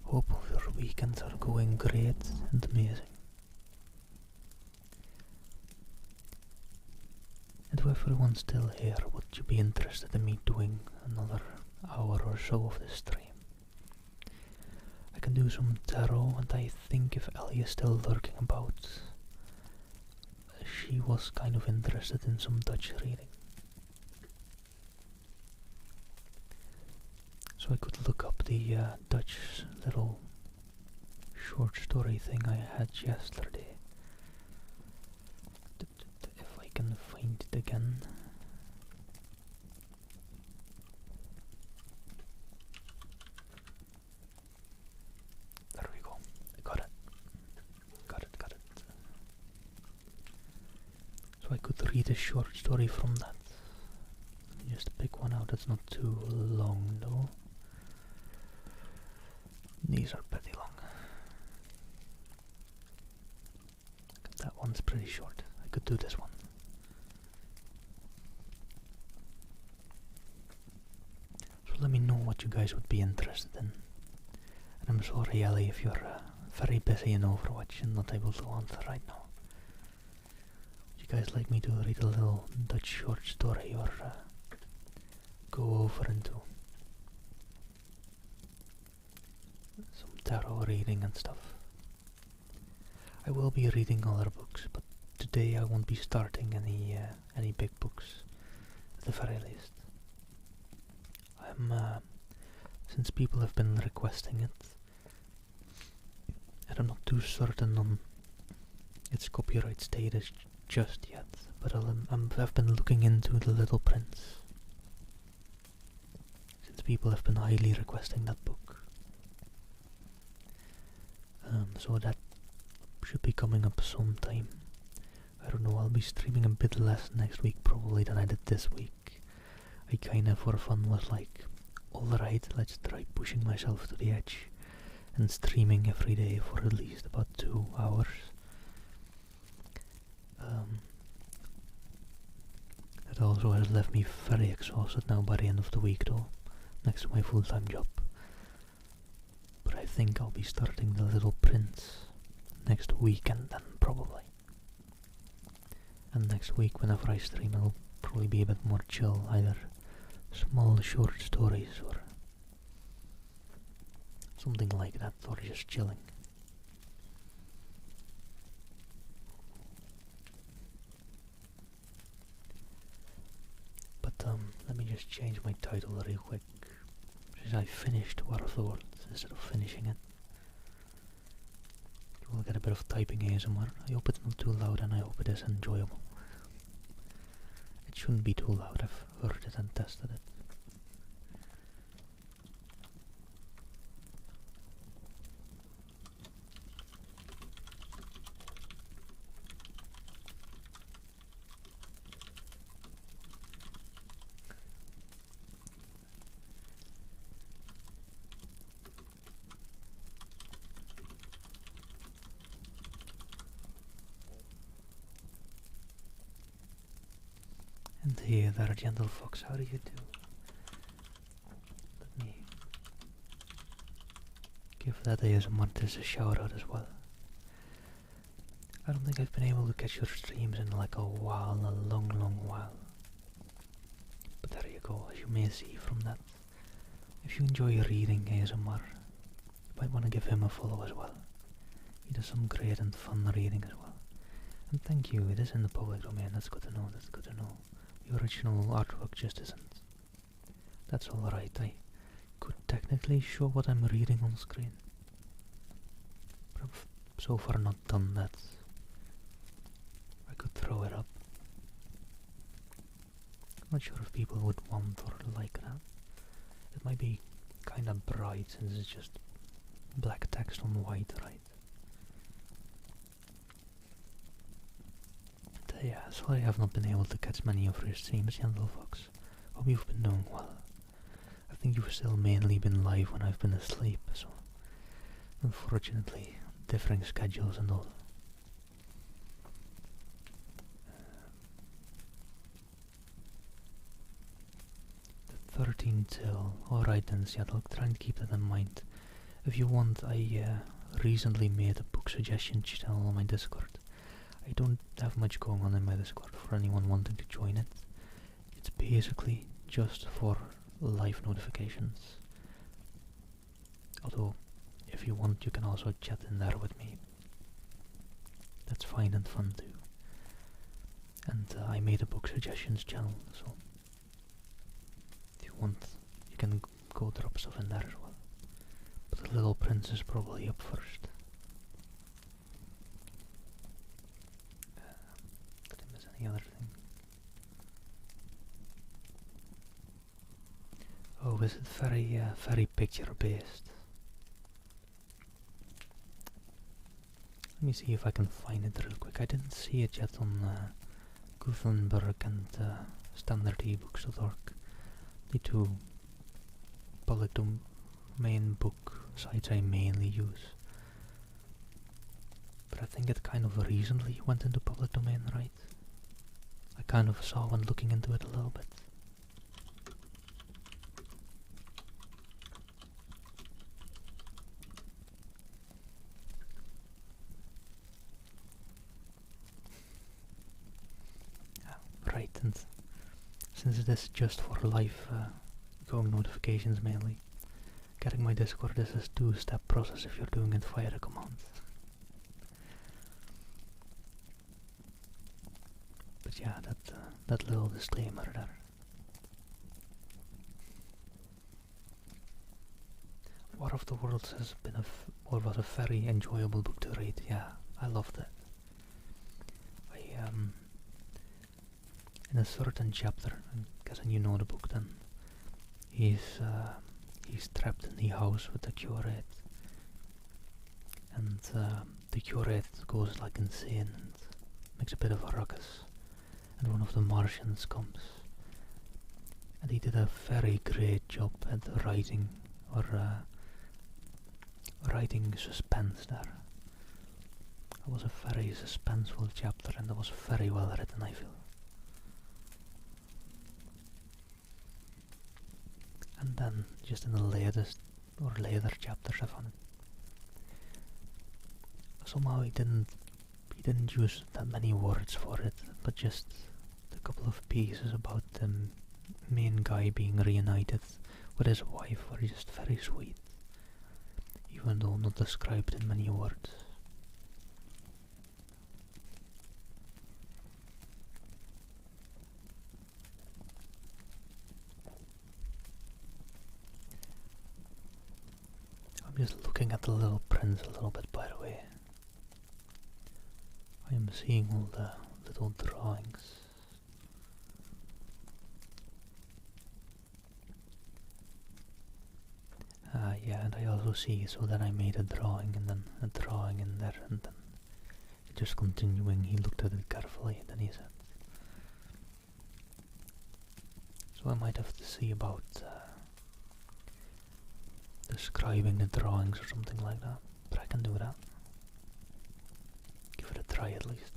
Hope all your weekends are going great and amazing. And to everyone still here, would you be interested in me doing another hour or so of this stream? I can do some tarot, and I think if Ellie is still lurking about, she was kind of interested in some Dutch reading. So I could look up the Dutch little short story thing I had yesterday. If I can find it again. There we go. I got it. Got it. So I could read a short story from that. Let me just pick one out that's not too long though. These are pretty long. That one's pretty short. I could do this one. So let me know what you guys would be interested in. And I'm sorry, Ellie, if you're very busy in Overwatch and not able to answer right now. Would you guys like me to read a little Dutch short story or go over into some tarot reading and stuff? I will be reading other books, but today I won't be starting any big books, at the very least. Since people have been requesting it, and I'm not too certain on its copyright status just yet, but I've been looking into The Little Prince, since people have been highly requesting that book. So that should be coming up sometime. I don't know, I'll be streaming a bit less next week probably than I did this week. I kinda for fun was like, alright, let's try pushing myself to the edge and streaming every day for at least about 2 hours. It also has left me very exhausted now by the end of the week though, next to my full-time job. But I think I'll be starting The Little Prince next weekend then, probably. And next week, whenever I stream, it'll probably be a bit more chill, either small short stories or something like that, or just chilling. But let me just change my title real quick, since I finished War of the Worlds instead of finishing it. You will get a bit of typing ASMR. I hope it's not too loud and I hope it is enjoyable. It shouldn't be too loud, I've heard it and tested it. Hey there, gentle fox, how do you do? Let me give that ASMR artist a shout out as well. I don't think I've been able to catch your streams in like a while, a long, long while. But there you go, as you may see from that. If you enjoy reading ASMR, you might want to give him a follow as well. He does some great and fun reading as well. And thank you, it is in the public domain, that's good to know, that's good to know. The original artwork just isn't. That's alright, I could technically show what I'm reading on screen. But I've so far not done that. I could throw it up. I'm not sure if people would want or like that. It might be kinda bright since it's just black text on white, right? But yeah, sorry I've not been able to catch many of your streams, Gentle Fox. Hope you've been doing well. I think you've still mainly been live when I've been asleep, so unfortunately, differing schedules and all. The 13 till. Alright then, Seattle, try and keep that in mind. If you want, I recently made a book suggestion channel on my Discord. I don't have much going on in my Discord for anyone wanting to join it. It's basically just for live notifications. Although, if you want, you can also chat in there with me. That's fine and fun too. And I made a book suggestions channel, so if you want, you can go drop stuff in there as well. But the Little Prince is probably up first. Did I miss any other thing? Oh, is it very picture based? Let me see if I can find it real quick. I didn't see it yet on Gutenberg and standardebooks.org. The two public domain book sites I mainly use. But I think it kind of recently went into public domain, right? I kind of saw when looking into it a little bit. Right, and since it is just for live going notifications mainly, getting my Discord is a two-step process if you're doing it via the command. But yeah, that little disclaimer there. War of the Worlds has been was a very enjoyable book to read. Yeah, I loved it. In a certain chapter, I'm guessing you know the book then, he's trapped in the house with the curate, and the curate goes like insane and makes a bit of a ruckus, and one of the Martians comes, and he did a very great job at writing suspense there. It was a very suspenseful chapter, and it was very well written, I feel. And then, just in the latest or later chapters, I found it. Somehow he didn't use that many words for it, but just a couple of pieces about the main guy being reunited with his wife were just very sweet, even though not described in many words. I'm just looking at the Little Prince a little bit, by the way. I am seeing all the little drawings. Yeah, and I also see, so that I made a drawing and then a drawing in there, and then just continuing, he looked at it carefully and then he said. So I might have to see about describing the drawings or something like that, but I can do that. Give it a try at least.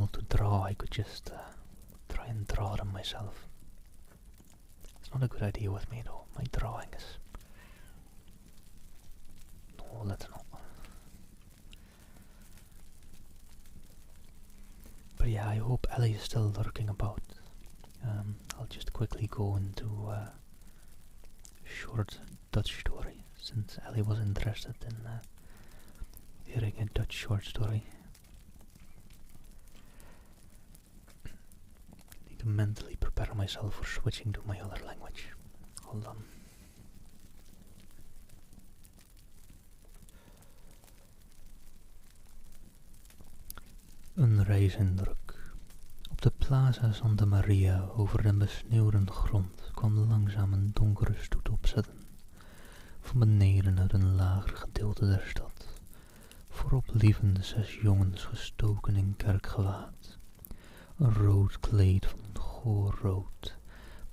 able to draw, I could just try and draw them myself. It's not a good idea with me though. My drawing is... No, let's not. But yeah, I hope Ellie is still lurking about. I'll just quickly go into a short Dutch story, since Ellie was interested in hearing a Dutch short story. I need to mentally prepare myself for switching to my other language. Hold on. Een reisindruk. Op de Plaza Santa Maria over de besneeuwde grond kwam langzaam een donkere stoet opzetten. Van beneden uit een lager gedeelte der stad. Voorop lieven 6 jongens gestoken in kerkgewaad. Een rood kleed van een goor rood,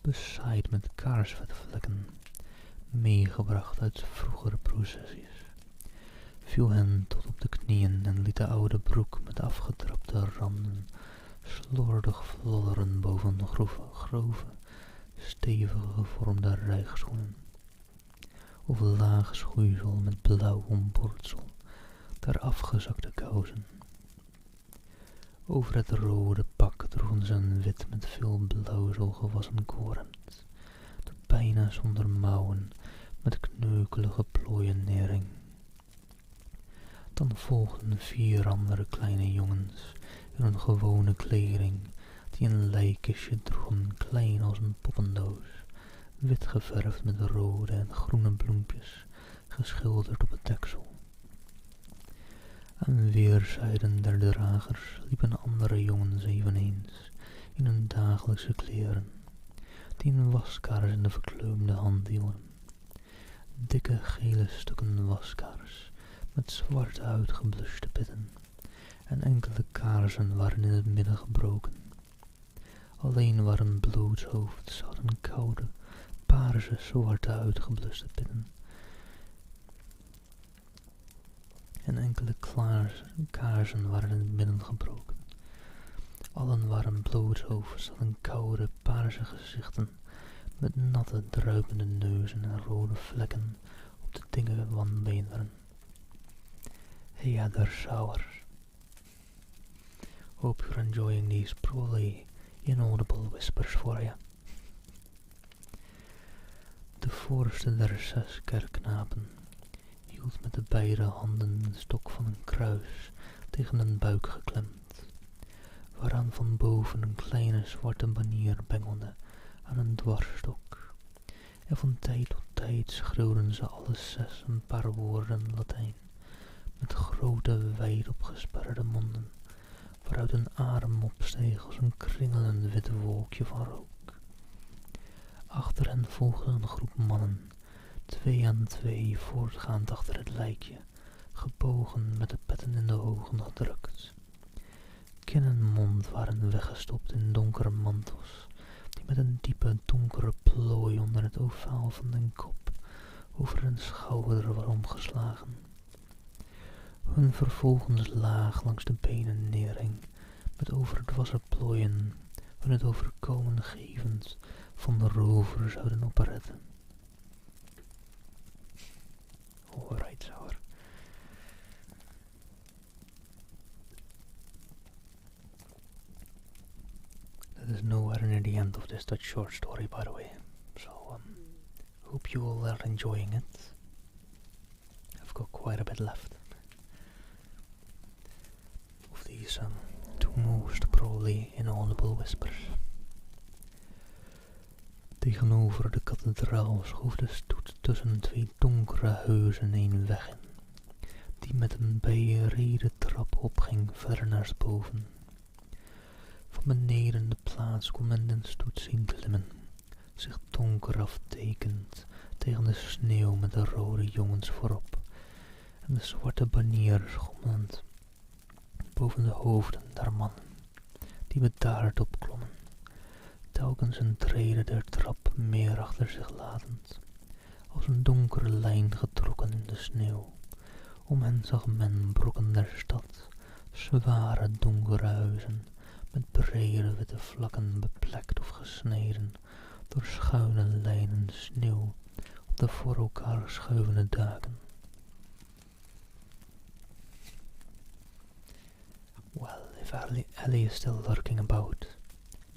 bezaaid met kaarsvetvlekken, meegebracht uit vroegere processies, viel hen tot op de knieën en liet de oude broek met afgetrapte randen slordig flodderen boven grove, stevige gevormde rijgschoenen, of lage schoeisel met blauw ombordsel, der afgezakte kousen. Over het rode pak droegen ze een wit met veel blauwsel gewassen koorhemd, dat bijna zonder mouwen met kneukelige plooien neerhing. Dan volgden 4 andere kleine jongens in hun gewone kleding, die een lijkkistje droegen, klein als een poppendoos, wit geverfd met rode en groene bloempjes, geschilderd op het deksel. Aan weerszijden der dragers liepen andere jongens eveneens, in hun dagelijkse kleren, die een waskaars in de verkleumde hand hielden. Dikke gele stukken waskaars, met zwart uitgebluste pitten, en enkele kaarsen waren in het midden gebroken. Alleen waar een blootshoofd zat een koude, paarse, zwarte uitgebluste pitten. En enkele kaarsen waren in het midden gebroken. Allen waren blootshoofds hadden koude, paarse gezichten, met natte, druipende neuzen en rode vlekken op de dikke wandbeenderen. Hey, there, sour. Hope you're enjoying these probably inaudible whispers for you. De voorste der 6 kerkknapen hield met de beide handen een stok van een kruis tegen een buik geklemd, waaraan van boven een kleine zwarte banier bengelde aan een dwarsstok, en van tijd tot tijd schreeuwden ze alle 6 een paar woorden Latijn, met grote, wijd opgesperde monden, waaruit een adem opsteeg als een kringelend wit wolkje van rook. Achter hen volgde een groep mannen, 2 aan 2 voortgaand achter het lijkje, gebogen met de petten in de ogen gedrukt. Kin en mond waren weggestopt in donkere mantels, die met een diepe donkere plooi onder het ovaal van den kop over hun schouder waren omgeslagen. Hun vervolgens laag langs de benen neerhing, met overdwassen plooien, hun het overkomen gevend van de rovers uit een operette. Alright, sour. That is nowhere near the end of this Dutch short story, by the way. So, hope you all are enjoying it. I've got quite a bit left. Of these 2 most probably inaudible whispers. Tegenover de kathedraal schoof de stoet tussen 2 donkere huizen een weg in, die met een bereden trap opging verder naar boven. Van beneden de plaats kon men den stoet zien klimmen, zich donker aftekend tegen de sneeuw met de rode jongens voorop, en de zwarte banier schommelend boven de hoofden der mannen, die bedaard opklommen, telkens een trede der trap meer achter zich latend, als een donkere lijn getrokken in de sneeuw. Om hen zag men brokken der stad, zware donkere huizen, met brede witte vlakken beplekt of gesneden door schuine lijnen sneeuw op de voor elkaar schuivende daken. Well, if Ellie is still lurking about,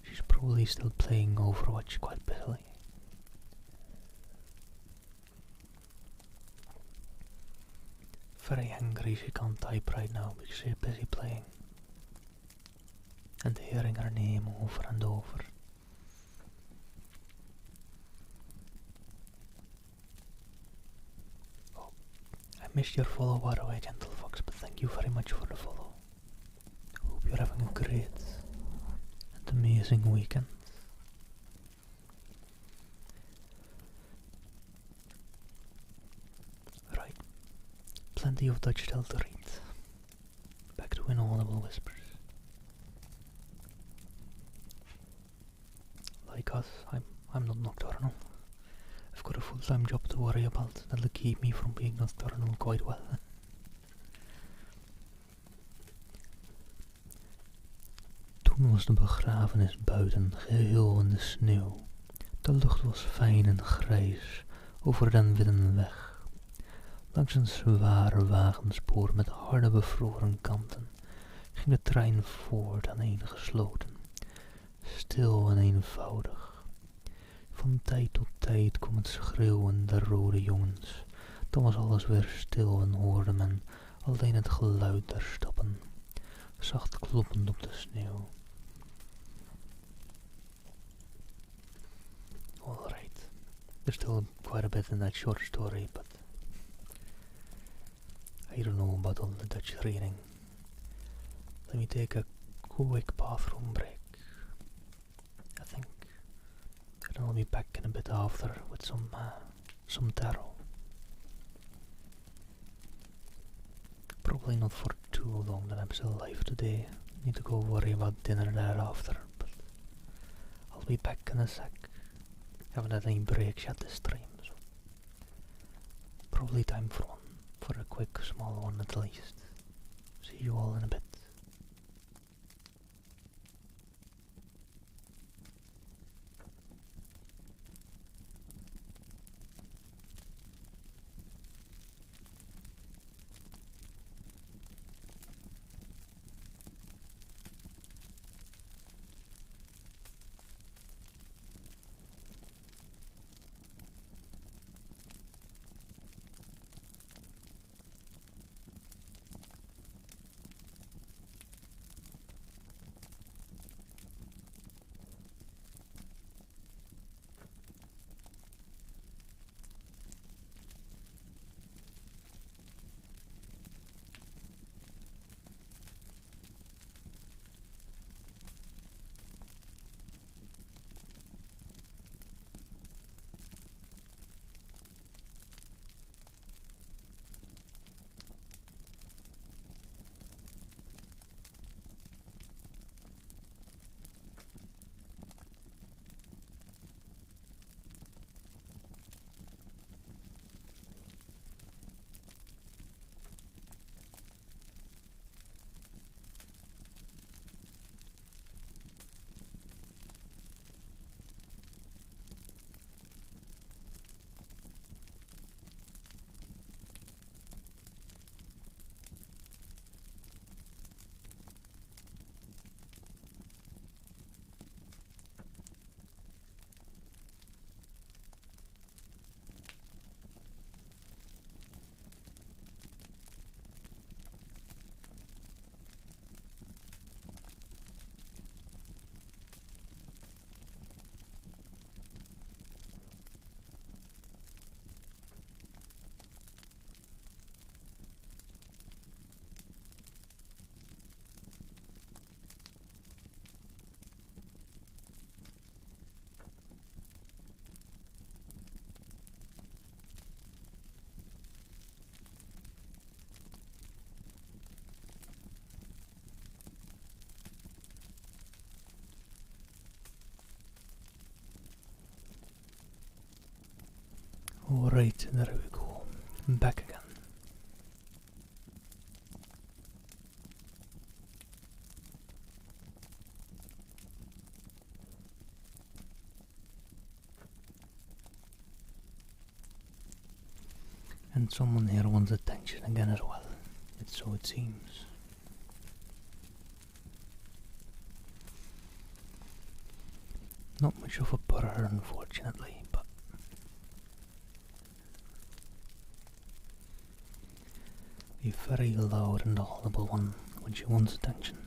she's probably still playing Overwatch quite busily. Very angry she can't type right now because she's busy playing and hearing her name over and over. Oh, I missed your follow by the way, Gentle Fox, but thank you very much for the follow. Hope you're having a great and amazing weekend. Right, plenty of Dutch still to read. Back to inaudible whispers. Like us, I'm not nocturnal. I've got a full-time job to worry about that'll keep me from being nocturnal quite well. Toen was de begrafenis buiten, geheel in de sneeuw. De lucht was fijn en grijs over den witte weg. Langs een zware wagenspoor met harde bevroren kanten ging de trein voort aaneengesloten, stil en eenvoudig. Van tijd tot tijd kwam het schreeuwen der rode jongens. Dan was alles weer stil en hoorde men alleen het geluid der stappen, zacht kloppend op de sneeuw. Alright, there's still quite a bit in that short story, but I don't know about all the Dutch reading. Let me take a quick bathroom break. I think and I'll be back in a bit after with some tarot. Probably not for too long that I'm still alive today. Need to go worry about dinner thereafter, but I'll be back in a sec. Haven't had any breaks yet this stream, so probably time for one, for a quick small one at least. See you all in a bit. Alright, there we go. I'm back again. And someone here wants attention again as well. It's so it seems. Not much of a purrer, unfortunately, but a very loud and audible one when she wants attention.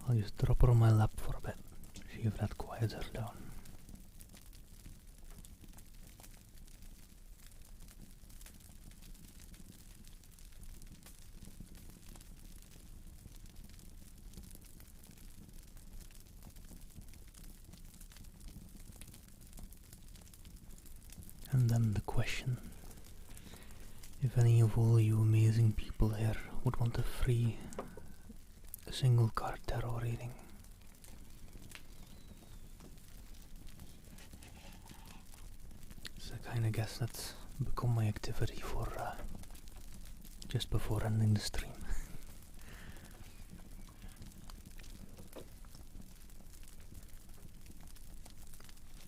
I'll just drop her on my lap for a bit, see if that quiets her down. And then the question, if any of all you amazing people here would want a free single card tarot reading. So I kinda guess that's become my activity for just before ending the stream.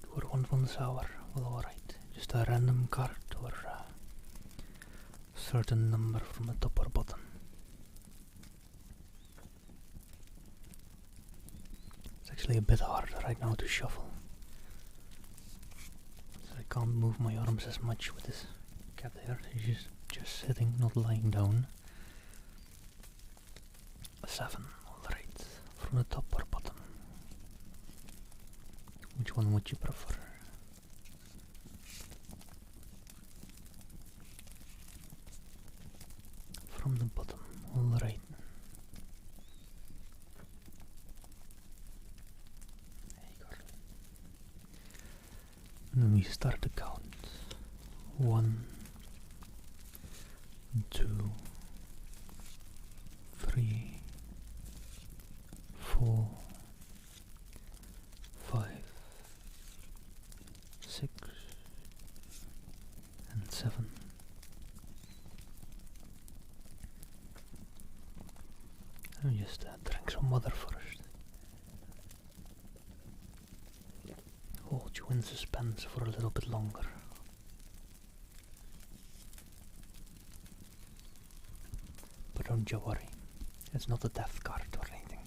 Do I want 1 hour? Well, alright. Just a random card or a certain number from the top or bottom. It's actually a bit harder right now to shuffle. So I can't move my arms as much with this cat there. She's just sitting, not lying down. A 7, alright. From the top or bottom? Which one would you prefer? From the bottom, alright. And then we start to count. 1, 2, 3, 4, 5, 6, and 7. Let me just drink some water first. Hold you in suspense for a little bit longer. But don't you worry, it's not a death card or anything.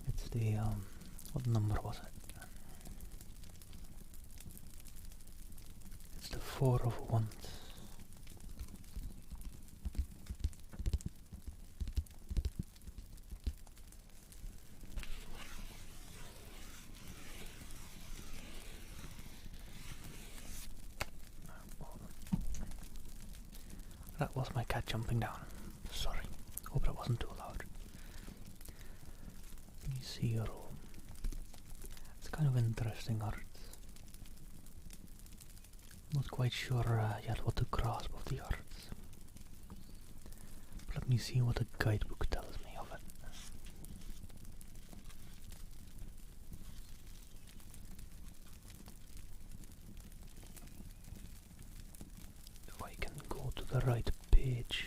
It's the, what number was it? It's the 4 of Wands. That was my cat jumping down. Sorry. Hope that wasn't too loud. Let me see your room. It's kind of interesting art. Not quite sure yet what to grasp of the art. But let me see what the guidebook tells me of it. If I can go to the right page.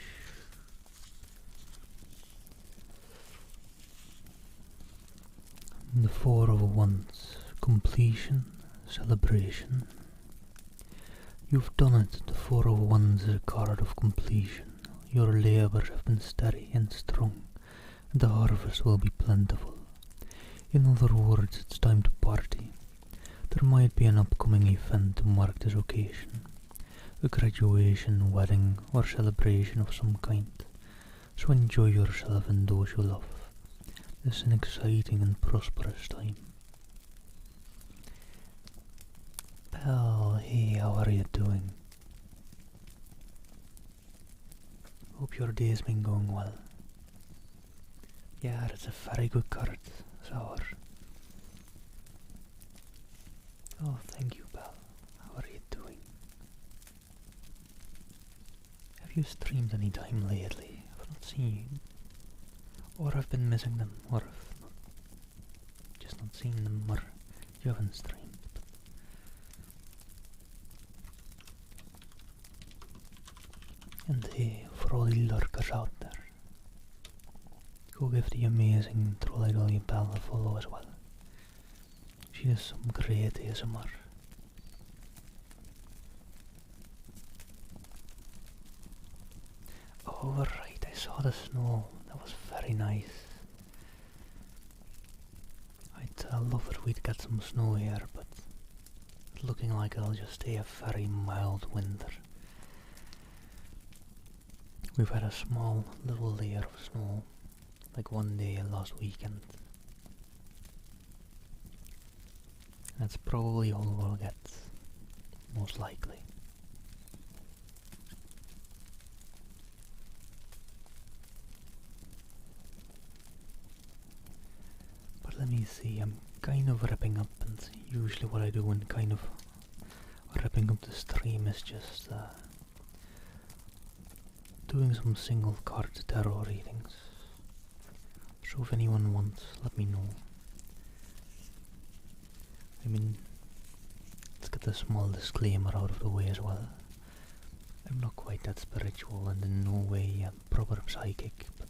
The 4 of Wands, completion, celebration. You've done it. The 4 of Wands is a card of completion. Your labours have been steady and strong, and the harvest will be plentiful. In other words, it's time to party. There might be an upcoming event to mark this occasion. A graduation, wedding, or celebration of some kind. So enjoy yourself and those you love. It's an exciting and prosperous time. Belle, hey, how are you doing? Hope your day's been going well. Yeah, it's a very good card, Sour. Oh, thank you, Belle. How are you doing? Have you streamed any time lately? I've not seen you. Or I've been missing them, or I've just not seen them, or you haven't streamed. And hey, for all the lurkers out there, go give the amazing Troll Idol Belle a follow as well. you some great ASMR. Oh right, I saw the snow. That was very nice. I'd love it we'd get some snow here, but it's looking like it'll just stay a very mild winter. We've had a small little layer of snow, like one day last weekend. That's probably all we'll get, most likely. But let me see, I'm kind of wrapping up, and usually what I do when kind of wrapping up the stream is just doing some single card tarot readings. So if anyone wants, let me know. I mean, let's get a small disclaimer out of the way as well. I'm not quite that spiritual and in no way a proper psychic, but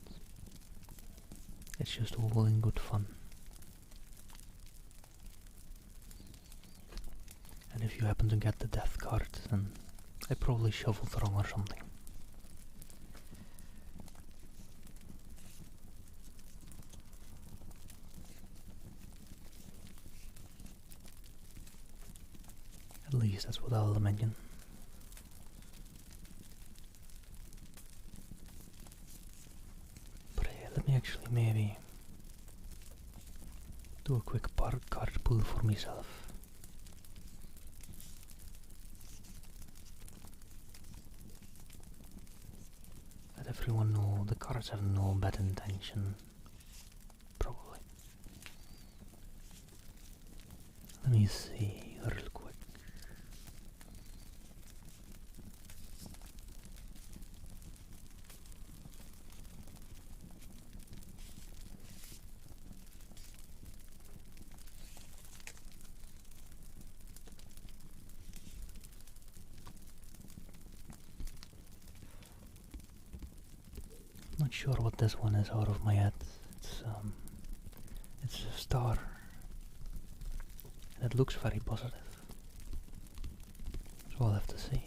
it's just all in good fun. And if you happen to get the death card, then I probably shuffled wrong or something. At least that's what I'll imagine. But let me actually maybe do a quick card pull for myself. Let everyone know the cards have no bad intention. Probably. Let me see real quick. Not sure what this one is out of my head. It's a star. And it looks very positive. So I'll have to see.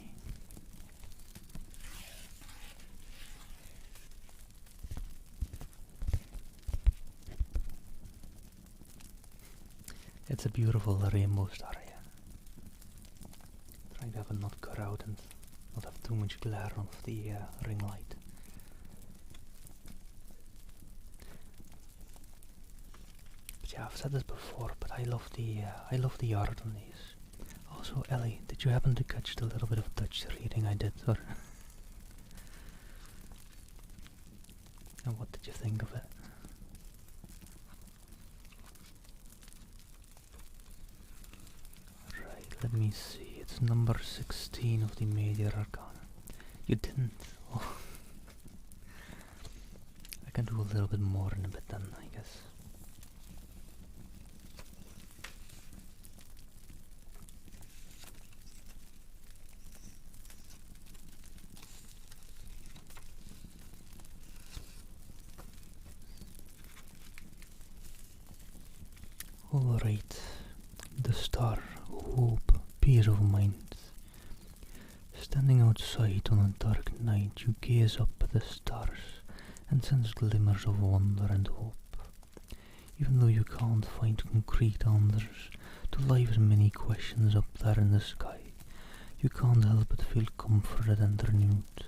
It's a beautiful rainbow star here. Trying to have it not cut out and not have too much glare of the ring light. Yeah, I've said this before, but I love the art on these. Also, Ellie, did you happen to catch the little bit of Dutch reading I did, or? And what did you think of it? Right, let me see. It's number 16 of the Major Arcana. You didn't? Oh. I can do a little bit more in a bit then, I guess. Alright, the star, hope, peace of mind. Standing outside on a dark night, you gaze up at the stars and sense glimmers of wonder and hope. Even though you can't find concrete answers to life's many questions up there in the sky, you can't help but feel comforted and renewed.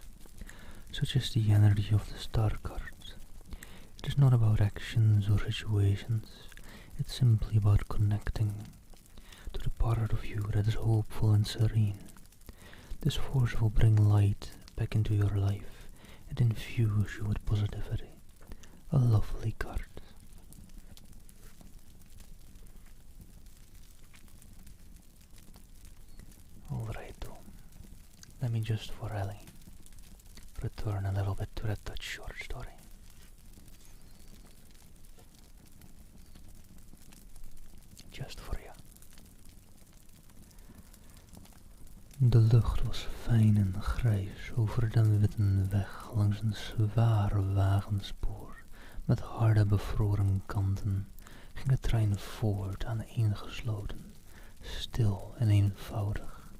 Such is the energy of the star cards. It is not about actions or situations. It's simply about connecting to the part of you that is hopeful and serene. This force will bring light back into your life and infuse you with positivity. A lovely card. Alright though, let me just for Ellie return a little bit to that Dutch short story. Just for you. De lucht was fijn en grijs over de witte weg langs een zware wagenspoor met harde bevroren kanten ging de trein voort aaneengesloten, stil en eenvoudig.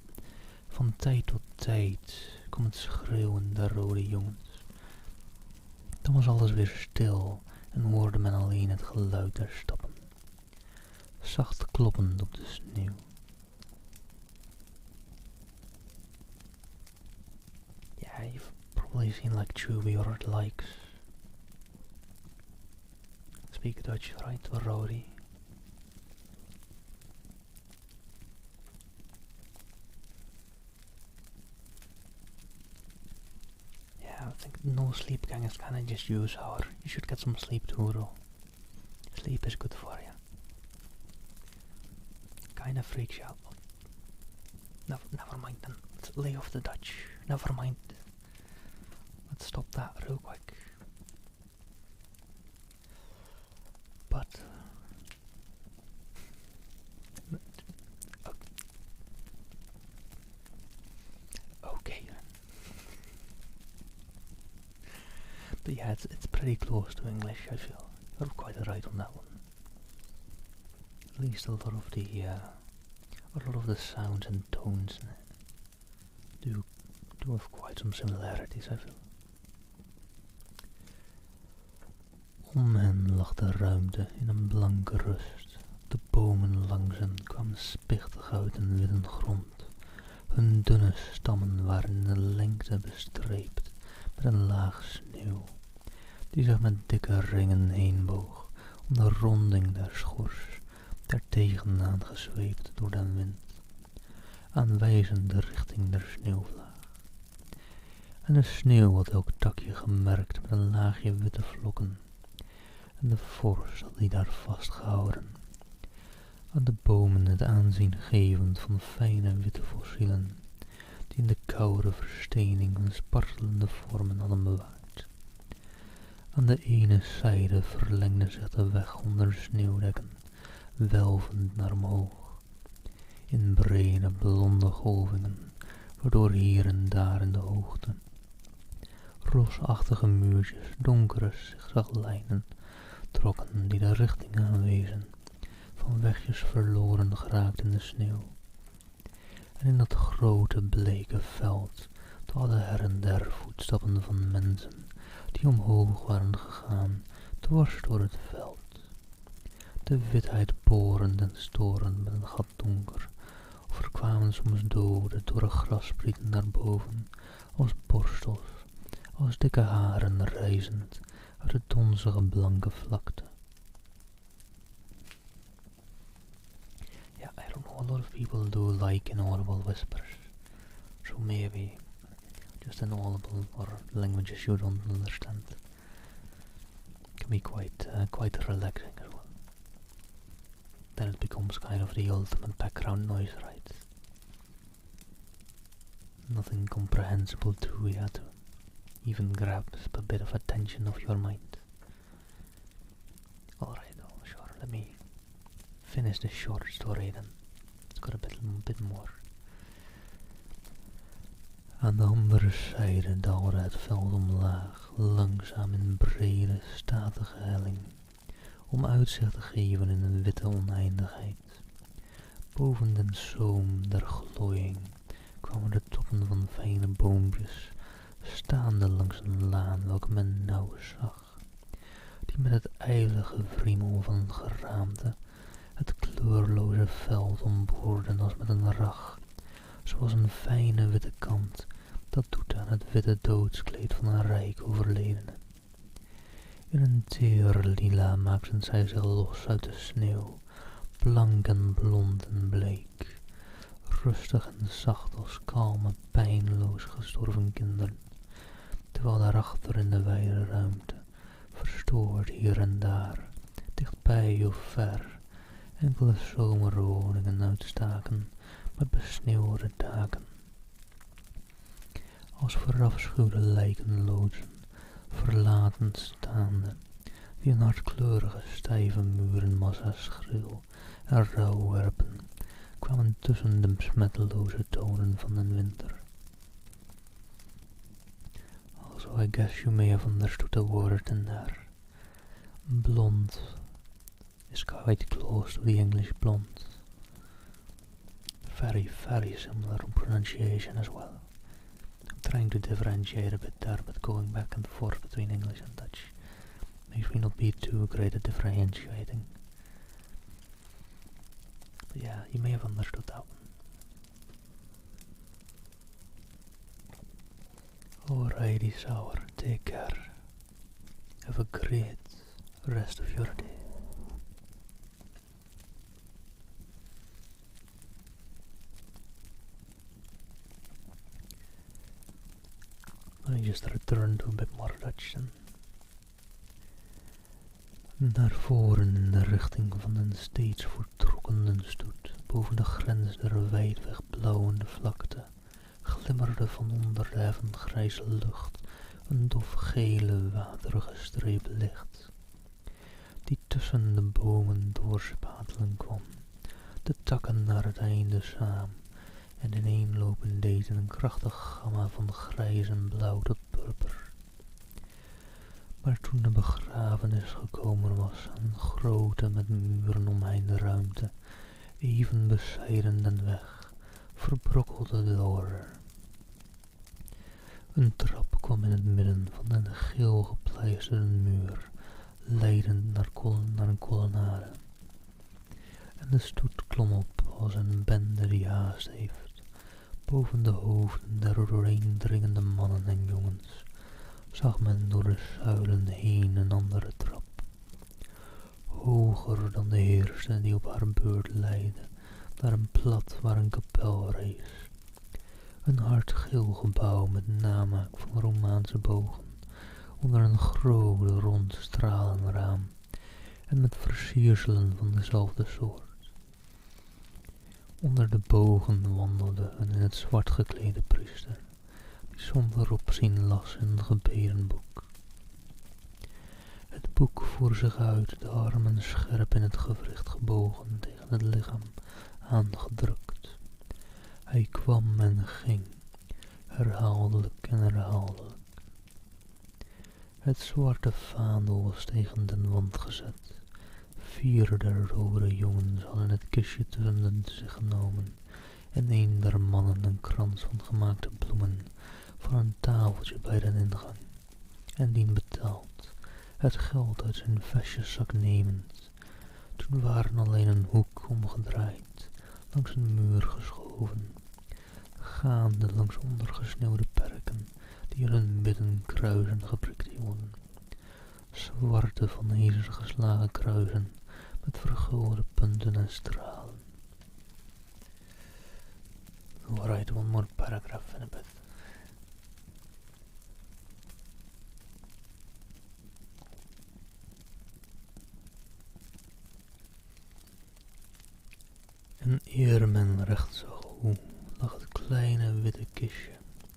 Van tijd tot tijd kwam het schreeuwen der rode jongens. Dan was alles weer stil en hoorde men alleen het geluid der stappen, zacht kloppend op de sneeuw. Yeah, you've probably seen like Chewy or likes. Speak Dutch, right? Or Rodi. Yeah, I think no sleep gang is kinda just use hour. You should get some sleep too, though. Sleep is good for you. Kinda freaks you out. Never mind then. Let's lay off the Dutch. Never mind. Let's stop that real quick. But okay. But yeah, it's pretty close to English, I feel. You're quite right on that one. At least a lot of the sounds and tones in it do have quite some similarities, I feel. Om hen lag de ruimte in een blanke rust. De bomen langs hen kwamen spichtig uit een witte grond. Hun dunne stammen waren in de lengte bestreept met een laag sneeuw, die zich met dikke ringen heen boog om de ronding der schors, daartegen aangezweept door de wind, aanwijzend de richting der sneeuwvlaag. En de sneeuw had elk takje gemerkt met een laagje witte vlokken, en de vorst had die daar vastgehouden, aan de bomen het aanzien gevend van fijne witte fossielen, die in de koude verstening hun spartelende vormen hadden bewaard. Aan de ene zijde verlengde zich de weg onder sneeuwdekken, welvend naar omhoog, in brede blonde golvingen, waardoor hier en daar in de hoogte rosachtige muurtjes donkere zigzaglijnen trokken die de richting aanwezen van wegjes verloren geraakt in de sneeuw. En in dat grote bleke veld dwaalden her en der voetstappen van mensen die omhoog waren gegaan dwars door het veld. De witheid borend en storend met een gat donker, of er kwamen soms dode dorre grassprieten naar boven, als borstels, als dikke haren rijzend uit de donzige blanke vlakte. Yeah, I don't know, a lot of people do like inaudible whispers, so maybe just inaudible or languages you don't understand can be quite relaxing as well. Then it becomes kind of the ultimate background noise, right? Nothing comprehensible to you to even grasp a bit of attention of your mind. Alright, sure, let me finish this short story then. It's got a bit more. Aan de andere zijde daalde het veld omlaag, langzaam in brede, statige helling, om uitzicht te geven in een witte oneindigheid. Boven den zoom der glooiing kwamen de toppen van fijne boompjes, staande langs een laan welke men nauwelijks zag, die met het ijle gewriemel van geraamte het kleurloze veld omboorden als met een rag, zoals een fijne witte kant dat doet aan het witte doodskleed van een rijk overledene. In een teer lila maakten zij zich los uit de sneeuw, blank en blond en bleek, rustig en zacht als kalme, pijnloos gestorven kinderen, terwijl daarachter in de wijde ruimte, verstoord hier en daar, dichtbij of ver, enkele zomerwoningen uitstaken met besneeuwde daken. Als verafschuwde lijkenloodsen, verlaten staande, die een hardkleurige stijve murenmassa's schril en rauw werpen, kwamen tussen de besmetteloze tonen van de winter. Also, I guess you may have understood the word in there. Blond is quite close to the English blonde. Very, very similar in pronunciation as well. I'm trying to differentiate a bit there, but going back and forth between English and Dutch makes me not be too great at differentiating. But yeah, you may have understood that one. Alrighty, Sour, take care. Have a great rest of your day. Let me just return to a bit more Dutch then. Naar voren in de richting van een steeds voorttrokkende stoet, boven de grens der wijdweg blauwende vlakte, glimmerde van onder de heffengrijze lucht een dof gele waterige streep licht, die tussen de bomen doorspatelen kwam, de takken naar het einde samen, en ineenlopen deed een krachtig gamma van grijs en blauw tot purper. Maar toen de begrafenis gekomen was, een grote met muren omheinde ruimte, even bescheiden den weg, verbrokkelde de order. Een trap kwam in het midden van een geel gepleisterde muur, leidend naar een kolonnade. En de stoet klom op als een bende die haast heeft, boven de hoofden der doorheendringende mannen en jongens, zag men door de zuilen heen een andere trap, hoger dan de eerste die op haar beurt leidde, naar een plat waar een kapel rees. Een hardgeel gebouw met namaak van Romaanse bogen, onder een groot rond stralenraam, en met versierselen van dezelfde soort. Onder de bogen wandelde een in het zwart geklede priester, die zonder opzien las in een gebedenboek. Het boek voer zich uit, de armen scherp in het gewricht gebogen, tegen het lichaam aangedrukt. Hij kwam en ging, herhaaldelijk en herhaaldelijk. Het zwarte vaandel was tegen den wand gezet. 4 der rode jongens hadden het kistje tussen zich genomen, en een der mannen een krans van gemaakte bloemen van een tafeltje bij de ingang, en dien betaald, het geld uit zijn vestjeszak nemend. Toen waren alleen een hoek omgedraaid, langs een muur geschoven, gaande langs ondergesneeuwde perken die in hun midden kruisen geprikt hielden. Zwarte van ijzer geslagen kruisen met vergulde punten en stralen. We'll write one more paragraph in a bit. En eer men recht zag hoe, lag het kleine witte kistje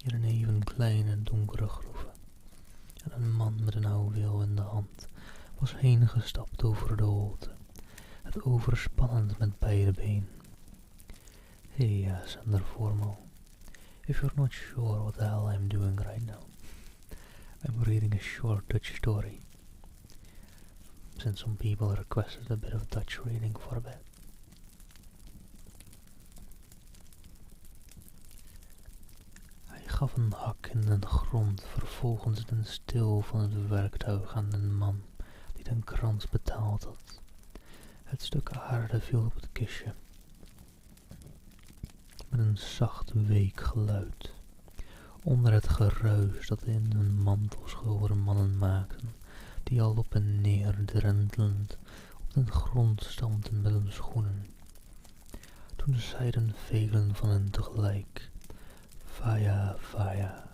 in een even kleine donkere groeve. En een man met een houweel in de hand was heen gestapt over de holte, het overspannend met beide benen. Hey, Sander Formo, if you're not sure what the hell I'm doing right now, I'm reading a short Dutch story, since some people requested a bit of Dutch reading for a bit. Hij gaf een hak in de grond, vervolgens den stil van het werktuig aan den man die den krans betaald had. Het stuk aarde viel op het kistje met een zacht week geluid. Onder het geruis dat in hun mantels gehulde mannen maakten, die al op en neer drentelend op den grond stampten met hun schoenen. Toen zeiden velen van hen tegelijk: Vaya, vaya.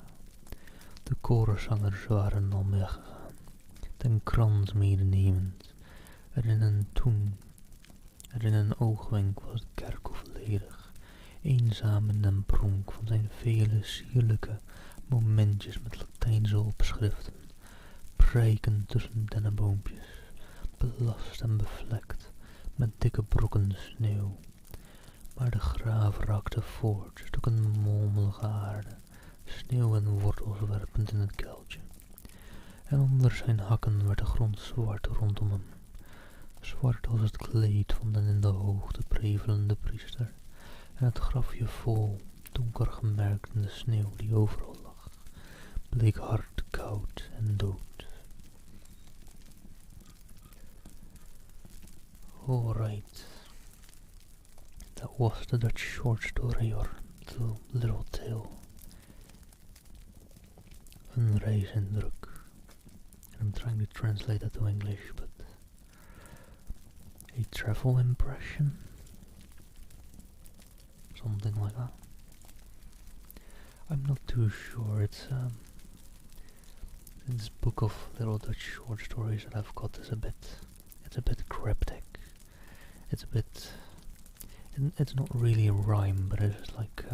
De koorzangers waren al weggegaan, den krans medenemend, en in een oogwenk was het kerkhof ledig, eenzaam in den pronk van zijn vele sierlijke momentjes met Latijnse opschriften, prijkend tussen dennenboompjes, belast en bevlekt met dikke brokken sneeuw. Maar de graaf rakte voort, stukken molmelige aarde, sneeuw en wortels werpend in het kuiltje. En onder zijn hakken werd de grond zwart rondom hem, Zwart als het kleed van den in de hoogte prevelende priester, en het grafje vol, donker gemerkt in de sneeuw die overal lag, bleek hard, koud en dood. Alright, that was the Dutch short story, or the little tale. Een reisindruk. I'm trying to translate that to English, but a travel impression? Something like that. I'm not too sure. It's this book of little Dutch short stories that I've got is it's a bit cryptic. It's a bit, it's not really a rhyme, but it's like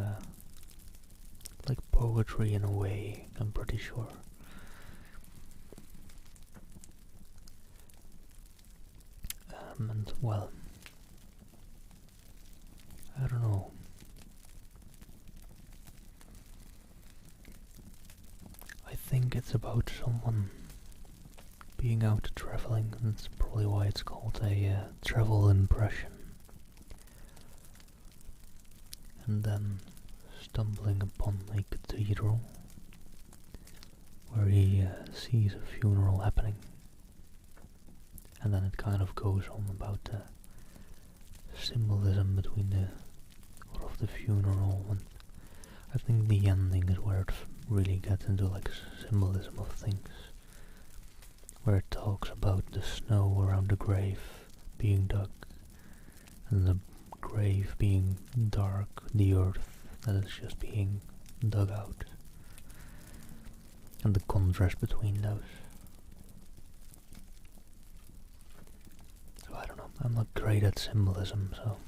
poetry in a way, I'm pretty sure. And well, I don't know. I think it's about someone being out traveling, and that's probably why it's called a travel impression. And then stumbling upon a cathedral where he sees a funeral happening. And then it kind of goes on about the symbolism between the funeral, and I think the ending is where it really gets into like symbolism of things, where it talks about the snow around the grave being dug, and the grave being dark, the earth that is just being dug out, and the contrast between those. So I don't know, I'm not great at symbolism, so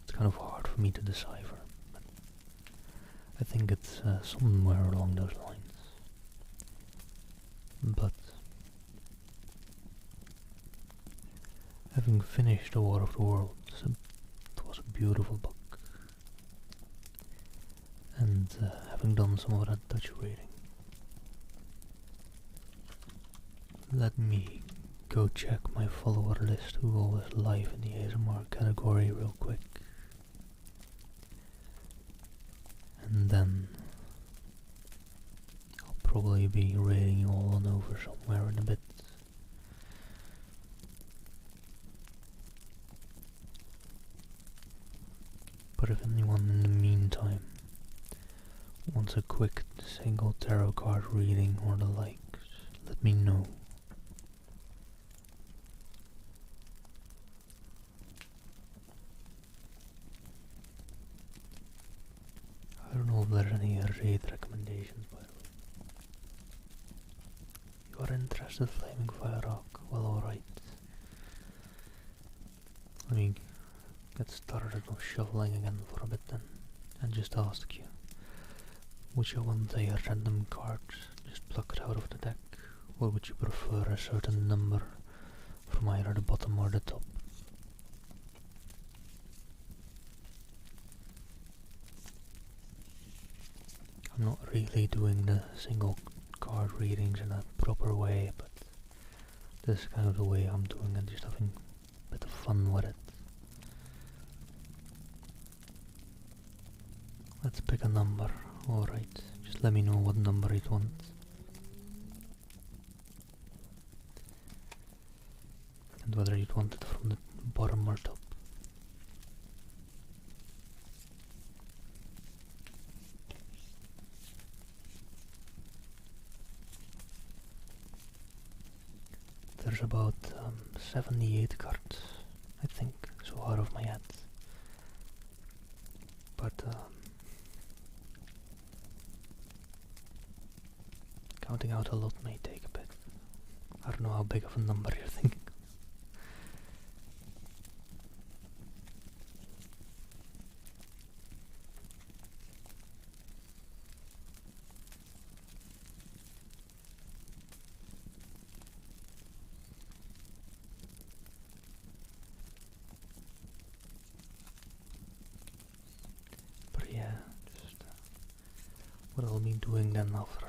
it's kind of hard for me to decipher, but I think it's somewhere along those lines. But having finished The War of the Worlds, it was a beautiful book. And having done some of that Dutch reading, let me go check my follower list who always live in the ASMR category real quick. And then I'll probably be raiding you all on over somewhere in a bit. But if anyone in the meantime wants a quick single tarot card reading or the likes, let me know. I don't know if there's any raid recommendations, by the way. You are interested, Flaming Fire Rock? Well, alright. Let me get started on shuffling again for a bit then, and just ask you, would you want a random card just plucked out of the deck, or would you prefer a certain number from either the bottom or the top? I'm not really doing the single card readings in a proper way, but this is kind of the way I'm doing it, just having a bit of fun with it. Let's pick a number. Alright, just let me know what number you'd want. And whether you'd want it from the bottom or top. There's about 78 cards, I think, so out of my head. But counting out a lot may take a bit. I don't know how big of a number you're thinking. What I'll be doing then after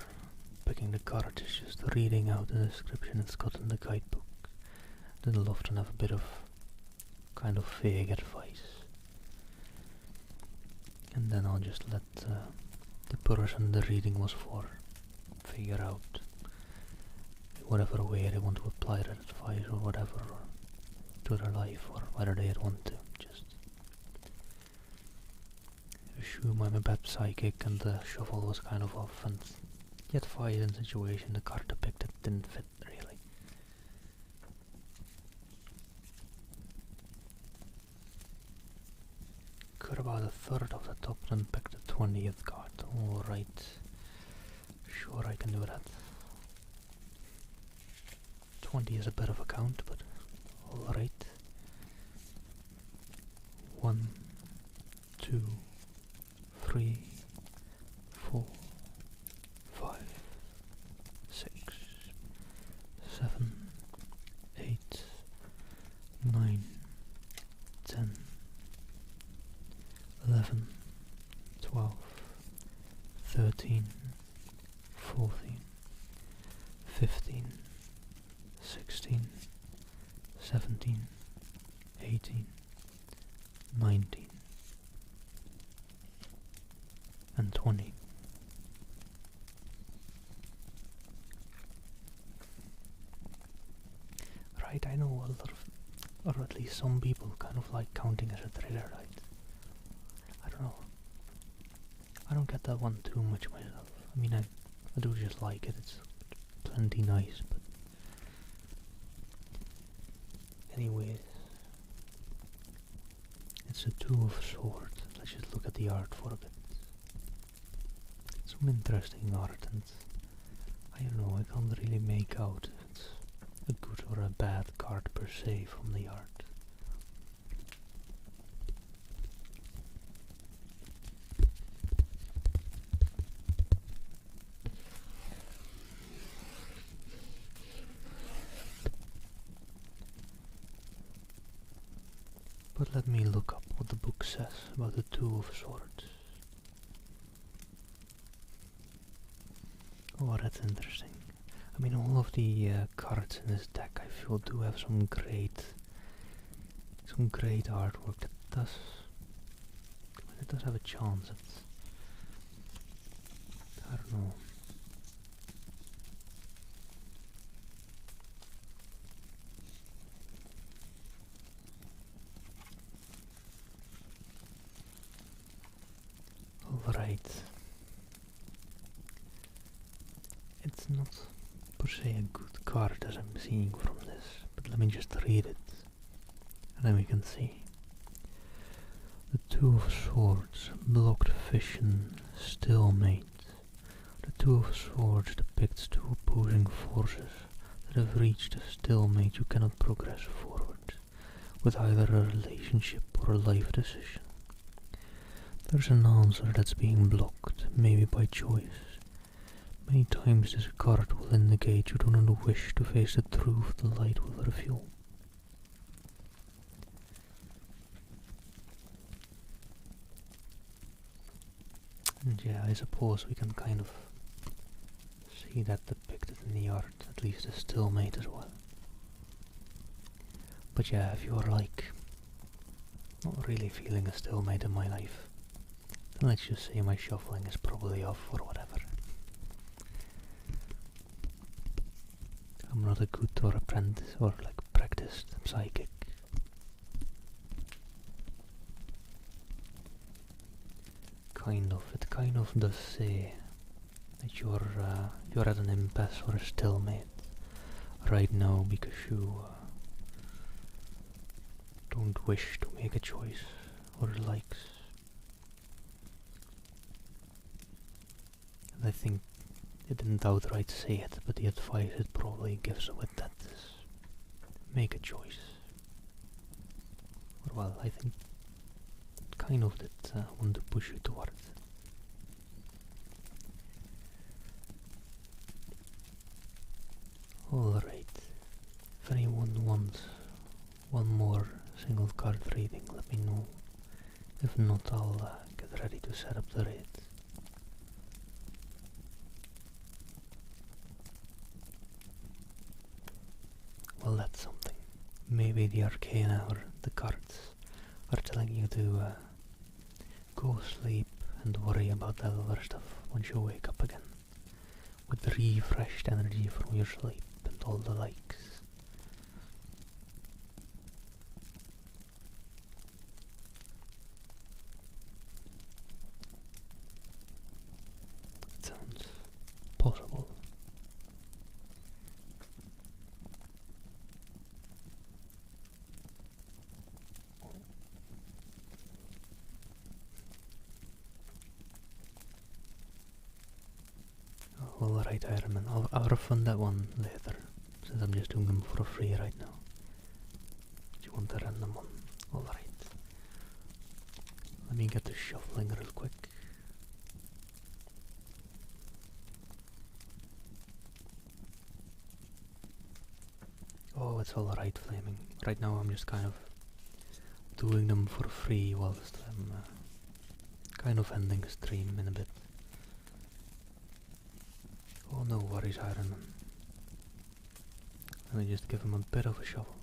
picking the card is just reading out the description it's got in the guidebook. they'll often have a bit of kind of vague advice. And then I'll just let the person the reading was for figure out whatever way they want to apply that advice or whatever to their life, or whether they want to just assume I'm a bad psychic and the shuffle was kind of off, and the advice and situation the card depicted didn't fit really. Cut about a third of the top, then pick the 20th card. Alright, sure I can do that. 20 is a bit of a count, but alright. 1, 2, 3, 4, 5, 6, 7, 8, 9, 10, 11, 12, 13, 14, 15, 16, 17, 18, 19, and 20. Right, I know a lot of, or at least some people kind of like counting as a trigger, right? I don't know. I don't get that one too much myself. I mean, I do just like it, it's plenty nice, but anyways, it's a Two of Swords. Let's just look at the art for a bit. Some interesting art, and I don't know, I can't really make out if it's a good or a bad card per se from the art. But let me look up what the book says about the Two of Swords. Oh, that's interesting. I mean, all of the cards in this deck, I feel, do have some great artwork that does have a chance at, I don't know. Alright. It's not per se a good card as I'm seeing from this, but let me just read it, and then we can see. The Two of Swords, blocked vision, stalemate. The Two of Swords depicts two opposing forces that have reached a stalemate. You cannot progress forward with either a relationship or a life decision. There's an answer that's being blocked, maybe by choice. Many times this card will indicate you do not wish to face the truth the light will reveal. And yeah, I suppose we can kind of see that depicted in the art, at least a stalemate as well. But yeah, if you're like not really feeling a stalemate in my life, then let's just say my shuffling is probably off or whatever. I'm not a good or apprentice or like practiced psychic. It kind of does say that you're at an impasse or a stalemate right now because you don't wish to make a choice or likes. And I think it didn't outright say it, but the advice it probably gives with that is make a choice. Or well, I think it kind of did want to push you towards it. Alright, if anyone wants one more single card reading, let me know. If not, I'll get ready to set up the raid. Well, that's something. maybe the arcana or the cards are telling you to go sleep and worry about that other stuff once you wake up again, with the refreshed energy from your sleep and all the likes. It sounds possible. Alright, Iron Man, I'll refund that one later, since I'm just doing them for free right now. Do you want the random one? Alright. Let me get the shuffling real quick. Oh, it's alright, Flaming. Right now I'm just kind of doing them for free whilst I'm kind of ending the stream in a bit. Oh, no worries, Iron Man. Let me just give him a bit of a shuffle.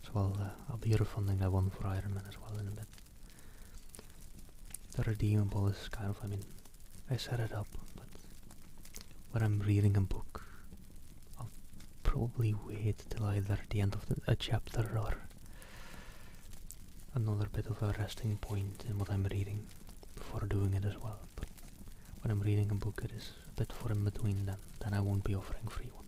So I'll be refunding that one for Iron Man as well in a bit. The redeemable is kind of, I mean, I set it up, but when I'm reading a book, I'll probably wait till either the end of a chapter or another bit of a resting point in what I'm reading before doing it as well. But when I'm reading a book, it is a bit for in between then I won't be offering free ones.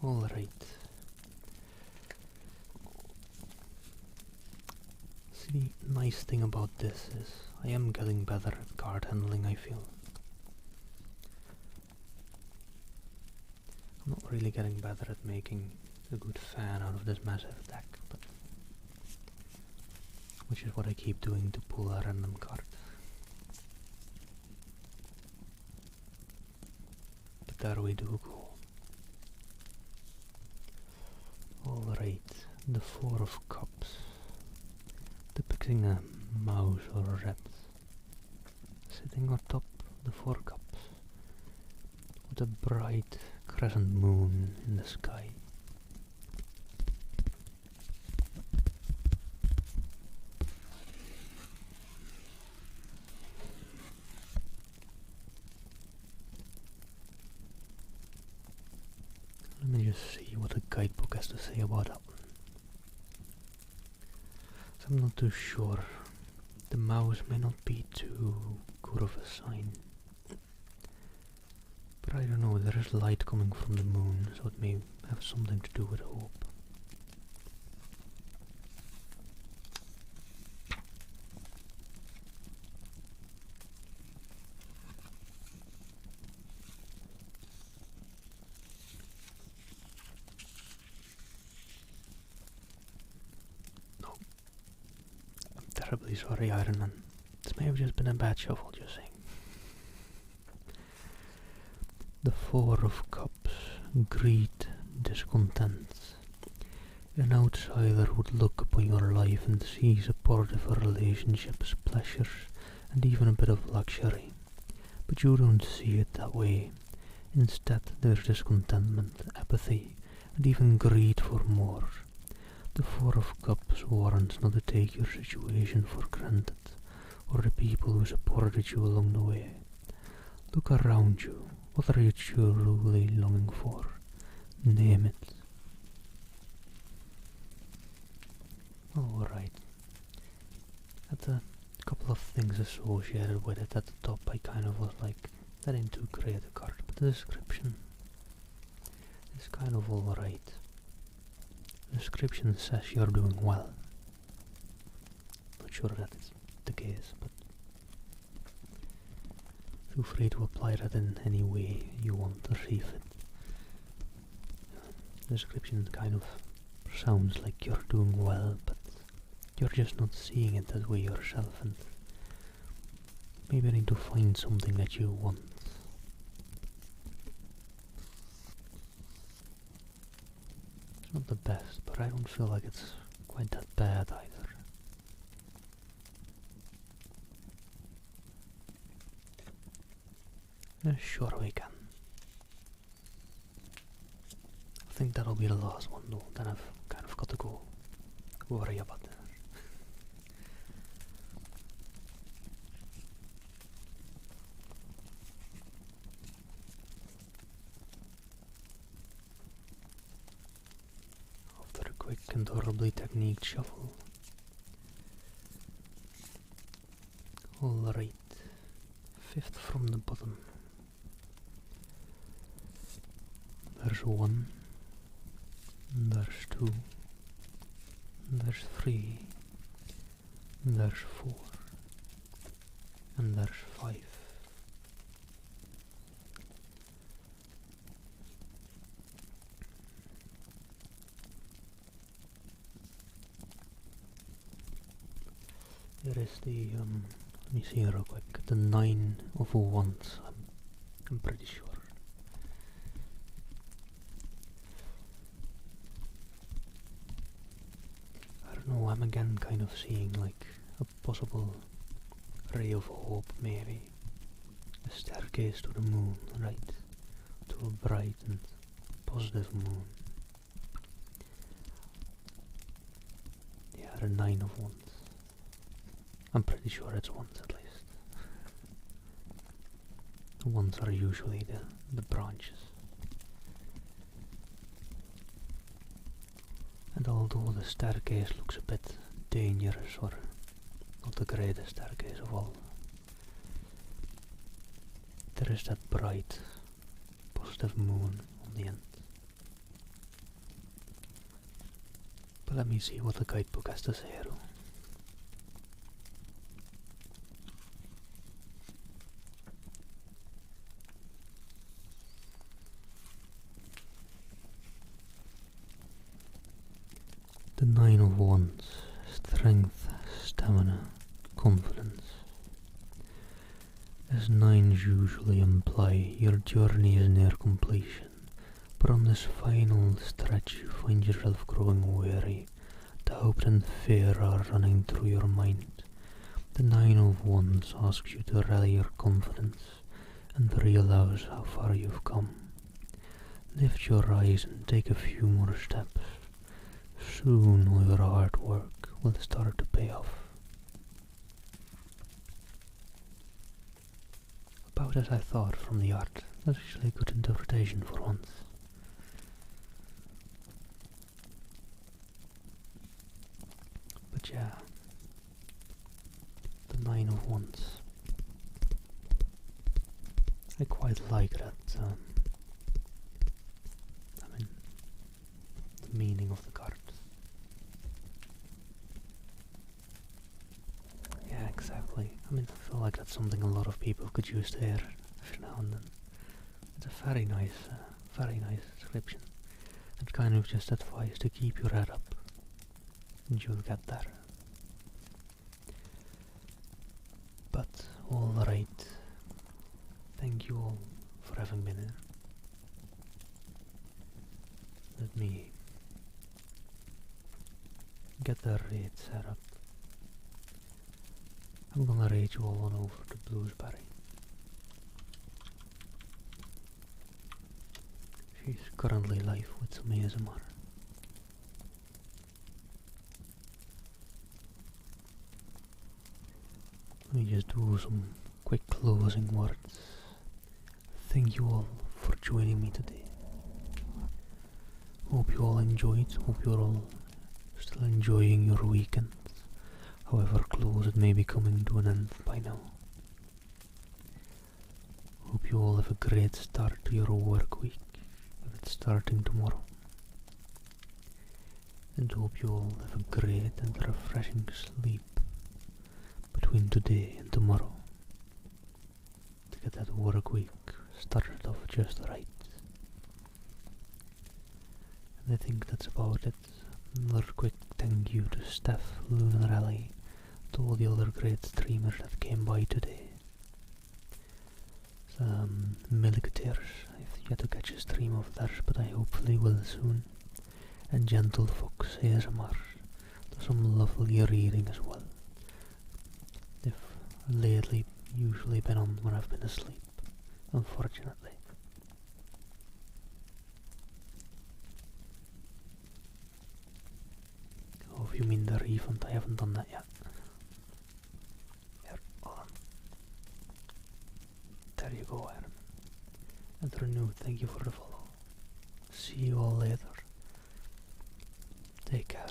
Alright. See, the nice thing about this is I am getting better at card handling, I feel. I'm not really getting better at making a good fan out of this massive deck, but which is what I keep doing to pull a random card. But there we do go. Alright, the Four of Cups, depicting a mouse or a rat sitting on top of the Four Cups with a bright crescent moon in the sky. Let me just see what the guidebook has to say about that one. So I'm not too sure. The mouse may not be too good of a sign. But I don't know, there is light coming from the moon, so it may have something to do with hope. Terribly sorry, Iron Man. This may have just been a bad shuffle, just saying. The Four of Cups, greed, discontent. An outsider would look upon your life and see supportive relationships, pleasures, and even a bit of luxury. But you don't see it that way. Instead, there's discontentment, apathy, and even greed for more. The Four of Cups warns not to take your situation for granted, or the people who supported you along the way. Look around you. What are you truly longing for? Name it. Alright. At a couple of things associated with it at the top, I kind of was like, that ain't too great a card, but the description is kind of alright. The description says you're doing well. Not sure that is the case, but feel free to apply that in any way you want to receive it. The description kind of sounds like you're doing well, but you're just not seeing it that way yourself, and maybe you need to find something that you want. It's not the best, but I don't feel like it's quite that bad either. Sure we can. I think that'll be the last one though, then I've kind of got to go worry about that. After a quick and horribly techniqued shuffle. Alright, 5th from the bottom. There's 1, there's 2, there's 3, there's 4, and there's 5. There is the, let me see real quick, the 9 of wands, I'm pretty sure. I don't know, I'm again kind of seeing like a possible ray of hope maybe. A staircase to the moon, right? To a bright and positive moon. Yeah, the 9 of wands. I'm pretty sure it's wands at least. The wands are usually the branches. And although the staircase looks a bit dangerous or not the greatest staircase of all, there is that bright, positive moon on the end. But let me see what the guidebook has to say though. The 9 of wands, strength, stamina, confidence. As 9s usually imply, your journey is near completion, but on this final stretch you find yourself growing weary. Doubt and fear are running through your mind. The 9 of wands asks you to rally your confidence and realize how far you've come. Lift your eyes and take a few more steps. Soon all your hard work will start to pay off. About as I thought from the art. That's actually a good interpretation for once. But yeah, the 9 of wands. I quite like that. I mean, the meaning of the card. Yeah, exactly. I mean, I feel like that's something a lot of people could use to hear every now and then. It's a very nice description. It kind of just advice to keep your head up, and you'll get there. But alright, thank you all for having been here. Let me get the raid set up. I'm gonna raid you all on over to Bluesberry. She's currently live with some ASMR. Let me just do some quick closing words. Thank you all for joining me today. Hope you all enjoyed. Hope you're all still enjoying your weekend, however close it may be coming to an end by now. Hope you all have a great start to your work week, if it's starting tomorrow. And hope you all have a great and refreshing sleep between today and tomorrow, to get that work week started off just right. And I think that's about it. Another quick thank you to Steph, Loon and Rally, to all the other great streamers that came by today. Militaires, I've yet to catch a stream of theirs, but I hopefully will soon. And Gentle Fox ASMR, to some lovely reading as well. They've lately usually been on when I've been asleep, unfortunately. Oh, if you mean the refund, I haven't done that yet. Here, hold on. There you go, Aaron. And Renew, thank you for the follow. See you all later. Take care.